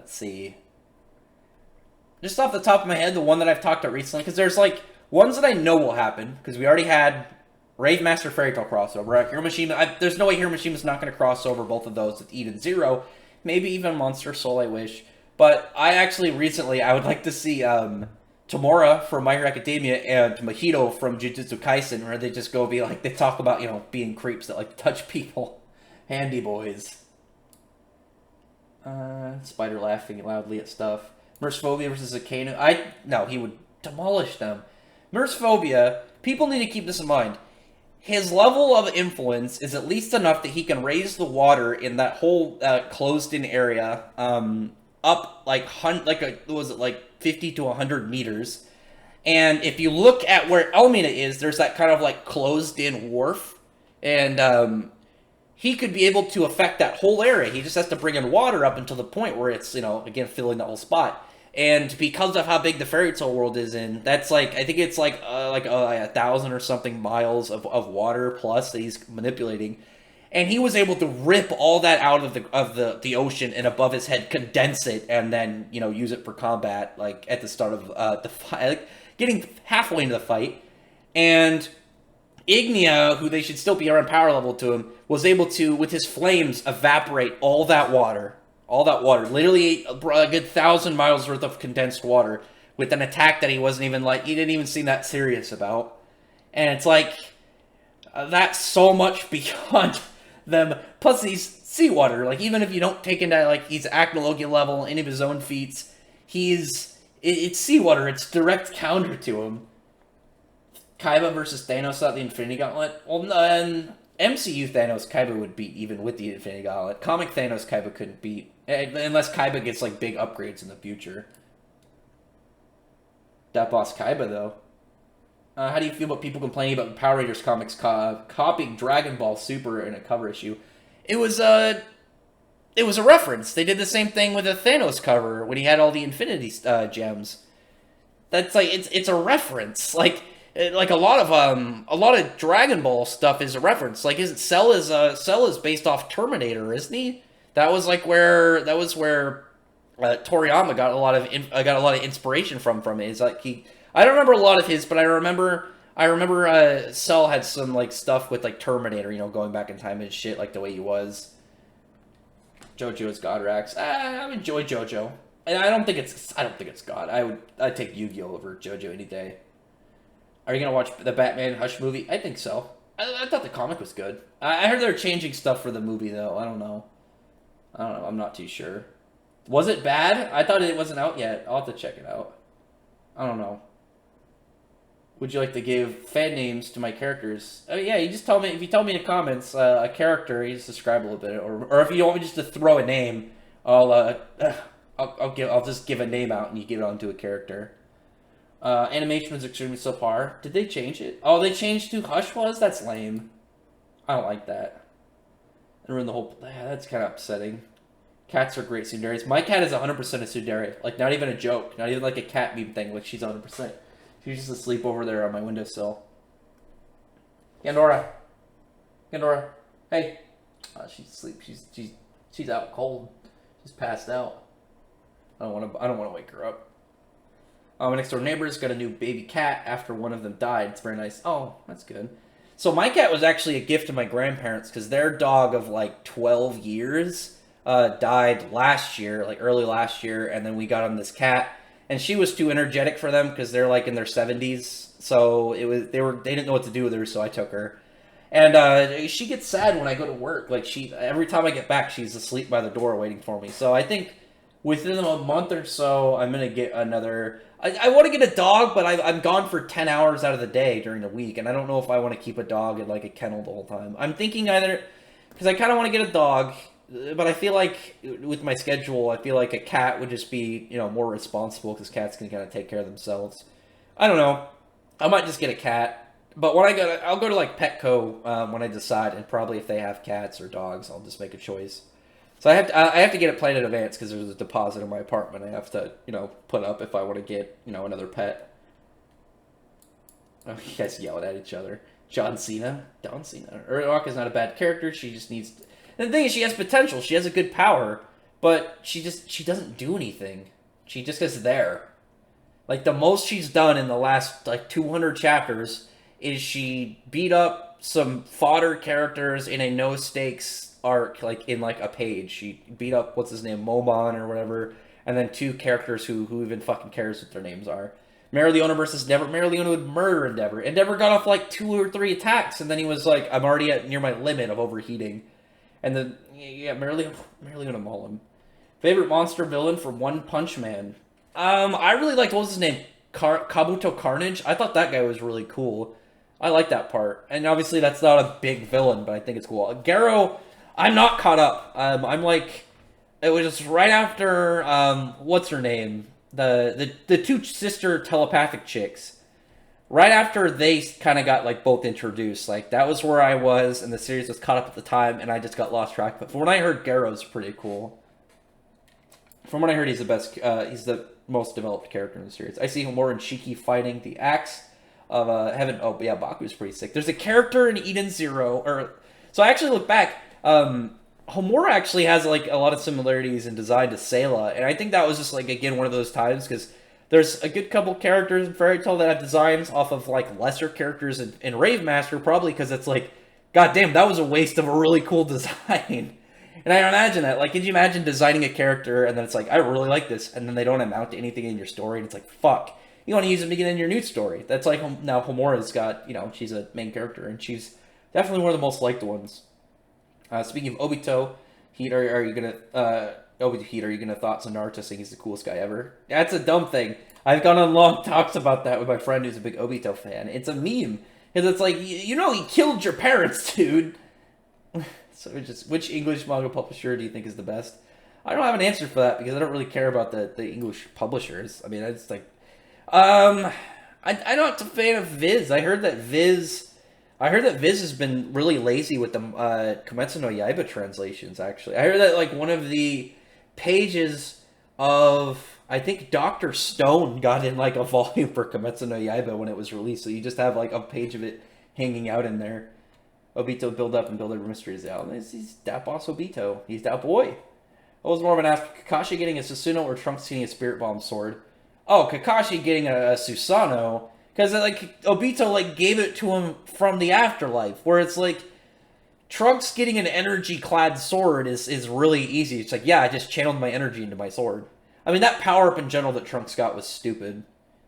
Speaker 2: see. Just off the top of my head, the one that I've talked about recently, because there's like ones that I know will happen, because we already had Rave Master Fairy Tail crossover. Hiroshima, there's no way Hiroshima's not going to cross over both of those with Eden Zero. Maybe even Monster Soul, I wish. But I actually recently, I would like to see Tamura from My Hero Academia and Mahito from Jujutsu Kaisen, where they just go be like, they talk about, being creeps that like to touch people. Handy boys. Spider laughing loudly at stuff. Mercephobia versus Akainu. No, he would demolish them. Mercephobia, people need to keep this in mind. His level of influence is at least enough that he can raise the water in that whole closed-in area up like 50 to 100 meters. And if you look at where Elmina is, there's that kind of like closed-in wharf, and he could be able to affect that whole area. He just has to bring in water up until the point where it's again filling that whole spot. And because of how big the fairy tale world is in, that's like, I think it's like 1,000 or something miles of water plus that he's manipulating. And he was able to rip all that out of the ocean and above his head, condense it, and then, use it for combat, like at the start of the fight, like getting halfway into the fight. And Ignia, who they should still be around power level to him, was able to, with his flames, evaporate all that water. Literally a good 1,000 miles worth of condensed water with an attack that he didn't even seem that serious about. And it's like, that's so much beyond them. Plus, he's seawater. Like, even if you don't take into, like, he's Acnologia level, any of his own feats, it's seawater. It's direct counter to him. Kaiba versus Thanos at the Infinity Gauntlet. Well, MCU Thanos, Kaiba would beat even with the Infinity Gauntlet. Comic Thanos, Kaiba couldn't beat. Unless Kaiba gets, like, big upgrades in the future. That boss Kaiba, though. How do you feel about people complaining about Power Rangers comics copying Dragon Ball Super in a cover issue? It was a reference. They did the same thing with the Thanos cover when he had all the Infinity gems. That's like it's a reference. Like a lot of Dragon Ball stuff is a reference. Like Cell is based off Terminator, isn't he? That was where Toriyama got a lot of inspiration from it. It's like I don't remember a lot of his, but I remember Cell had some like stuff with like Terminator, going back in time and shit, like the way he was. JoJo's Godrax. I enjoy JoJo. And I don't think it's God. I'd take Yu-Gi-Oh over JoJo any day. Are you gonna watch the Batman Hush movie? I think so. I thought the comic was good. I heard they're changing stuff for the movie though. I don't know. I'm not too sure. Was it bad? I thought it wasn't out yet. I'll have to check it out. I don't know. Would you like to give fan names to my characters? Oh yeah, you just tell me. If you tell me in the comments a character, you just describe a little bit, or if you want me just to throw a name, I'll just give a name out and you give it onto a character. Animation was extremely subpar. Did they change it? Oh, they changed who Hush was? That's lame. I don't like that. And ruin the whole. Yeah, that's kind of upsetting. Cats are great tsunderes. My cat is 100% a tsundere. Like, not even a joke. Not even like a cat meme thing. Like, she's 100%. She's just asleep over there on my windowsill. Pandora. Hey. She's asleep. She's out cold. She's passed out. I don't want to wake her up. My next door neighbor's got a new baby cat after one of them died. It's very nice. Oh, that's good. So my cat was actually a gift to my grandparents because their dog of like 12 years died last year, like early last year, and then we got them this cat. And she was too energetic for them because they're like in their 70s, so they didn't know what to do with her, so I took her. And she gets sad when I go to work. Like every time I get back, she's asleep by the door waiting for me. So I think within a month or so, I'm gonna get another. I want to get a dog, but I'm gone for 10 hours out of the day during the week, and I don't know if I want to keep a dog in like a kennel the whole time. I'm thinking either because I kind of want to get a dog. But I feel like with my schedule, I feel like a cat would just be, more responsible because cats can kind of take care of themselves. I don't know. I might just get a cat. But when I'll go to like Petco when I decide, and probably if they have cats or dogs, I'll just make a choice. So I have to get it planned in advance because there's a deposit in my apartment I have to, put up if I want to get, another pet. Oh, you guys yelling at each other. John Cena. Uraraka is not a bad character. She just needs. And the thing is, she has potential. She has a good power, but she doesn't do anything. She just is there. Like, the most she's done in the last, 200 chapters is she beat up some fodder characters in a no-stakes arc, in, a page. She beat up, what's his name, Momon or whatever, and then 2 characters who even fucking cares what their names are. Mereoleona versus Endeavor. Mereoleona would murder Endeavor. Endeavor got off, 2 or 3 attacks, and then he was like, I'm already near my limit of overheating. And then, Mereoleona Mullen. Favorite monster villain from One Punch Man? I really liked, what was his name? Kabuto Carnage? I thought that guy was really cool. I like that part. And obviously that's not a big villain, but I think it's cool. Garo, I'm not caught up. It was just right after, what's her name? The 2 sister telepathic chicks. Right after they kind of got, both introduced. That was where I was, and the series was caught up at the time, and I just got lost track. But from what I heard, Garo's pretty cool. From what I heard, he's the best, he's the most developed character in the series. I see Homura and Shiki fighting the Axe of Heaven. Oh, yeah, Baku's pretty sick. There's a character in Eden Zero, so I actually look back, Homura actually has, a lot of similarities in design to Sayla, and I think that was just, again, one of those times, because there's a good couple characters in Fairy Tail that have designs off of, lesser characters in Rave Master, probably because it's god damn, that was a waste of a really cool design. And I imagine that. Could you imagine designing a character, and then it's I really like this, and then they don't amount to anything in your story, and it's fuck. You want to use them to get in your new story. That's now Homura's got, she's a main character, and she's definitely one of the most liked ones. Speaking of Obito, Heat, are you gonna Heat, are you gonna thoughts on Naruto saying he's the coolest guy ever? That's a dumb thing. I've gone on long talks about that with my friend who's a big Obito fan. It's a meme because it's like you know he killed your parents, dude. So just which English manga publisher do you think is the best? I don't have an answer for that because I don't really care about the English publishers. I mean, I just like, I'm not a fan of Viz. I heard that Viz has been really lazy with the Kimetsu no Yaiba translations. Actually, I heard that like one of the pages of I think Dr. Stone got in like a volume for Kimetsu no Yaiba when it was released. So you just have like a page of it hanging out in there. Obito build up and build over mysteries out. He's that boss Obito. He's that boy. What was more of an aspect? Kakashi getting a Susanoo or Trunks getting a Spirit Bomb sword? Oh, Kakashi getting a Susanoo. Because like Obito like gave it to him from the afterlife. Where it's like Trunks getting an energy clad sword is really easy. It's like, yeah, I just channeled my energy into my sword. I mean, that power up in general that Trunks got was stupid.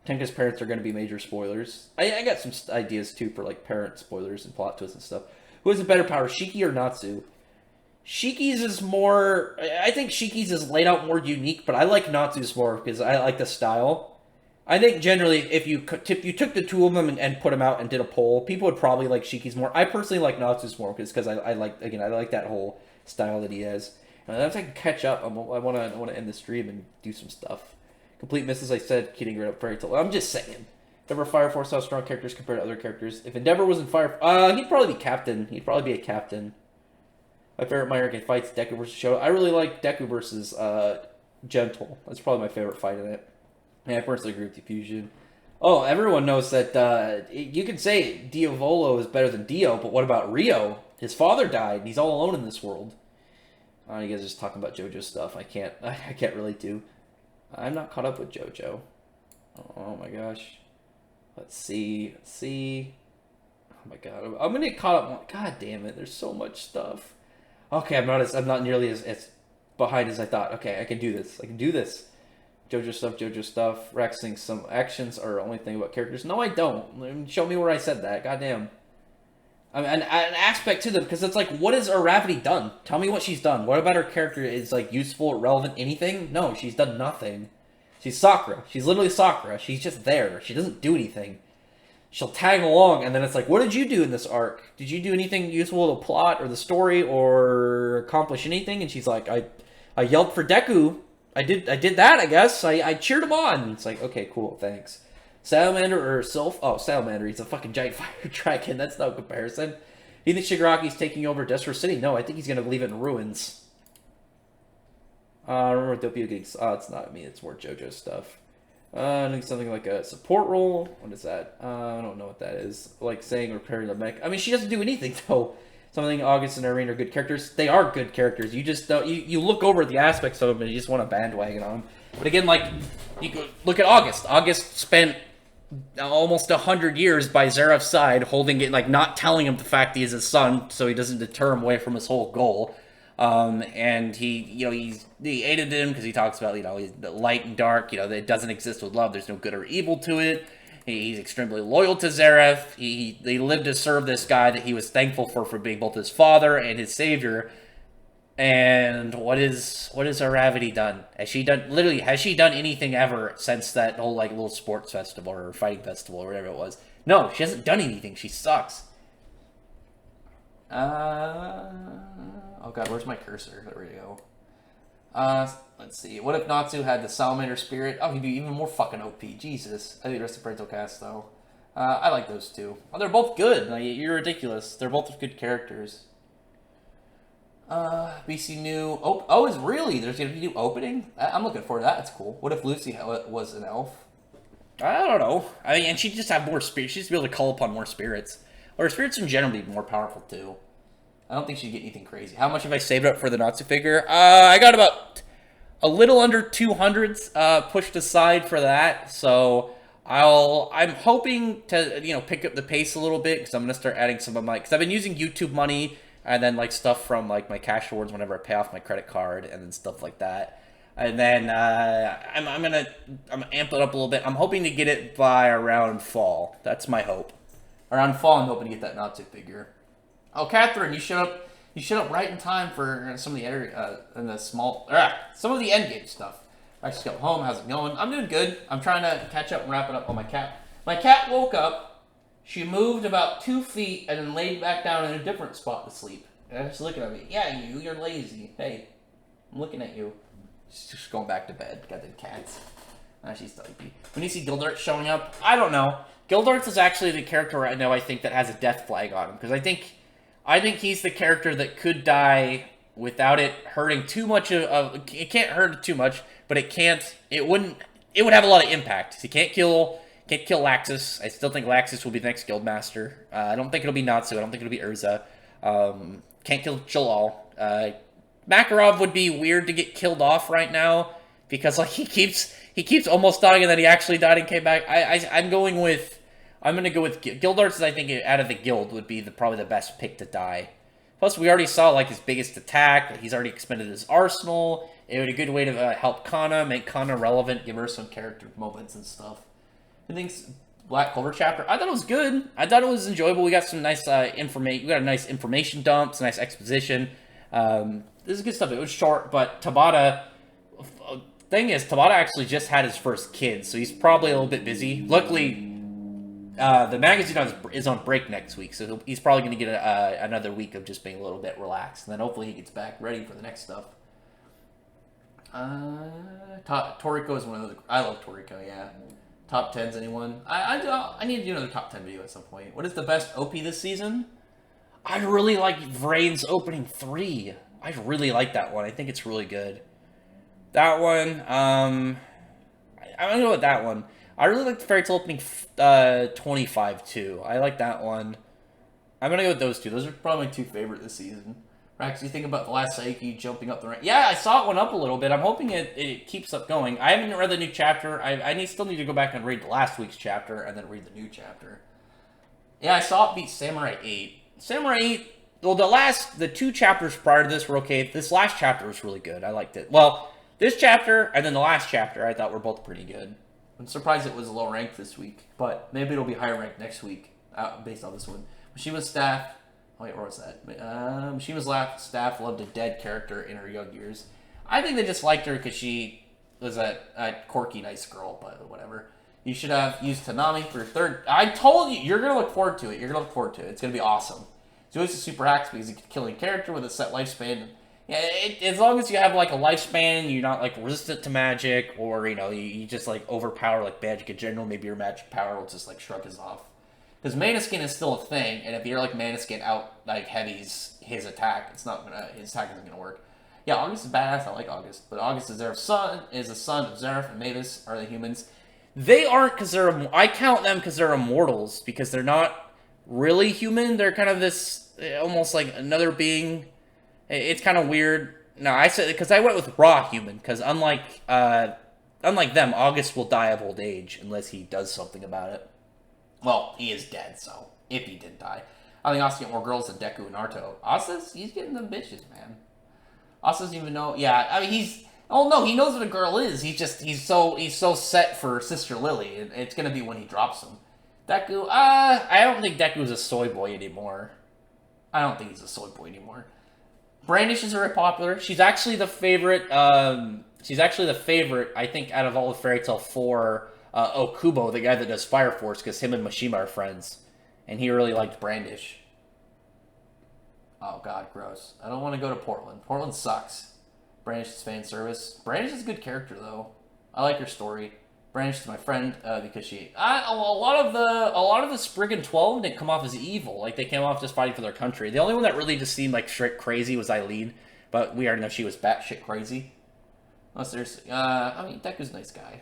Speaker 2: Tenka's parents are going to be major spoilers. I got some ideas too for like parent spoilers and plot twists and stuff. Who has a better power, Shiki or Natsu? Shiki's is more... I think Shiki's is laid out more unique, but I like Natsu's more because I like the style. I think generally if you took the two of them and put them out and did a poll, people would probably like Shiki's more. I personally like Natsu's more because I like that whole style that he has. And as I can catch up, I want to end the stream and do some stuff. Complete misses, I said, kidding right up Fairy Tail. I'm just saying. Endeavor Fire Force has strong characters compared to other characters. If Endeavor was in Fire... he'd probably be captain. He'd probably be a captain. My favorite My Hero fights Deku versus Shoto. I really like Deku versus Gentle. That's probably my favorite fight in it. Yeah, I personally agree with Diffusion. Oh, everyone knows that you can say Diavolo is better than Dio, but what about Rio? His father died, and he's all alone in this world. You guys are just talking about JoJo stuff. I can't relate to. I'm not caught up with JoJo. Oh my gosh. Let's see. Oh my god. I'm gonna get caught up. God damn it. There's so much stuff. Okay, I'm not nearly as behind as I thought. Okay, I can do this. JoJo stuff. Rex thinks some actions are only thing about characters. No, I don't. Show me where I said that. Goddamn. I mean, an aspect to them, because it's like, what has Aravati done? Tell me what she's done. What about her character is, like, useful, relevant, anything? No, she's done nothing. She's Sakura. She's literally Sakura. She's just there. She doesn't do anything. She'll tag along, and then it's like, what did you do in this arc? Did you do anything useful to the plot or the story or accomplish anything? And she's like, I yelled for Deku. I did that, I guess. I cheered him on. It's like, okay, cool, thanks. Salamander or Sylph? Oh, Salamander. He's a fucking giant fire dragon. That's no comparison. Do you think Shigaraki's taking over Destro City? No, I think he's going to leave it in ruins. I remember Doppio getting... Oh, it's not me. It's more JoJo stuff. I think something like a support role. What is that? I don't know what that is. Like saying repairing the mech. I mean, she doesn't do anything, though. Something August and Irene are good characters. They are good characters. You just don't... You look over the aspects of them and you just want to bandwagon on them. But again, like, you go, look at August. August spent almost 100 years by Zeref's side, holding it, like, not telling him the fact he is his son, so he doesn't deter him away from his whole goal. And he aided him because he talks about, he's light and dark, that doesn't exist with love. There's no good or evil to it. He's extremely loyal to Zeref. They lived to serve this guy that he was thankful for being both his father and his savior. And what has Aravati done? Has she done anything ever since that whole, like, little sports festival or fighting festival or whatever it was? No, she hasn't done anything. She sucks. Oh god, where's my cursor? There we go. Let's see. What if Natsu had the Salamander Spirit? Oh, he'd be even more fucking OP. Jesus. I think the rest of Parental Cast, though. I like those two. Oh, they're both good. Like, you're ridiculous. They're both good characters. BC new... Oh, is really? There's gonna be a new opening? I'm looking forward to that. That's cool. What if Lucy was an elf? I don't know. I mean, and she'd just have more spirits. She'd just be able to call upon more spirits. Or spirits in general be more powerful, too. I don't think she'd get anything crazy. How much have I saved up for the Natsu figure? I got about a little under 200s pushed aside for that. So I'm hoping to, pick up the pace a little bit because I'm going to start adding some of my... Because I've been using YouTube money and then, like, stuff from, like, my cash rewards whenever I pay off my credit card and then stuff like that. And then I'm amp it up a little bit. I'm hoping to get it by around fall. That's my hope. Around fall, I'm hoping to get that Natsu figure. Oh, Catherine, you showed up.
Speaker 3: You showed up right in time for some of the some of the endgame stuff. I just got home. How's it going? I'm doing good. I'm trying to catch up and wrap it up on my cat. My cat woke up. She moved about 2 feet and then laid back down in a different spot to sleep. And she's looking at me. Yeah, you're lazy. Hey, I'm looking at you. She's just going back to bed. Got the cats. She's sleepy. When you see Gildart showing up, I don't know. Gildart is actually the character right now I think that has a death flag on him because I think he's the character that could die without it hurting too much of it can't hurt too much, but it would have a lot of impact. He can't kill Laxus. I still think Laxus will be the next Guildmaster. I don't think it'll be Natsu. I don't think it'll be Urza. Can't kill Jalal. Makarov would be weird to get killed off right now because like he keeps almost dying and then he actually died and came back. I'm going to go with Gildarts. I think out of the guild would be probably the best pick to die. Plus, we already saw like his biggest attack. He's already expended his arsenal. It would be a good way to help Kana, make Kana relevant, give her some character moments and stuff. I think Black Clover chapter, I thought it was good. I thought it was enjoyable. We got some nice information. We got a nice information dump, some nice exposition. This is good stuff. It was short, but Tabata. Thing is, Tabata actually just had his first kid, so he's probably a little bit busy. Luckily, the magazine is on break next week, so he's probably going to get another week of just being a little bit relaxed, and then hopefully he gets back ready for the next stuff. Toriko is one of the... I love Toriko, yeah. Top 10s, anyone? I need to do another top 10 video at some point. What is the best OP this season? I really like Vrain's opening 3. I really like that one. I think it's really good. That one, I'm gonna go with that one. I really like the Fairy Tail opening 25 too. I like that one. I'm gonna go with those two. Those are probably my two favorite this season. Rax, you think about the last Saiki jumping up the rank? Yeah, I saw it went up a little bit. I'm hoping it keeps up going. I haven't read the new chapter. I still need to go back and read last week's chapter and then read the new chapter. Yeah, I saw it beat Samurai 8. Samurai 8, well, the 2 chapters prior to this were okay. This last chapter was really good. I liked it. Well, this chapter and then the last chapter I thought were both pretty good. I'm surprised it was low ranked this week, but maybe it'll be higher ranked next week based on this one. Mishima's staff. Oh wait, where was that? Mishima's staff loved a dead character in her young years. I think they just liked her because she was a quirky, nice girl, but whatever. You should have used Tanami for your third. I told you, you're going to look forward to it. You're going to look forward to it. It's going to be awesome. Zeus is super hacks because he can kill a character with a set lifespan. Yeah, as long as you have like a lifespan, you're not like resistant to magic, or you just like overpower like magic in general. Maybe your magic power will just like shrug us off. Because Mana Skin is still a thing, and if you're like Mana Skin out like heavies his attack, his attack isn't gonna work. Yeah, August is badass. I like August, but August is Zeraph's son. Is a son of Zeraph and Mavis. Are they humans? They aren't because they're. I count them because they're immortals because they're not really human. They're kind of this almost like another being. It's kind of weird. No, I said because I went with raw human because unlike them, August will die of old age unless he does something about it. Well, he is dead, so if he did die, I think Asa get more girls than Deku and Naruto. He's getting them bitches, man. Asa doesn't even know. Yeah, I mean he knows what a girl is. He's so set for Sister Lily, and it's gonna be when he drops him. Deku, I don't think Deku's a soy boy anymore. I don't think he's a soy boy anymore. Brandish is very popular. She's actually the favorite. I think, out of all of Fairy Tail for Okubo, the guy that does Fire Force, because him and Mishima are friends, and he really liked Brandish. Oh god, gross. I don't want to go to Portland. Portland sucks. Brandish is fan service. Brandish is a good character though. I like her story. Brandish is my friend because she. A lot of the Spriggan 12 didn't come off as evil. Like they came off just fighting for their country. The only one that really just seemed like straight crazy was Eileen, but we already know she was batshit crazy. Unless there's, Deku's a nice guy.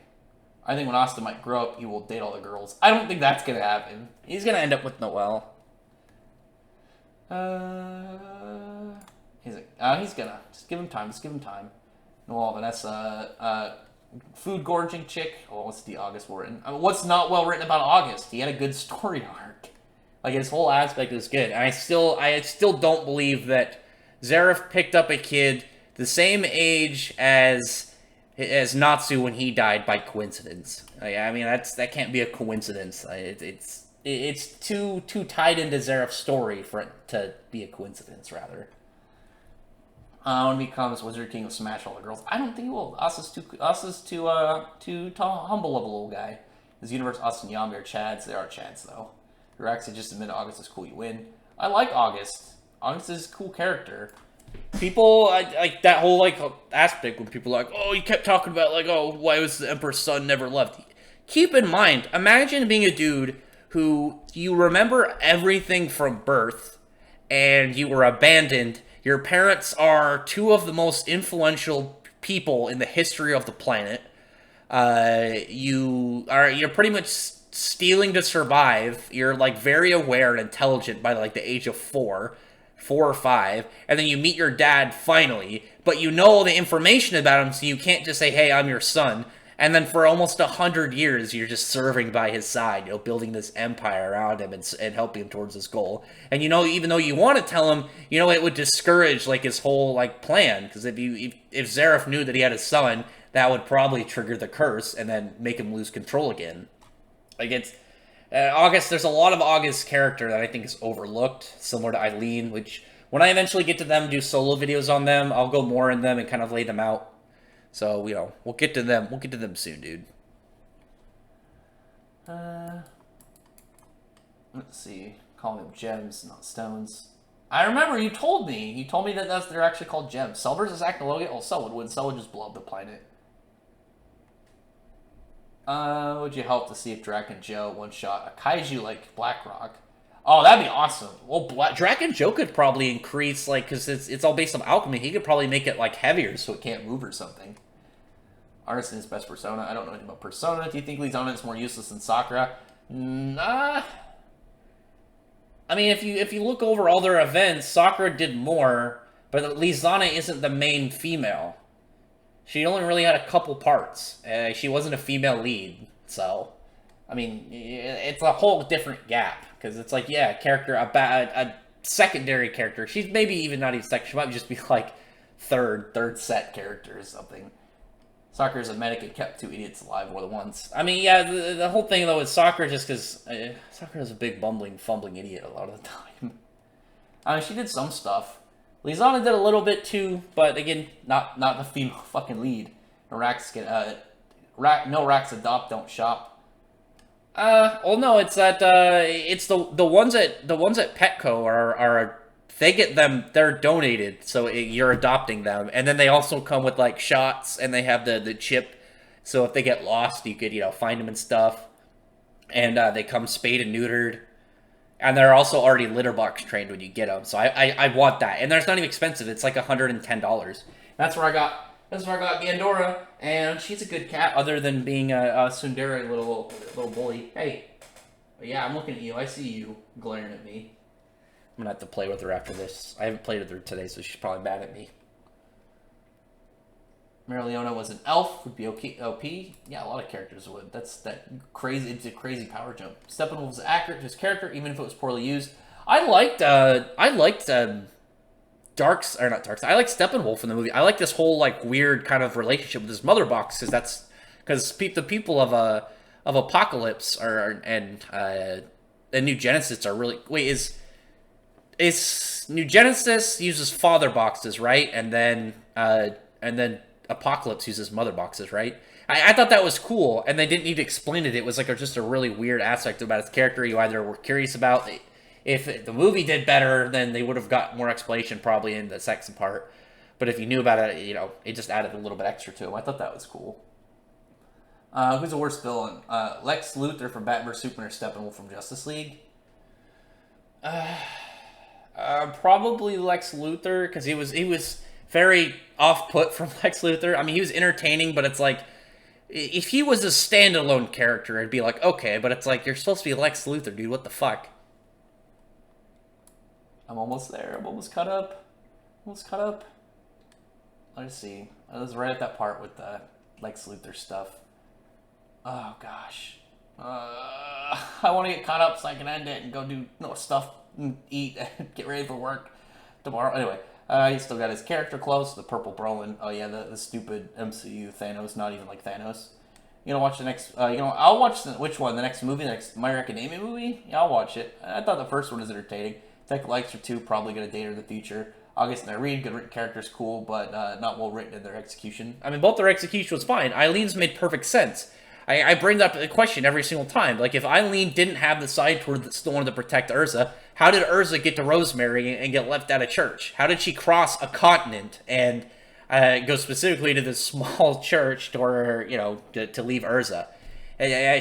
Speaker 3: I think when Asta might grow up, he will date all the girls. I don't think that's gonna happen. He's gonna end up with Noelle. He's gonna just give him time. Just give him time. Noelle, Vanessa, food gorging chick. Oh, what's the August written? What's not well written about August? He had a good story arc. Like his whole aspect is good. And I still don't believe that Zeref picked up a kid the same age as Natsu when he died by coincidence. I mean that can't be a coincidence. It's too tied into Zeref's story for it to be a coincidence. Rather, When he becomes Wizard King, will smash all the girls. I don't think he will. Us is too humble of a little guy. His universe, Us and Yambi are Chads. They are Chads though. Raxi just admitted August is cool. You win. I like August. August is a cool character.
Speaker 2: People like that whole like aspect when people are like, oh, you kept talking about like, oh, why was the Emperor's son never left? Keep in mind, imagine being a dude who you remember everything from birth, and you were abandoned. Your parents are two of the most influential people in the history of the planet. You're pretty much stealing to survive. You're like very aware and intelligent by like the age of 4 or 5, and then you meet your dad finally, but you know the information about him, so you can't just say, hey, I'm your son. And then for almost 100 years, you're just serving by his side, building this empire around him and helping him towards his goal. And even though you want to tell him, it would discourage like his whole like plan, because if Zareth knew that he had a son, that would probably trigger the curse and then make him lose control again. Like it's August. There's a lot of August character that I think is overlooked, similar to Eileen. Which when I eventually get to them, do solo videos on them, I'll go more in them and kind of lay them out. So, we'll get to them. We'll get to them soon, dude.
Speaker 3: Let's see. Calling them gems, not stones. I remember you told me. You told me that they're actually called gems. Cell versus Acnologia? Well, Cell would win. Cell would just blow up the planet. Would you help to see if Drac and Joe one-shot a kaiju like Blackrock? Oh, that'd be awesome.
Speaker 2: Well, Drac and Joe could probably increase, like, because it's all based on alchemy. He could probably make it, like, heavier so it can't move or something.
Speaker 3: Artisan is best Persona. I don't know anything about Persona. Do you think Lizana is more useless than Sakura? Nah.
Speaker 2: I mean, if you look over all their events, Sakura did more, but Lizana isn't the main female. She only really had a couple parts. She wasn't a female lead, so... I mean, it's a whole different gap, because it's like, yeah, a secondary character. She's maybe even not even second. She might just be like third set character or something.
Speaker 3: Sakura's a medic and kept 2 idiots alive more than once.
Speaker 2: I mean, yeah, the whole thing though is Sakura just because Sakura's a big bumbling, fumbling idiot a lot of the time.
Speaker 3: I mean, she did some stuff. Lizana did a little bit too, but again, not the female fucking lead. Rax Rax adopt, don't shop.
Speaker 2: Well, no, it's that it's the ones at Petco are they get them, they're donated, so you're adopting them, and then they also come with like shots, and they have the chip, so if they get lost, you could find them and stuff, and they come spayed and neutered, and they're also already litter box trained when you get them. So I want that, and that's not even expensive. It's like $110.
Speaker 3: That's where I got Gandora, and she's a good cat, other than being a tsundere little bully. Hey, yeah, I'm looking at you. I see you glaring at me.
Speaker 2: I'm gonna have to play with her after this. I haven't played with her today, so she's probably mad at me.
Speaker 3: Marileona was an elf, would be OP. Yeah, a lot of characters would. It's a crazy power jump. Steppenwolf was accurate to his character, even if it was poorly used. I liked Darks, or not Darks. I like Steppenwolf in the movie. I like this whole like weird kind of relationship with his mother box, because the people of Apocalypse and New Genesis are really is New Genesis uses father boxes, right? And then Apocalypse uses mother boxes, right? I thought that was cool, and they didn't need to explain it. It was like just a really weird aspect about his character you either were curious about. If the movie did better, then they would have got more explanation probably in the second part. But if you knew about it, it just added a little bit extra to him. I thought that was cool. Who's the worst villain? Lex Luthor from Batman vs Superman or Steppenwolf from Justice League?
Speaker 2: Probably Lex Luthor, because he was very off-put from Lex Luthor. I mean, he was entertaining, but it's like, if he was a standalone character, it'd be like, okay, but it's like, you're supposed to be Lex Luthor, dude, what the fuck?
Speaker 3: I'm almost there. I'm almost caught up. Let's see. I was right at that part with the Lex Luthor stuff. Oh, gosh. I want to get caught up so I can end it and go do stuff and eat and get ready for work tomorrow. Anyway, he still got his character close, the purple Brolin. Oh, yeah, the stupid MCU Thanos, not even like Thanos. You know, watch the next, I'll watch which one? The next movie, the next My Hero Academia movie? Yeah, I'll watch it. I thought the first one was entertaining. Tech likes her too, probably gonna date her in the future. August and Irene, good written characters, cool, but not well written in their execution.
Speaker 2: I mean, both their execution was fine. Eileen's made perfect sense. I bring up the question every single time. Like, if Eileen didn't have the side toward that still wanted to protect Urza, how did Urza get to Rosemary and get left out of church? How did she cross a continent and go specifically to this small church to, to leave Urza?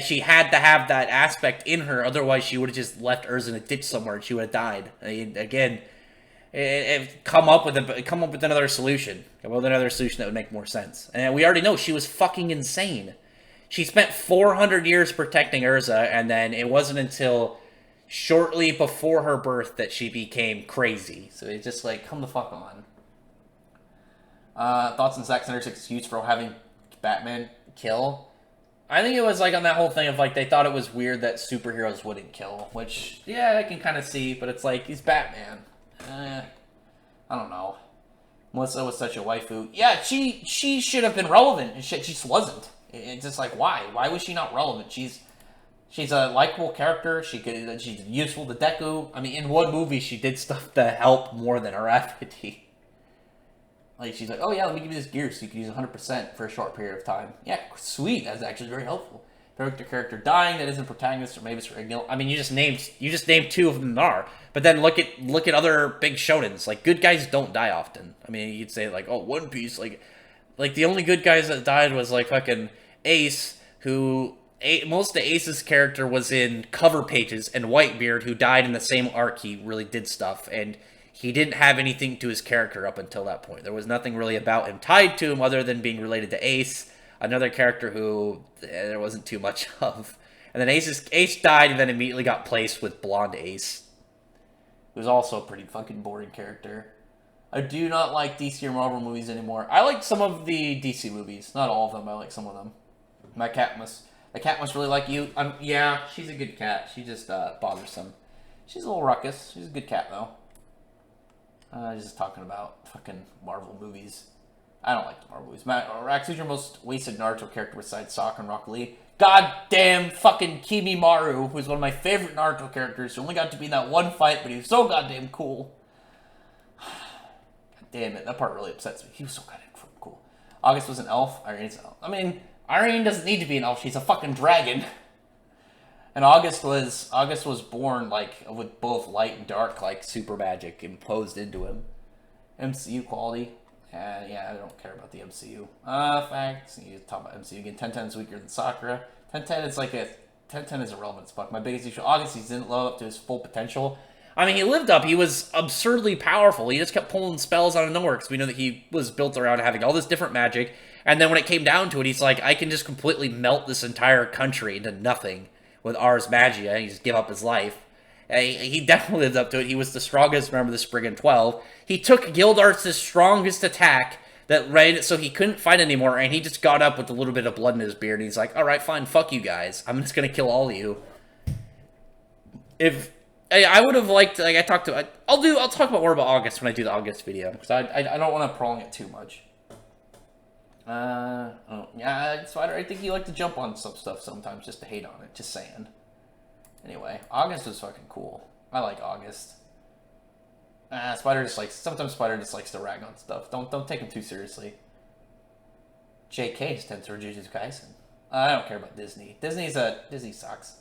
Speaker 2: She had to have that aspect in her, otherwise she would have just left Urza in a ditch somewhere and she would have died. I mean, again, come up with another solution. Come up with another solution that would make more sense. And we already know she was fucking insane. She spent 400 years protecting Urza, and then it wasn't until shortly before her birth that she became crazy. So it's just like,
Speaker 3: Come the fuck on. Thoughts on Zack Snyder's excuse for having Batman kill?
Speaker 2: I think it was like on that whole thing of like they thought it was weird that superheroes wouldn't kill,
Speaker 3: Which, yeah, I can kind of see, but it's like, he's Batman. I don't know. Melissa was such a waifu. Yeah, she should have been relevant, and she just wasn't. It's just like, why? Why was she not relevant? She's a likable character. She's useful to Deku. I mean, in one movie, she did stuff to help more than Arachne. Like, she's like, oh yeah, let me give you this gear so you can use 100% for a short period of time. Yeah, sweet. That's actually very helpful. Character dying that isn't protagonist or maybe it's original.
Speaker 2: I mean, you just named two of them that are. But then look at other big shonens. Like, good guys don't die often. I mean, you'd say like, oh, One Piece, like the only good guys that died was like fucking Ace, who most of Ace's character was in cover pages, and Whitebeard, who died in the same arc. He really did stuff, and he didn't have anything to his character up until that point. There was nothing really about him tied to him other than being related to Ace, another character who there wasn't too much of. And then Ace died, and then immediately got placed with Blonde Ace,
Speaker 3: who's also a pretty fucking boring character. I do not like DC or Marvel movies anymore. I like some of the DC movies, not all of them. I like some of them. The cat must really like you. Yeah, she's a good cat. She just bothersome. She's a little ruckus. She's a good cat though. Just talking about fucking Marvel movies. I don't like the Marvel movies. Rax, who's your most wasted Naruto character besides Sokka and Rock Lee? Goddamn fucking Kimimaro, who's one of my favorite Naruto characters. Who only got to be in that one fight, but he was so goddamn cool. God damn it, that part really upsets me. He was so goddamn cool. August was an elf. Irene's an elf. I mean, Irene doesn't need to be an elf. She's a fucking dragon. And August was born like with both light and dark, like super magic imposed into him. MCU quality. Yeah, I don't care about the MCU. Facts. You talk about MCU again. 1010 is weaker than Sakura. 1010 is irrelevant as fuck. My biggest issue, August, he didn't live up to his full potential.
Speaker 2: I mean, he lived up. He was absurdly powerful. He just kept pulling spells out of nowhere because we know that he was built around having all this different magic. And then when it came down to it, he's like, I can just completely melt this entire country into nothing with Ars Magia. And he just give up his life. He definitely lived up to it. He was the strongest member of the Spriggan 12. He took Gildart's strongest attack that right so he couldn't fight anymore, and he just got up with a little bit of blood in his beard, and he's like, alright, fine, fuck you guys. I'm just gonna kill all of you. If I would have liked, like, I'll talk about more about August when I do the August video.
Speaker 3: Because I don't want to prolong it too much. Yeah, Spider, I think you like to jump on some stuff sometimes just to hate on it. Just saying. Anyway, August was fucking cool. I like August. Sometimes Spider just likes to rag on stuff. Don't take him too seriously. JK is Tensor Jujutsu Kaisen. I don't care about Disney. Disney sucks.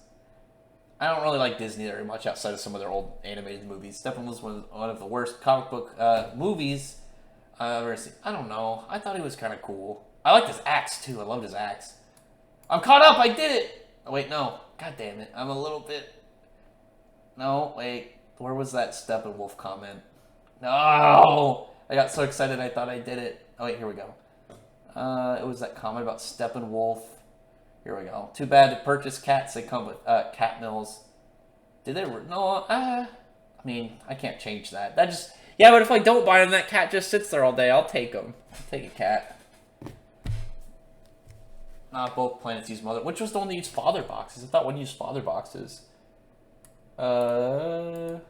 Speaker 3: I don't really like Disney very much outside of some of their old animated movies. Definitely was one of the worst comic book movies I've ever seen. I don't know. I thought he was kind of cool. I liked his axe too. I loved his axe. I'm caught up. I did it. Oh wait, no. God damn it. I'm a little bit. No, wait. Where was that Steppenwolf comment? No! I got so excited I thought I did it. Oh wait, here we go. It was that comment about Steppenwolf. Here we go. Too bad to purchase cats. They come with cat mills. Did they? No. I mean, I can't change that. That just.
Speaker 2: Yeah, but if I don't buy them, that cat just sits there all day. I'll take them.
Speaker 3: I'll take a cat. Not both planets use mother. Which was the one that used father boxes? I thought one used father boxes. You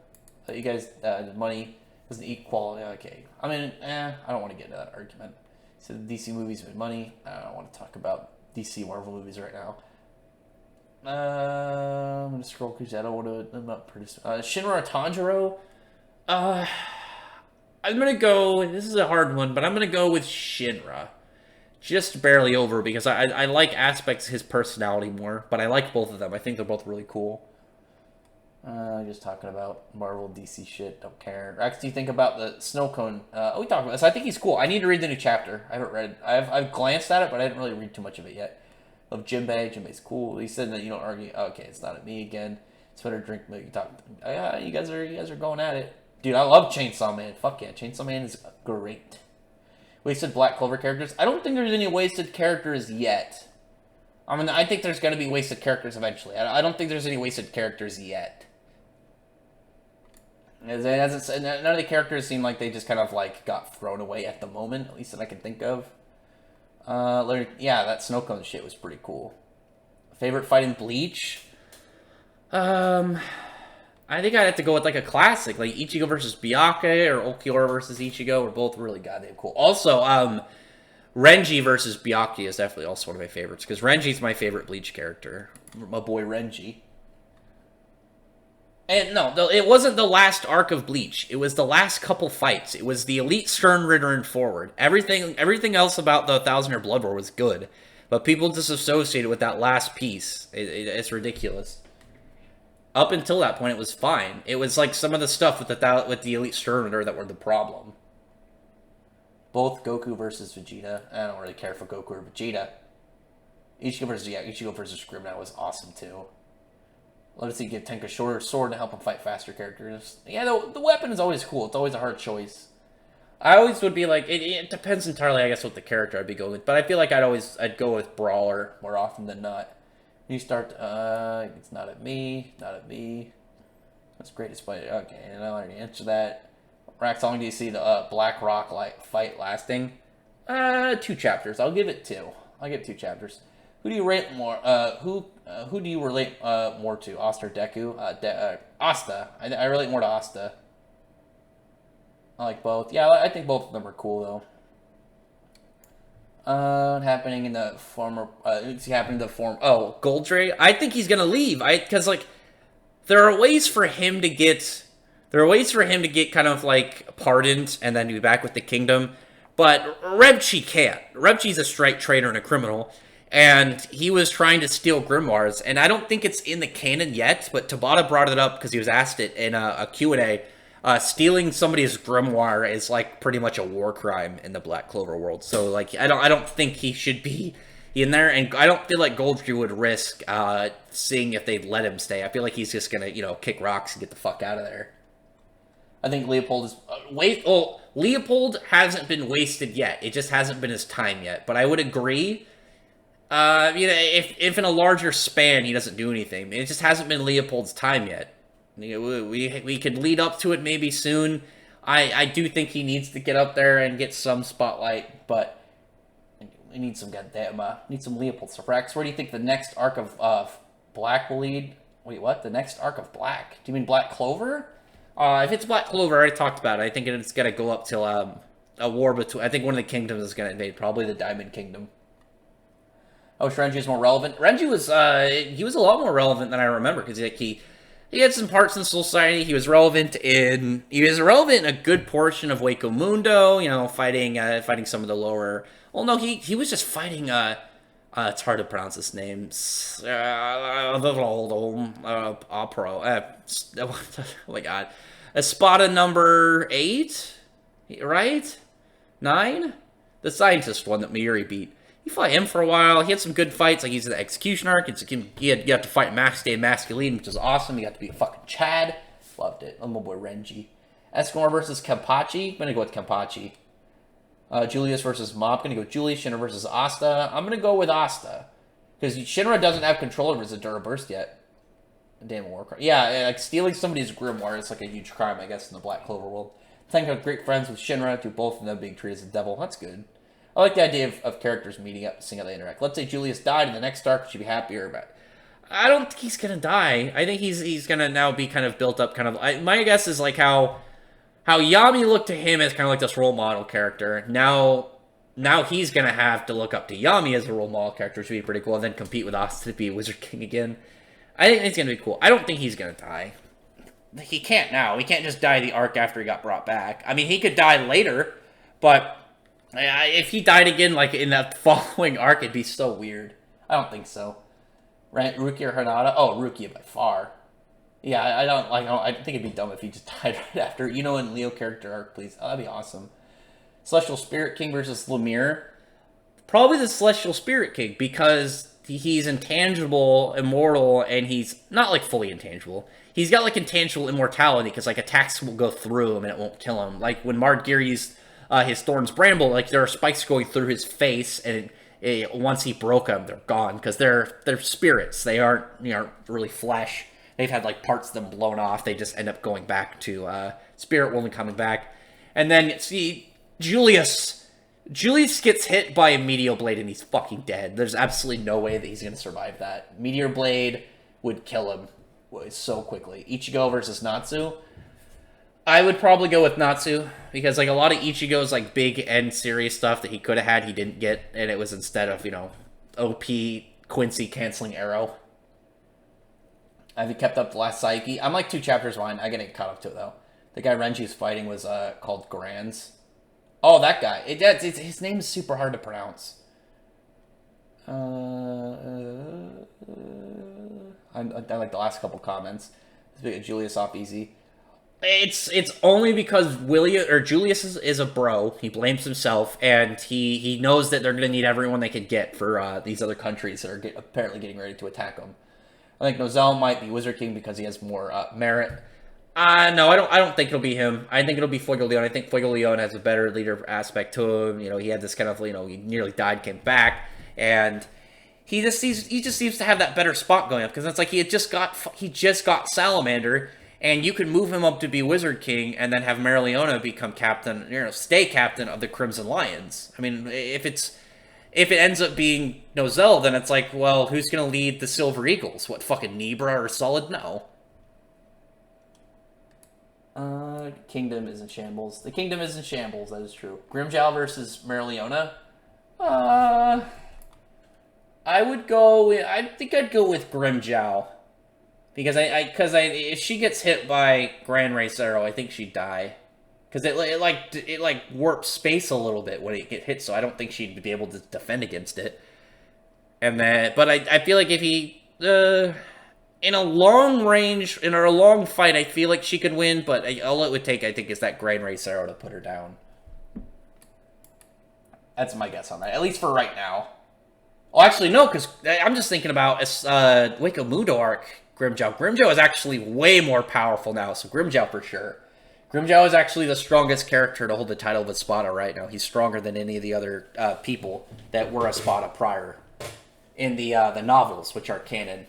Speaker 3: guys, money doesn't equal. Okay. I mean, I don't want to get into that argument. So the DC movies with money. I don't want to talk about DC Marvel movies right now. I'm gonna scroll because I don't want to. I'm not pretty. Shinra Tanjiro.
Speaker 2: I'm gonna go. This is a hard one, but I'm gonna go with Shinra. Just barely over because I like aspects of his personality more, but I like both of them. I think they're both really cool.
Speaker 3: Just talking about Marvel, DC shit. Don't care. Rex, do you think about the snow cone? We talked about this. I think he's cool. I need to read the new chapter. I haven't read. I've glanced at it, but I didn't really read too much of it yet. Love Jinbei. Jinbei's cool. He said that you don't argue. Okay, it's not at me again. It's better drink milk. You talk. You guys are going at it, dude. I love Chainsaw Man. Fuck yeah, Chainsaw Man is great. Wasted Black Clover characters. I don't think there's any wasted characters yet. I mean, I think there's going to be wasted characters eventually. I don't think there's any wasted characters yet. As it said, none of the characters seem like they just kind of like got thrown away at the moment, at least that I can think of. Yeah, that snow cone shit was pretty cool. Favorite fight in Bleach?
Speaker 2: I think I'd have to go with like a classic, like Ichigo versus Byakuya or Ulquiorra versus Ichigo. Were both really goddamn cool. Also, Renji versus Byakuya is definitely also one of my favorites because Renji's my favorite Bleach character.
Speaker 3: My boy Renji.
Speaker 2: And no, it wasn't the last arc of Bleach. It was the last couple fights. It was the Elite Stern Ritter and forward. Everything else about the Thousand Year Blood War was good, but people just associated with that last piece. It's ridiculous. Up until that point, it was fine. It was like some of the stuff with the Elite Stern Ritter that were the problem.
Speaker 3: Both Goku versus Vegeta. I don't really care for Goku or Vegeta. Ichigo versus Grimnow was awesome too. Let's see, give Tenka a shorter sword to help him fight faster characters. Yeah, the weapon is always cool. It's always a hard choice.
Speaker 2: I always would be like, it depends entirely, I guess, what the character I'd be going with. But I feel like I'd go with Brawler
Speaker 3: more often than not. You start, it's not at me. That's great despite it. Okay, and I already answered that. Rax, how long do you see the Black Rock fight lasting?
Speaker 2: 2 chapters.
Speaker 3: I'll give it 2. I'll give it 2 chapters. Who do you rate more? Who do you relate more to? Asta or Deku? Asta. I relate more to Asta. I like both. Yeah, I think both of them are cool though. Happening in the former.
Speaker 2: Oh, Goldray. I think he's gonna leave. Because like, there are ways for him to get kind of like pardoned and then be back with the kingdom. But Rebchi can't. Rebchi's a straight traitor and a criminal. And he was trying to steal grimoires, and I don't think it's in the canon yet, but Tabata brought it up because he was asked it in a Q&A. Stealing somebody's grimoire is like pretty much a war crime in the Black Clover world. So like, I don't think he should be in there, and I don't feel like Goldtree would risk seeing if they'd let him stay. I feel like he's just gonna, kick rocks and get the fuck out of there.
Speaker 3: I think Leopold is
Speaker 2: Leopold hasn't been wasted yet. It just hasn't been his time yet. But I would agree. If in a larger span he doesn't do anything, it just hasn't been Leopold's time yet. We could lead up to it maybe soon. I do think he needs to get up there and get some spotlight, but we need some Leopold stuff. Rex, where do you think the next arc of Black will lead? Wait, what? The next arc of Black? Do you mean Black Clover? If it's Black Clover, I already talked about it. I think it's gonna go up till a war between. I think one of the kingdoms is gonna invade, probably the Diamond Kingdom.
Speaker 3: Oh, Renji is more relevant.
Speaker 2: Renji was he was a lot more relevant than I remember because he had some parts in Soul Society. He was relevant in a good portion of Hueco Mundo. Fighting some of the lower. Well, no, he was just fighting. It's hard to pronounce his name. Opera. Oh my god, Espada number 8, right? 9, the scientist one that Mayuri beat. You fought him for a while. He had some good fights. Like, he's the execution arc. You had to fight Max Day and Masculine, which is awesome. You got to be a fucking Chad. Loved it. I'm my boy Renji. Escamor versus Kenpachi. I'm going to go with Kenpachi. Julius versus Mob. I'm going to go Julius. Shinra versus Asta. I'm going to go with Asta. Because Shinra doesn't have control over his Adura Burst yet. Damn war crime. Yeah, like stealing somebody's grimoire is like a huge crime, I guess, in the Black Clover world. Tenka have great friends with Shinra, to both of them being treated as a devil. That's good. I like the idea of characters meeting up and seeing how they interact. Let's say Julius died in the next arc, should be happier about it. I don't think he's gonna die. I think he's gonna now be kind of built up, my guess is like how Yami looked to him as kind of like this role model character. Now he's gonna have to look up to Yami as a role model character, which would be pretty cool, and then compete with Asta to be Wizard King again. I think it's gonna be cool. I don't think he's gonna die. he can't now. He can't just die the arc after he got brought back. I mean, he could die later, but if he died again, like in that following arc, it'd be so weird.
Speaker 3: I don't think so. Right, Rukia or Hinata? Oh, Rukia by far. Yeah, I think it'd be dumb if he just died right after. You know, in Leo character arc, please. Oh, that'd be awesome. Celestial Spirit King versus Lemire.
Speaker 2: Probably the Celestial Spirit King, because he's intangible, immortal, and he's not, like, fully intangible. He's got, like, intangible immortality, because, like, attacks will go through him and it won't kill him. Like, when Mard used his Thorn's Bramble, like, there are spikes going through his face, and once he broke them, they're gone, because they're spirits. They aren't really flesh. They've had, like, parts of them blown off. They just end up going back to spirit world and coming back. And then, see, Julius gets hit by a Meteor Blade and he's fucking dead. There's absolutely no way that he's going to survive that. Meteor Blade would kill him so quickly. Ichigo versus Natsu. I would probably go with Natsu, because like a lot of Ichigo's like big end serious stuff that he could have had, he didn't get, and it was instead of, OP Quincy canceling Arrow.
Speaker 3: Have you kept up the last Saiki? I'm like 2 chapters behind. I gotta get caught up to it though. The guy Renji's fighting was called Grands. Oh, that guy. His name is super hard to pronounce. I like the last couple comments. Julius off easy.
Speaker 2: It's only because Julius is a bro. He blames himself, and he knows that they're going to need everyone they could get for these other countries that are apparently getting ready to attack him. I think Nozel might be Wizard King because he has more merit. No, I don't think it'll be him. I think it'll be Fuegoleon. I think Fuegoleon has a better leader aspect to him. He had this kind of, he nearly died, came back, and he just seems to have that better spot going up, because it's like he just got Salamander, and you could move him up to be Wizard King, and then have Mereoleona become captain, stay captain of the Crimson Lions. I mean, if it ends up being Nozel, then it's like, well, who's gonna lead the Silver Eagles? What, fucking Nibra or Solid? No.
Speaker 3: Kingdom is in shambles. The kingdom is in shambles, that is true. Grimmjow versus Mereoleona.
Speaker 2: I think I'd go with Grimmjow. Because if she gets hit by Grand Race Arrow, I think she'd die. Because it warps space a little bit when it gets hit, so I don't think she'd be able to defend against it. And then, but I feel like if he, in a long fight, I feel like she could win, but all it would take, I think, is that Grand Race Arrow to put her down.
Speaker 3: That's my guess on that, at least for right now.
Speaker 2: Oh, actually, no, because I'm just thinking about Wake of Mundo arc Grimmjow. Grimmjow is actually way more powerful now, so Grimmjow for sure. Grimmjow is actually the strongest character to hold the title of Espada right now. He's stronger than any of the other people that were Espada prior in the novels, which are canon.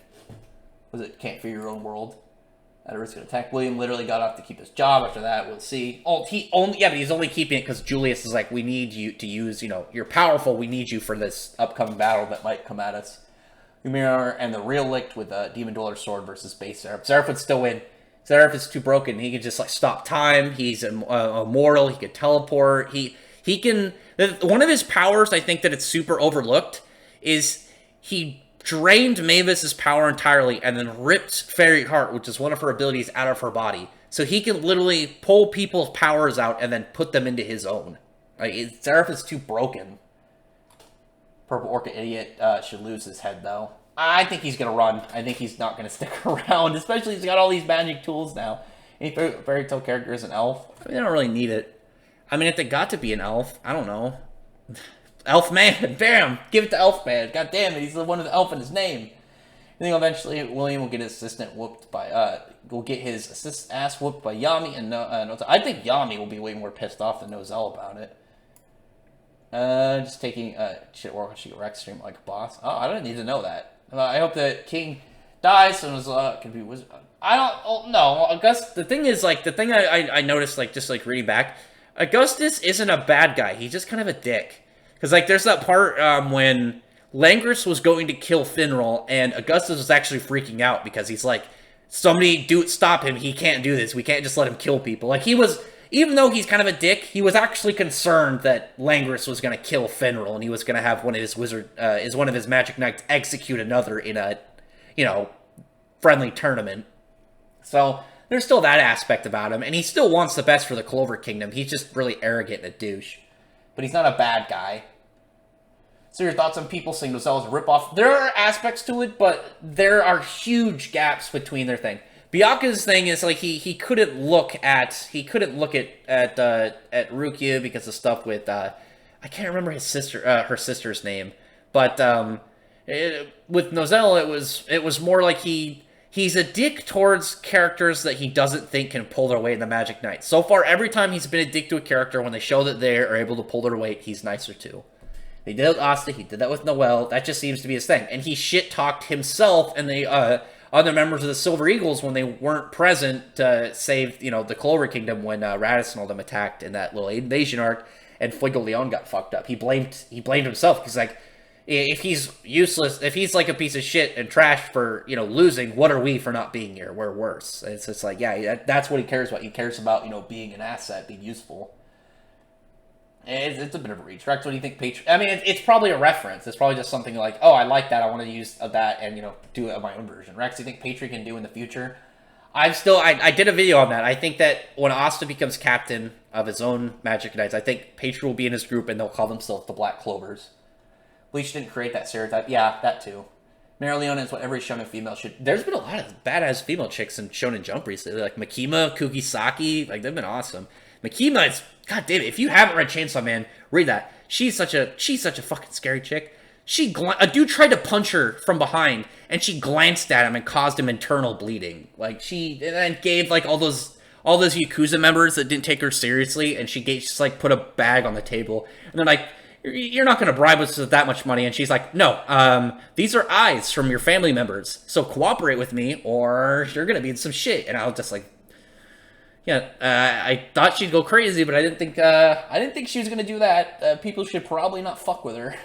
Speaker 3: Was it Can't Fear Your Own World? At a risk of attack. William literally got off to keep his job. After that, we'll see.
Speaker 2: Oh, but he's only keeping it because Julius is like, we need you to use, you're powerful, we need you for this upcoming battle that might come at us. Ymir and the Real Licht with Demon Dweller Sword versus Base Seraph. Seraph would still win. Seraph is too broken. He can just stop time. He's immortal. He could teleport. He can. One of his powers, I think that it's super overlooked, is he drained Mavis's power entirely and then ripped Fairy Heart, which is one of her abilities, out of her body. So he can literally pull people's powers out and then put them into his own. Seraph is too broken.
Speaker 3: Purple Orca Idiot should lose his head, though. I think he's going to run. I think he's not going to stick around, especially he's got all these magic tools now. Any Fairy Tail character is an elf.
Speaker 2: They don't really need it. I mean, if they got to be an elf, I don't know. Elfman, bam! Give it to Elfman. God damn it, he's the one with the elf in his name. I think eventually William will get his assistant whooped by, ass whooped by Yami and Nozel. I think Yami will be way more pissed off than Nozel about it.
Speaker 3: Just taking, shit, or she Rex stream like a boss. Oh, I don't need to know that. I hope that King dies and can be wizard. I don't know. Augustus,
Speaker 2: the thing is, the thing I noticed, just reading back, Augustus isn't a bad guy. He's just kind of a dick. Because, there's that part when Langris was going to kill Finral, and Augustus was actually freaking out because he's like, somebody stop him. He can't do this. We can't just let him kill people. He was, even though he's kind of a dick, he was actually concerned that Langris was going to kill Finral, and he was going to have one of his one of his magic knights execute another in a, friendly tournament. So there's still that aspect about him, and he still wants the best for the Clover Kingdom. He's just really arrogant and a douche. But he's not a bad guy. So your thoughts on people saying Nozelle's a ripoff? There are aspects to it, but there are huge gaps between their thing. Byakuya's thing is like he couldn't look at Rukia because of stuff with I can't remember her sister's name, but with Nozelle it was more like he's a dick towards characters that he doesn't think can pull their weight in the Magic Knight. So far, every time he's been a dick to a character, when they show that they are able to pull their weight, he's nicer too. He did it with Asta, he did that with Noelle. That just seems to be his thing. And he shit-talked himself and the other members of the Silver Eagles when they weren't present to save, the Clover Kingdom when Raditz and all them attacked in that little invasion arc, and Fuego Leon got fucked up. He blamed himself, because, like, if he's useless, if he's like a piece of shit and trash for, losing, what are we for not being here? We're worse. It's just like, yeah, that's what he cares about. He cares about, being an asset, being useful. It's a bit of a reach. Rex, what do you think I mean, it's probably a reference. It's probably just something like, oh, I like that. I want to use that and, do it on my own version. Rex, do you think Patri can do in the future? I did a video on that. I think that when Asta becomes captain of his own Magic Knights, I think Patri will be in his group and they'll call themselves the Black Clovers. Bleach didn't create that stereotype. Yeah, that too. Mereoleona is what every shonen female should... There's been a lot of badass female chicks in Shonen Jump recently. Like Makima, Kugisaki. Like, they've been awesome. Makima is... God damn it. If you haven't read Chainsaw Man, read that. She's such a fucking scary chick. A dude tried to punch her from behind, and she glanced at him and caused him internal bleeding. Like, and then gave, like, all those Yakuza members that didn't take her seriously, and she just, like, put a bag on the table. And they're like, you're not going to bribe us with that much money. And she's like, no, these are eyes from your family members. So cooperate with me or you're going to be in some shit. And I was just like, yeah, I thought she'd go crazy, but I didn't think she was going to do that. People should probably not fuck with her.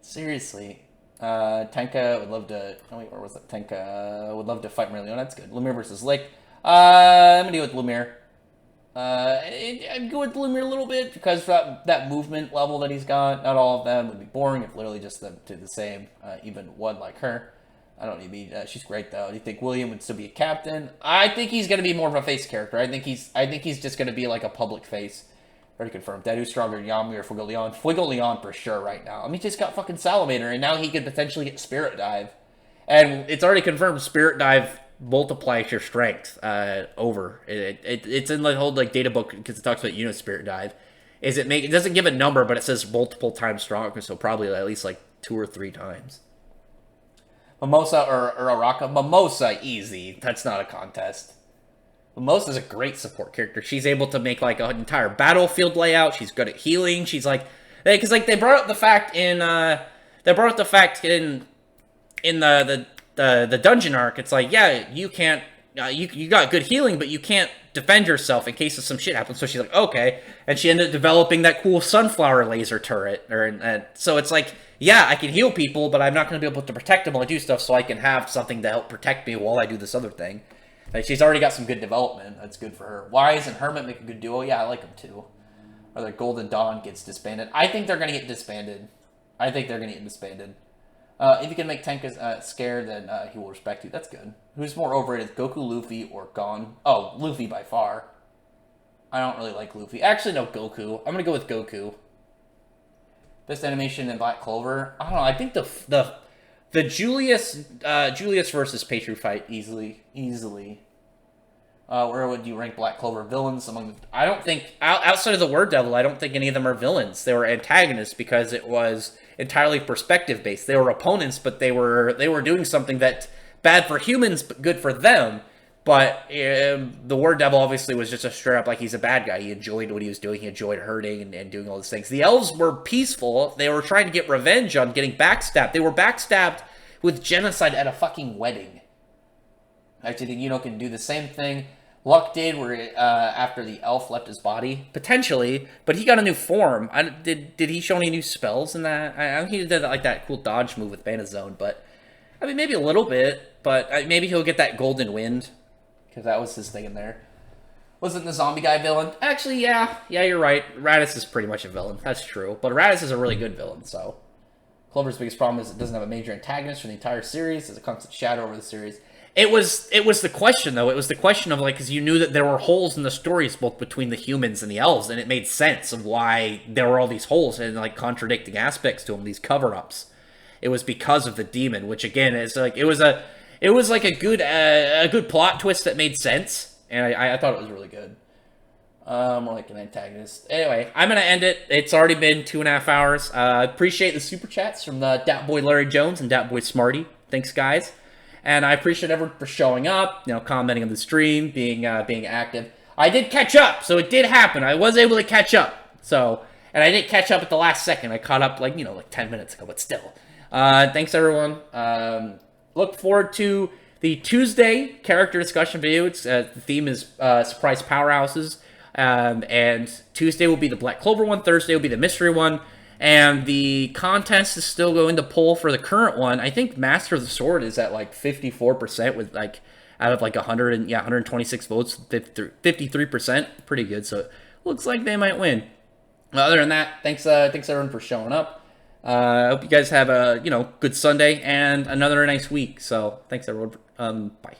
Speaker 2: Seriously. Tenka would love to, oh wait, where was that? Tenka would love to fight Mereoleona. That's good. Lumiere versus Lake. I'm going to go with Lumiere. I'd go with Lumiere a little bit because that movement level that he's got, not all of them would be boring if literally just them to the same, even one like her. I don't need to be, she's great though. Do you think William would still be a captain? I think he's going to be more of a face character. I think he's just going to be like a public face. Already confirmed. Who's stronger, Yami or Fuego Leon? Fuego Leon for sure right now. I mean, he just got fucking Salamander and now he could potentially get Spirit Dive. And it's already confirmed Spirit Dive multiplies your strength over. It's in the whole like data book because it talks about Spirit Dive. It doesn't give a number, but it says multiple times stronger, so probably at least like 2 or 3 times. Mimosa or Araka? Mimosa, easy. That's not a contest. Mimosa is a great support character. She's able to make like an entire battlefield layout. She's good at healing. She's like, because like they brought up the fact in the dungeon arc. It's like, yeah, you can't, you got good healing, but you can't defend yourself in case of some shit happens. So she's like, okay, and she ended up developing that cool sunflower laser turret, so it's like, yeah, I can heal people, but I'm not going to be able to protect them while I do stuff, so I can have something to help protect me while I do this other thing. Like, she's already got some good development. That's good for her. Wise and Hermit make a good duo. Yeah, I like them too. Or the Golden Dawn gets disbanded. I think they're going to get disbanded. If you can make Tenka scared, then he will respect you. That's good. Who's more overrated, Goku, Luffy, or Gon? Oh, Luffy by far. I don't really like Luffy. Actually, no, Goku. I'm going to go with Goku. Best animation in Black Clover? I don't know. I think the Julius versus Patri fight easily. Where would you rank Black Clover villains I don't think outside of the Word Devil, I don't think any of them are villains. They were antagonists because it was entirely perspective based. They were opponents, but they were doing something that bad for humans but good for them. But the Word Devil obviously was just a straight up like he's a bad guy. He enjoyed what he was doing. He enjoyed hurting and doing all these things. The elves were peaceful. They were trying to get revenge on getting backstabbed. They were backstabbed with genocide at a fucking wedding. I actually think can do the same thing Luck did, where after the elf left his body, potentially, but he got a new form. Did he show any new spells in that? I think he did like that cool dodge move with Banazone, but I mean maybe a little bit. But maybe he'll get that golden wind because that was his thing in there. Wasn't the zombie guy villain? Actually, yeah, you're right. Raditz is pretty much a villain. That's true, but Raditz is a really good villain. So Clover's biggest problem is it doesn't have a major antagonist for the entire series. There's a constant shadow over the series.
Speaker 4: It was the question though. It was the question of like, because you knew that there were holes in the stories both between the humans and the elves, and it made sense of why there were all these holes and like contradicting aspects to them, these cover-ups. It was because of the demon, which again is like it was like a good plot twist that made sense, and I thought it was really good. More like an antagonist. Anyway, I'm gonna end it. It's already been 2.5 hours. Appreciate the super chats from the Dat Boy Larry Jones and Dat Boy Smarty. Thanks, guys. And I appreciate everyone for showing up, commenting on the stream, being active. I did catch up, so it did happen. I was able to catch up. So, and I didn't catch up at the last second. I caught up like 10 minutes ago, but still. Thanks everyone. Look forward to the Tuesday character discussion video. It's the theme is surprise powerhouses. And Tuesday will be the Black Clover one. Thursday will be the mystery one. And the contest is still going to poll for the current one. I think Master of the Sword is at like 54% with like out of like 126 votes, 53%. Pretty good. So it looks like they might win. Other than that, thanks everyone for showing up. I hope you guys have a good Sunday and another nice week. So thanks everyone. Bye.